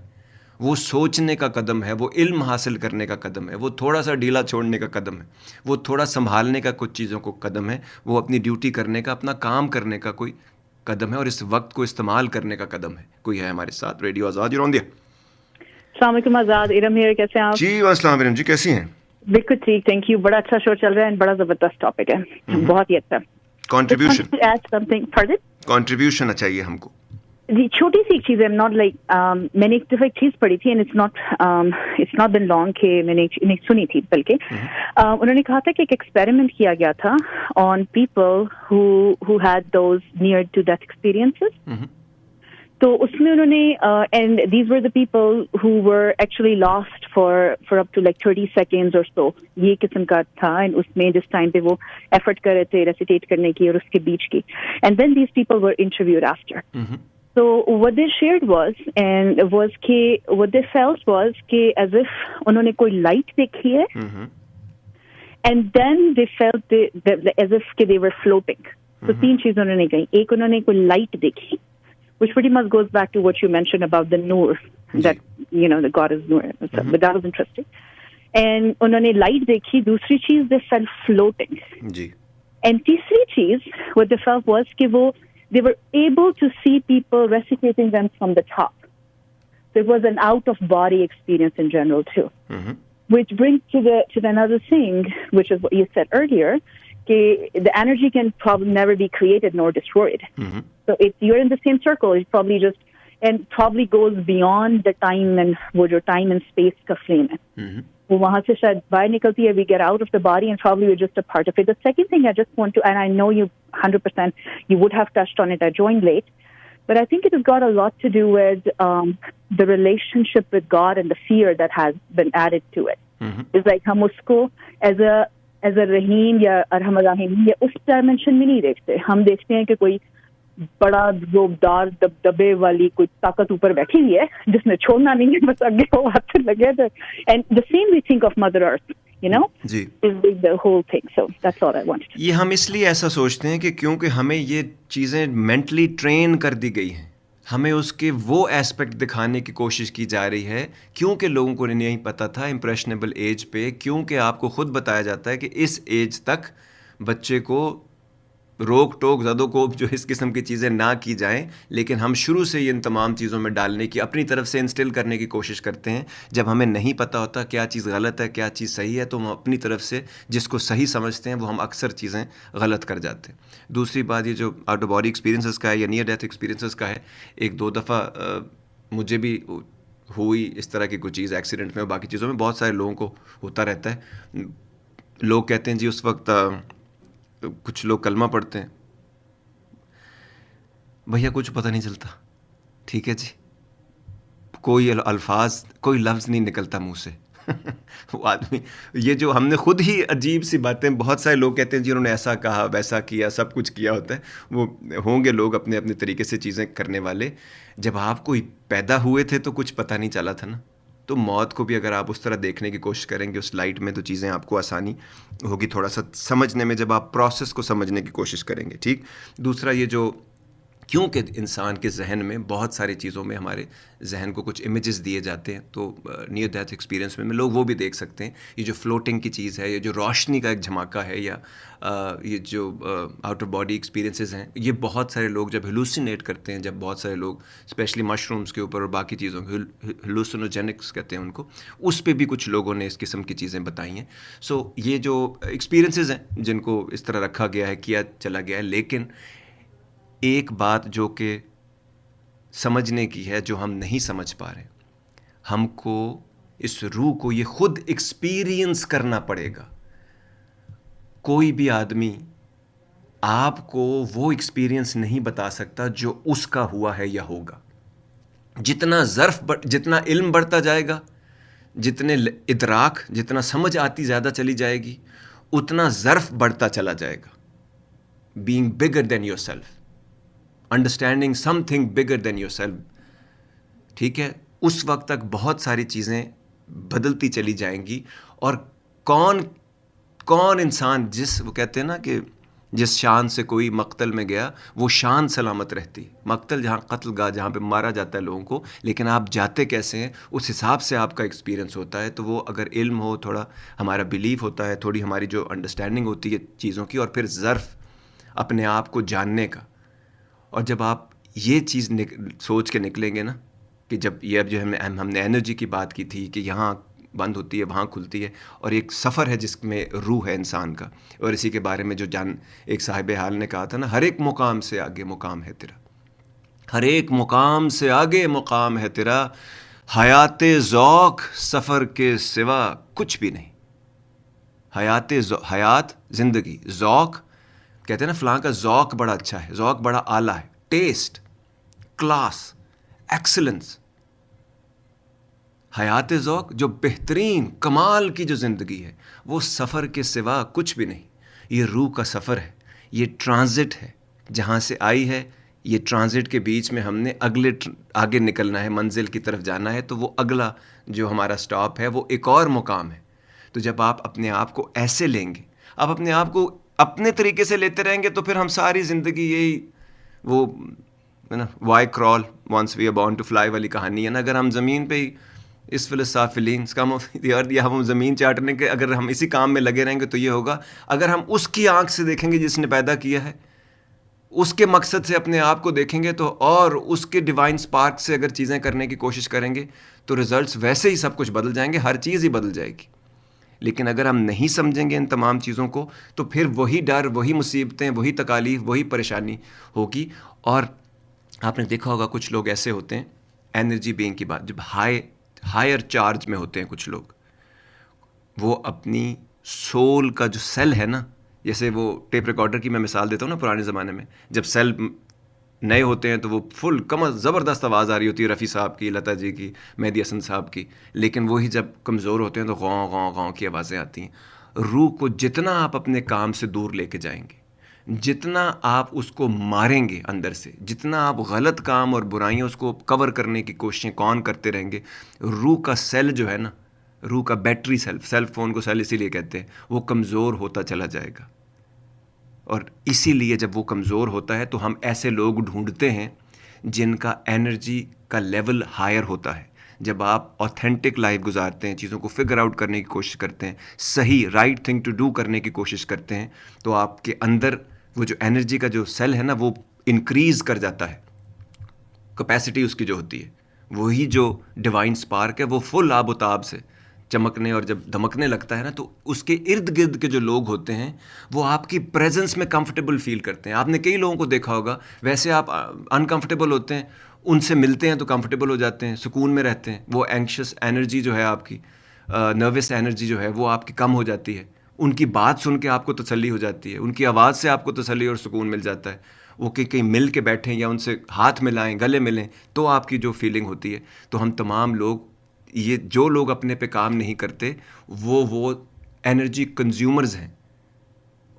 وہ سوچنے کا قدم ہے, وہ علم حاصل کرنے کا قدم ہے, وہ تھوڑا سا ڈھیلا چھوڑنے کا قدم ہے, وہ تھوڑا سنبھالنے کا کچھ چیزوں کو قدم ہے, وہ اپنی ڈیوٹی کرنے کا, اپنا کام کرنے کا کوئی قدم ہے, اور اس وقت کو استعمال کرنے کا قدم ہے. کوئی ہے ہمارے ساتھ, radio Azad your on the. السلام علیکم آزاد, ارم ہیئر, کیسے ہیں آپ؟ جی السلام علیکم جی, کیسی ہیں؟ بالکل ٹھیک, تھینک یو. بڑا اچھا شو چل رہا ہے, بڑا زبردست ٹاپک ہے, بہت ہی اچھا. کنٹریبیوشن چاہیے ہم کو. جی چھوٹی سی ایک چیز ہے, ناٹ لائک میں نے ایک دفعہ ایک چیز پڑھی تھی, and it's not been long کہ میں نے سنی تھی, بلکہ انہوں نے کہا تھا کہ ایک ایکسپیریمنٹ کیا گیا تھا on people who had those near to death experiences. تو اس میں انہوں نے and these were the people who were actually lost for up to like 30 seconds اور سو, یہ قسم کا تھا. اینڈ اس میں جس ٹائم پہ وہ ایفرٹ کر رہے تھے ریسیٹیٹ کرنے کی اور اس کے بیچ کی, and then these people were interviewed after. So what they shared was what they felt was کہ as if انہوں نے کوئی light دیکھی ہے, and then they felt as if کہ they were floating. So 3 چیزیں انہوں نے کہی. ایک انہوں نے کوئی light دیکھی, which pretty much goes back to what you mentioned about the nur, that you know the God is nur, but that was interesting. And انہوں نے light دیکھی. دوسری چیز they felt floating. G. And تیسری چیز what they felt was کہ وہ they were able to see people recitating them from the top. So it was an out-of-body experience in general too. Which brings to the another thing, which is what you said earlier, that the energy can probably never be created nor destroyed. So if you're in the same circle, it probably and probably goes beyond the time and wo jo time and space ka flame hai. وہ وہاں سے شاید باہر نکلتی ہے, we get out of the body and probably we're just a part of it. The second thing I just want to, and I know you 100%, you would have touched on it, I joined late, but I think it has got a lot to do with the relationship with God and the fear that has been added to it. It's like ہم اس کو as a رحیم یا ارحم الراحمین یا اس dimension میں نہیں دیکھتے. ہم دیکھتے ہیں کہ کوئی بڑا زوردار دبدبے والی کوئی طاقت اوپر بیٹھی ہوئی ہے جس نے چھوڑنا نہیں ہے, بس آگے وہ ہاتھ لگے تھے. And the same we think of mother earth, you know, is the whole thing. So that's all I wanted to. یہ ہم اس لیے ایسا سوچتے ہیں کہ کیونکہ ہمیں یہ چیزیں مینٹلی ٹرین کر دی گئی ہیں, ہمیں اس کے وہ ایسپیکٹ دکھانے کی کوشش کی جا رہی ہے, کیونکہ لوگوں کو نہیں پتہ تھا امپریشنیبل ایج پہ, کیونکہ آپ کو خود بتایا جاتا ہے کہ اس ایج تک بچے کو روک ٹوک زد و کوب جو اس قسم کی چیزیں نہ کی جائیں. لیکن ہم شروع سے ان تمام چیزوں میں ڈالنے کی, اپنی طرف سے انسٹل کرنے کی کوشش کرتے ہیں. جب ہمیں نہیں پتہ ہوتا کیا چیز غلط ہے کیا چیز صحیح ہے, تو ہم اپنی طرف سے جس کو صحیح سمجھتے ہیں وہ ہم اکثر چیزیں غلط کر جاتے ہیں. دوسری بات یہ جو آؤٹ آف باڈی ایکسپیرینسز کا ہے یا نیئر ڈیتھ ایکسپیرینسز کا ہے, 1-2 دفعہ مجھے بھی ہوئی اس طرح کی کوئی چیز ایکسیڈنٹ میں, اور باقی چیزوں میں بہت سارے لوگوں کو ہوتا رہتا ہے. لوگ کہتے ہیں جی اس وقت کچھ لوگ کلمہ پڑھتے ہیں, بھیا کچھ پتہ نہیں چلتا, ٹھیک ہے جی, کوئی الفاظ کوئی لفظ نہیں نکلتا منہ سے. وہ آدمی, یہ جو ہم نے خود ہی عجیب سی باتیں, بہت سارے لوگ کہتے ہیں جی انہوں نے ایسا کہا ویسا کیا, سب کچھ کیا ہوتا ہے. وہ ہوں گے لوگ اپنے اپنے طریقے سے چیزیں کرنے والے. جب آپ کوئی پیدا ہوئے تھے تو کچھ پتہ نہیں چلا تھا نا, تو موت کو بھی اگر آپ اس طرح دیکھنے کی کوشش کریں گے اس لائٹ میں, تو چیزیں آپ کو آسانی ہوگی تھوڑا سا سمجھنے میں, جب آپ پروسیس کو سمجھنے کی کوشش کریں گے. ٹھیک. دوسرا یہ جو کیونکہ انسان کے ذہن میں بہت ساری چیزوں میں ہمارے ذہن کو کچھ امیجز دیے جاتے ہیں. تو نیئر ڈیتھ ایکسپیرینس میں لوگ وہ بھی دیکھ سکتے ہیں. یہ جو فلوٹنگ کی چیز ہے, یہ جو روشنی کا ایک جھماکہ ہے, یا یہ جو آؤٹ آف باڈی ایکسپیرینسز ہیں, یہ بہت سارے لوگ جب ہلوسینیٹ کرتے ہیں, جب بہت سارے لوگ اسپیشلی مشرومز کے اوپر اور باقی چیزوں ہلوسینوجینکس کہتے ہیں ان کو, اس پہ بھی کچھ لوگوں نے اس قسم کی چیزیں بتائی ہیں. سو یہ جو ایکسپیرینسز ہیں جن کو اس طرح رکھا گیا ہے, کیا چلا گیا ہے, لیکن ایک بات جو کہ سمجھنے کی ہے, جو ہم نہیں سمجھ پا رہے, ہم کو اس روح کو یہ خود ایکسپیرینس کرنا پڑے گا. کوئی بھی آدمی آپ کو وہ ایکسپیرینس نہیں بتا سکتا جو اس کا ہوا ہے یا ہوگا. جتنا علم بڑھتا جائے گا, جتنے ادراک, جتنا سمجھ آتی زیادہ چلی جائے گی, اتنا ظرف بڑھتا چلا جائے گا. Being bigger than yourself, understanding something bigger than yourself. ٹھیک ہے, اس وقت تک بہت ساری چیزیں بدلتی چلی جائیں گی. اور کون انسان, وہ کہتے ہیں نا کہ جس شان سے کوئی مقتل میں گیا وہ شان سلامت رہتی. مقتل جہاں قتل گاہ, جہاں پہ مارا جاتا ہے لوگوں کو, لیکن آپ جاتے کیسے ہیں اس حساب سے آپ کا ایکسپیرینس ہوتا ہے. تو وہ اگر علم ہو, تھوڑا ہمارا بلیف ہوتا ہے, تھوڑی ہماری جو انڈرسٹینڈنگ ہوتی ہے چیزوں کی, اور پھر ظرف اپنے آپ کو جاننے کا. اور جب آپ یہ چیز سوچ کے نکلیں گے نا, کہ جب یہ اب جو ہم نے انرجی کی بات کی تھی کہ یہاں بند ہوتی ہے وہاں کھلتی ہے, اور ایک سفر ہے جس میں روح ہے انسان کا. اور اسی کے بارے میں جو ایک صاحب حال نے کہا تھا نا, ہر ایک مقام سے آگے مقام ہے تیرا, ہر ایک مقام سے آگے مقام ہے تیرا, حیات ذوق سفر کے سوا کچھ بھی نہیں. حیات زندگی, ذوق کہتے ہیں نا فلاں کا ذوق بڑا اچھا ہے, ذوق بڑا اعلیٰ ہے, ٹیسٹ, کلاس, ایکسلنس. حیات ذوق جو بہترین کمال کی جو زندگی ہے, وہ سفر کے سوا کچھ بھی نہیں. یہ روح کا سفر ہے, یہ ٹرانزٹ ہے, جہاں سے آئی ہے. یہ ٹرانزٹ کے بیچ میں ہم نے آگے نکلنا ہے, منزل کی طرف جانا ہے. تو وہ اگلا جو ہمارا سٹاپ ہے وہ ایک اور مقام ہے. تو جب آپ اپنے آپ کو ایسے لیں گے, آپ اپنے آپ کو اپنے طریقے سے لیتے رہیں گے, تو پھر ہم ساری زندگی یہی وہ نا why crawl once we are born to fly والی کہانی ہے نا. اگر ہم زمین پہ ہی اس فلسافلین یا ہم زمین چاٹنے کے اگر ہم اسی کام میں لگے رہیں گے تو یہ ہوگا. اگر ہم اس کی آنکھ سے دیکھیں گے جس نے پیدا کیا ہے, اس کے مقصد سے اپنے آپ کو دیکھیں گے, تو اور اس کے ڈیوائن سپارک سے اگر چیزیں کرنے کی کوشش کریں گے, تو ریزلٹس ویسے ہی سب کچھ بدل جائیں گے, ہر چیز ہی بدل جائے گی. لیکن اگر ہم نہیں سمجھیں گے ان تمام چیزوں کو, تو پھر وہی ڈر, وہی مصیبتیں, وہی تکالیف, وہی پریشانی ہوگی. اور آپ نے دیکھا ہوگا کچھ لوگ ایسے ہوتے ہیں, انرجی بینگ کی بات, جب ہائر چارج میں ہوتے ہیں کچھ لوگ, وہ اپنی سول کا جو سیل ہے نا, جیسے وہ ٹیپ ریکارڈر کی میں مثال دیتا ہوں نا, پرانے زمانے میں جب سیل نئے ہوتے ہیں تو وہ فل زبردست آواز آ رہی ہوتی ہے, رفیع صاحب کی, لتا جی کی, مہدی حسن صاحب کی. لیکن وہی جب کمزور ہوتے ہیں تو غاؤں غاؤں غاؤں کی آوازیں آتی ہیں. روح کو جتنا آپ اپنے کام سے دور لے کے جائیں گے, جتنا آپ اس کو ماریں گے اندر سے, جتنا آپ غلط کام اور برائیاں اس کو کور کرنے کی کوششیں کون کرتے رہیں گے, روح کا سیل جو ہے نا, روح کا بیٹری سیل فون کو سیل اسی لیے کہتے ہیں, وہ کمزور ہوتا چلا جائے گا. اور اسی لیے جب وہ کمزور ہوتا ہے تو ہم ایسے لوگ ڈھونڈتے ہیں جن کا انرجی کا لیول ہائر ہوتا ہے. جب آپ اوتھینٹک لائف گزارتے ہیں, چیزوں کو فگر آؤٹ کرنے کی کوشش کرتے ہیں, صحیح رائٹ تھنگ ٹو ڈو کرنے کی کوشش کرتے ہیں, تو آپ کے اندر وہ جو انرجی کا جو سیل ہے نا, وہ انکریز کر جاتا ہے. کیپیسٹی اس کی جو ہوتی ہے, وہی جو ڈیوائن سپارک ہے, وہ فل آب و تاب سے چمکنے اور جب دھمکنے لگتا ہے نا, تو اس کے ارد گرد کے جو لوگ ہوتے ہیں وہ آپ کی پریزنس میں کمفرٹیبل فیل کرتے ہیں. آپ نے کئی لوگوں کو دیکھا ہوگا, ویسے آپ انکمفرٹیبل ہوتے ہیں, ان سے ملتے ہیں تو کمفرٹیبل ہو جاتے ہیں, سکون میں رہتے ہیں. وہ اینکشس انرجی جو ہے آپ کی, نروس انرجی جو ہے وہ آپ کی کم ہو جاتی ہے. ان کی بات سن کے آپ کو تسلی ہو جاتی ہے, ان کی آواز سے آپ کو تسلی اور سکون مل جاتا ہے. وہ کہیں مل کے بیٹھیں یا ان سے ہاتھ ملائیں, گلے ملیں, تو آپ کی جو فیلنگ ہوتی ہے. تو ہم تمام لوگ, یہ جو لوگ اپنے پہ کام نہیں کرتے وہ انرجی کنزیومرز ہیں,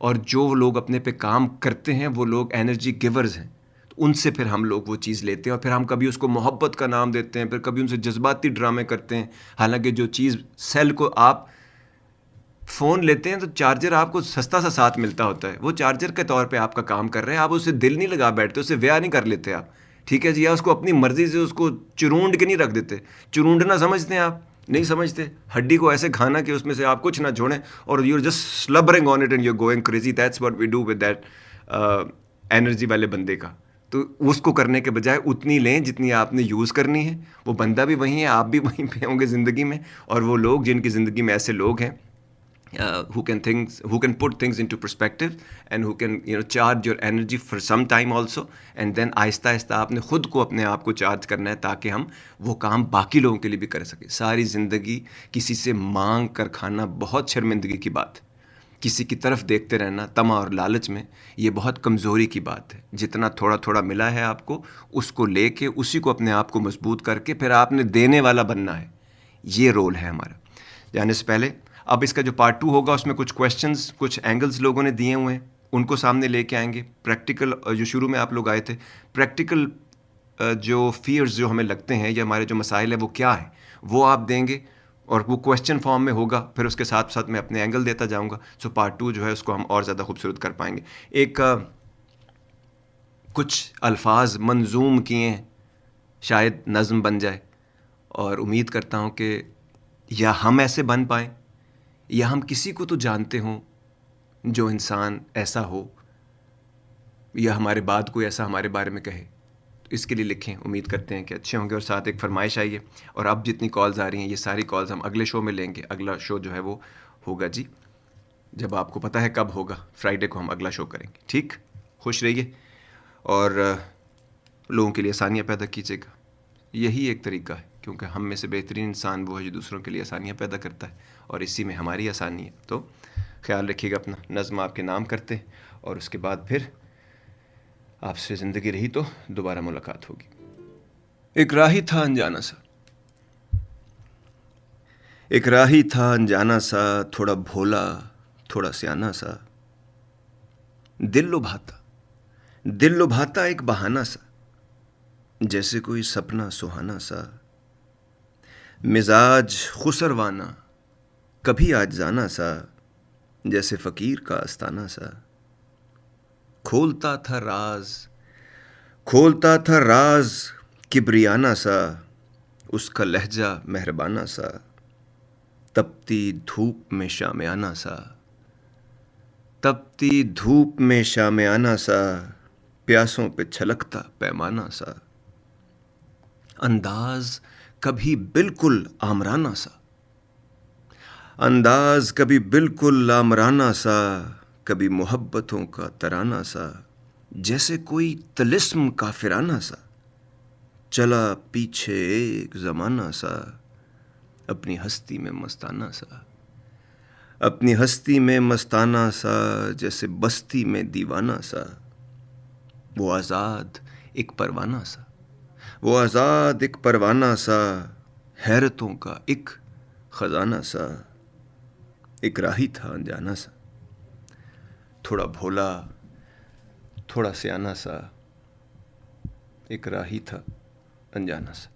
اور جو لوگ اپنے پہ کام کرتے ہیں وہ لوگ انرجی گیورز ہیں. تو ان سے پھر ہم لوگ وہ چیز لیتے ہیں, اور پھر ہم کبھی اس کو محبت کا نام دیتے ہیں, پھر کبھی ان سے جذباتی ڈرامے کرتے ہیں. حالانکہ جو چیز سیل کو آپ فون لیتے ہیں تو چارجر آپ کو سستا سا ساتھ ملتا ہوتا ہے, وہ چارجر کے طور پہ آپ کا کام کر رہے ہیں, آپ اسے دل نہیں لگا بیٹھتے, اسے ویا نہیں کر لیتے آپ, ٹھیک ہے جی, یا اس کو اپنی مرضی سے اس کو چرونڈ کے نہیں رکھ دیتے. چرونڈنا سمجھتے ہیں آپ؟ نہیں سمجھتے. ہڈی کو ایسے کھانا کہ اس میں سے آپ کچھ نہ چھوڑیں اور you are just slumbering on it and you are going crazy. That's what we do with that energy والے بندے کا. تو اس کو کرنے کے بجائے اتنی لیں جتنی آپ نے یوز کرنی ہے. وہ بندہ بھی وہیں ہے, آپ بھی وہیں پہ ہوں گے زندگی میں, اور وہ لوگ جن کی زندگی میں ایسے لوگ ہیں who can put things into perspective and who can charge your energy for some time also, and then آہستہ آہستہ آپ نے خود کو اپنے آپ کو چارج کرنا ہے تاکہ ہم وہ کام باقی لوگوں کے لیے بھی کر سکیں. ساری زندگی کسی سے مانگ کر کھانا بہت شرمندگی کی بات ہے. کسی کی طرف دیکھتے رہنا طمع اور لالچ میں, یہ بہت کمزوری کی بات ہے. جتنا تھوڑا تھوڑا ملا ہے آپ کو, اس کو لے کے اسی کو اپنے آپ کو مضبوط کر کے پھر آپ نے دینے والا بننا ہے. یہ رول ہے ہمارا. جانے سے پہلے اب اس کا جو پارٹ 2 ہوگا اس میں کچھ کویشچنز, کچھ اینگلز لوگوں نے دیے ہوئے ہیں, ان کو سامنے لے کے آئیں گے. پریکٹیکل جو شروع میں آپ لوگ آئے تھے, پریکٹیکل جو فیئرز جو ہمیں لگتے ہیں یا ہمارے جو مسائل ہیں وہ کیا ہیں, وہ آپ دیں گے, اور وہ کویشچن فارم میں ہوگا. پھر اس کے ساتھ ساتھ میں اپنے اینگل دیتا جاؤں گا. سو پارٹ 2 جو ہے اس کو ہم اور زیادہ خوبصورت کر پائیں گے. ایک کچھ الفاظ منظوم کیے ہیں, شاید نظم بن جائے, اور امید کرتا ہوں کہ یا ہم ایسے بن پائیں یا ہم کسی کو تو جانتے ہوں جو انسان ایسا ہو, یا ہمارے بعد کوئی ایسا ہمارے بارے میں کہے. تو اس کے لیے لکھیں, امید کرتے ہیں کہ اچھے ہوں گے. اور ساتھ ایک فرمائش آئی ہے, اور اب جتنی کالز آ رہی ہیں یہ ساری کالز ہم اگلے شو میں لیں گے. اگلا شو جو ہے وہ ہوگا جی, جب آپ کو پتہ ہے کب ہوگا, فرائیڈے کو ہم اگلا شو کریں گے. ٹھیک, خوش رہیے اور لوگوں کے لیے آسانیاں پیدا کیجیے گا. یہی ایک طریقہ ہے, کیونکہ ہم میں سے بہترین انسان وہ ہے جو دوسروں کے لیے آسانیاں پیدا کرتا ہے, اور اسی میں ہماری آسانی ہے. تو خیال رکھیے گا اپنا. نظم آپ کے نام کرتے, اور اس کے بعد پھر آپ سے زندگی رہی تو دوبارہ ملاقات ہوگی. ایک راہی تھا انجانا سا, ایک راہی تھا انجانا سا, تھوڑا بھولا تھوڑا سیانا سا. دل لبھاتا ایک بہانہ سا, جیسے کوئی سپنا سہانا سا. مزاج خسروانہ کبھی آجزانہ سا, جیسے فقیر کا آستانہ سا. کھولتا تھا راز کبریانہ سا, اس کا لہجہ مہربانہ سا. تپتی دھوپ میں شامیانہ سا, تپتی دھوپ میں شامیانہ سا. پیاسوں پہ چھلکتا پیمانہ سا. انداز کبھی بالکل آمرانہ سا, انداز کبھی بالکل آمرانہ سا. کبھی محبتوں کا ترانہ سا, جیسے کوئی طلسم کافرانہ سا. چلا پیچھے ایک زمانہ سا, اپنی ہستی میں مستانہ سا. اپنی ہستی میں مستانہ سا, جیسے بستی میں دیوانہ سا. وہ آزاد ایک پروانہ سا, وہ آزاد ایک پروانہ سا. حیرتوں کا ایک خزانہ سا. ایک راہی تھا انجانا سا, تھوڑا بھولا تھوڑا سیانا سا. ایک راہی تھا انجانا سا.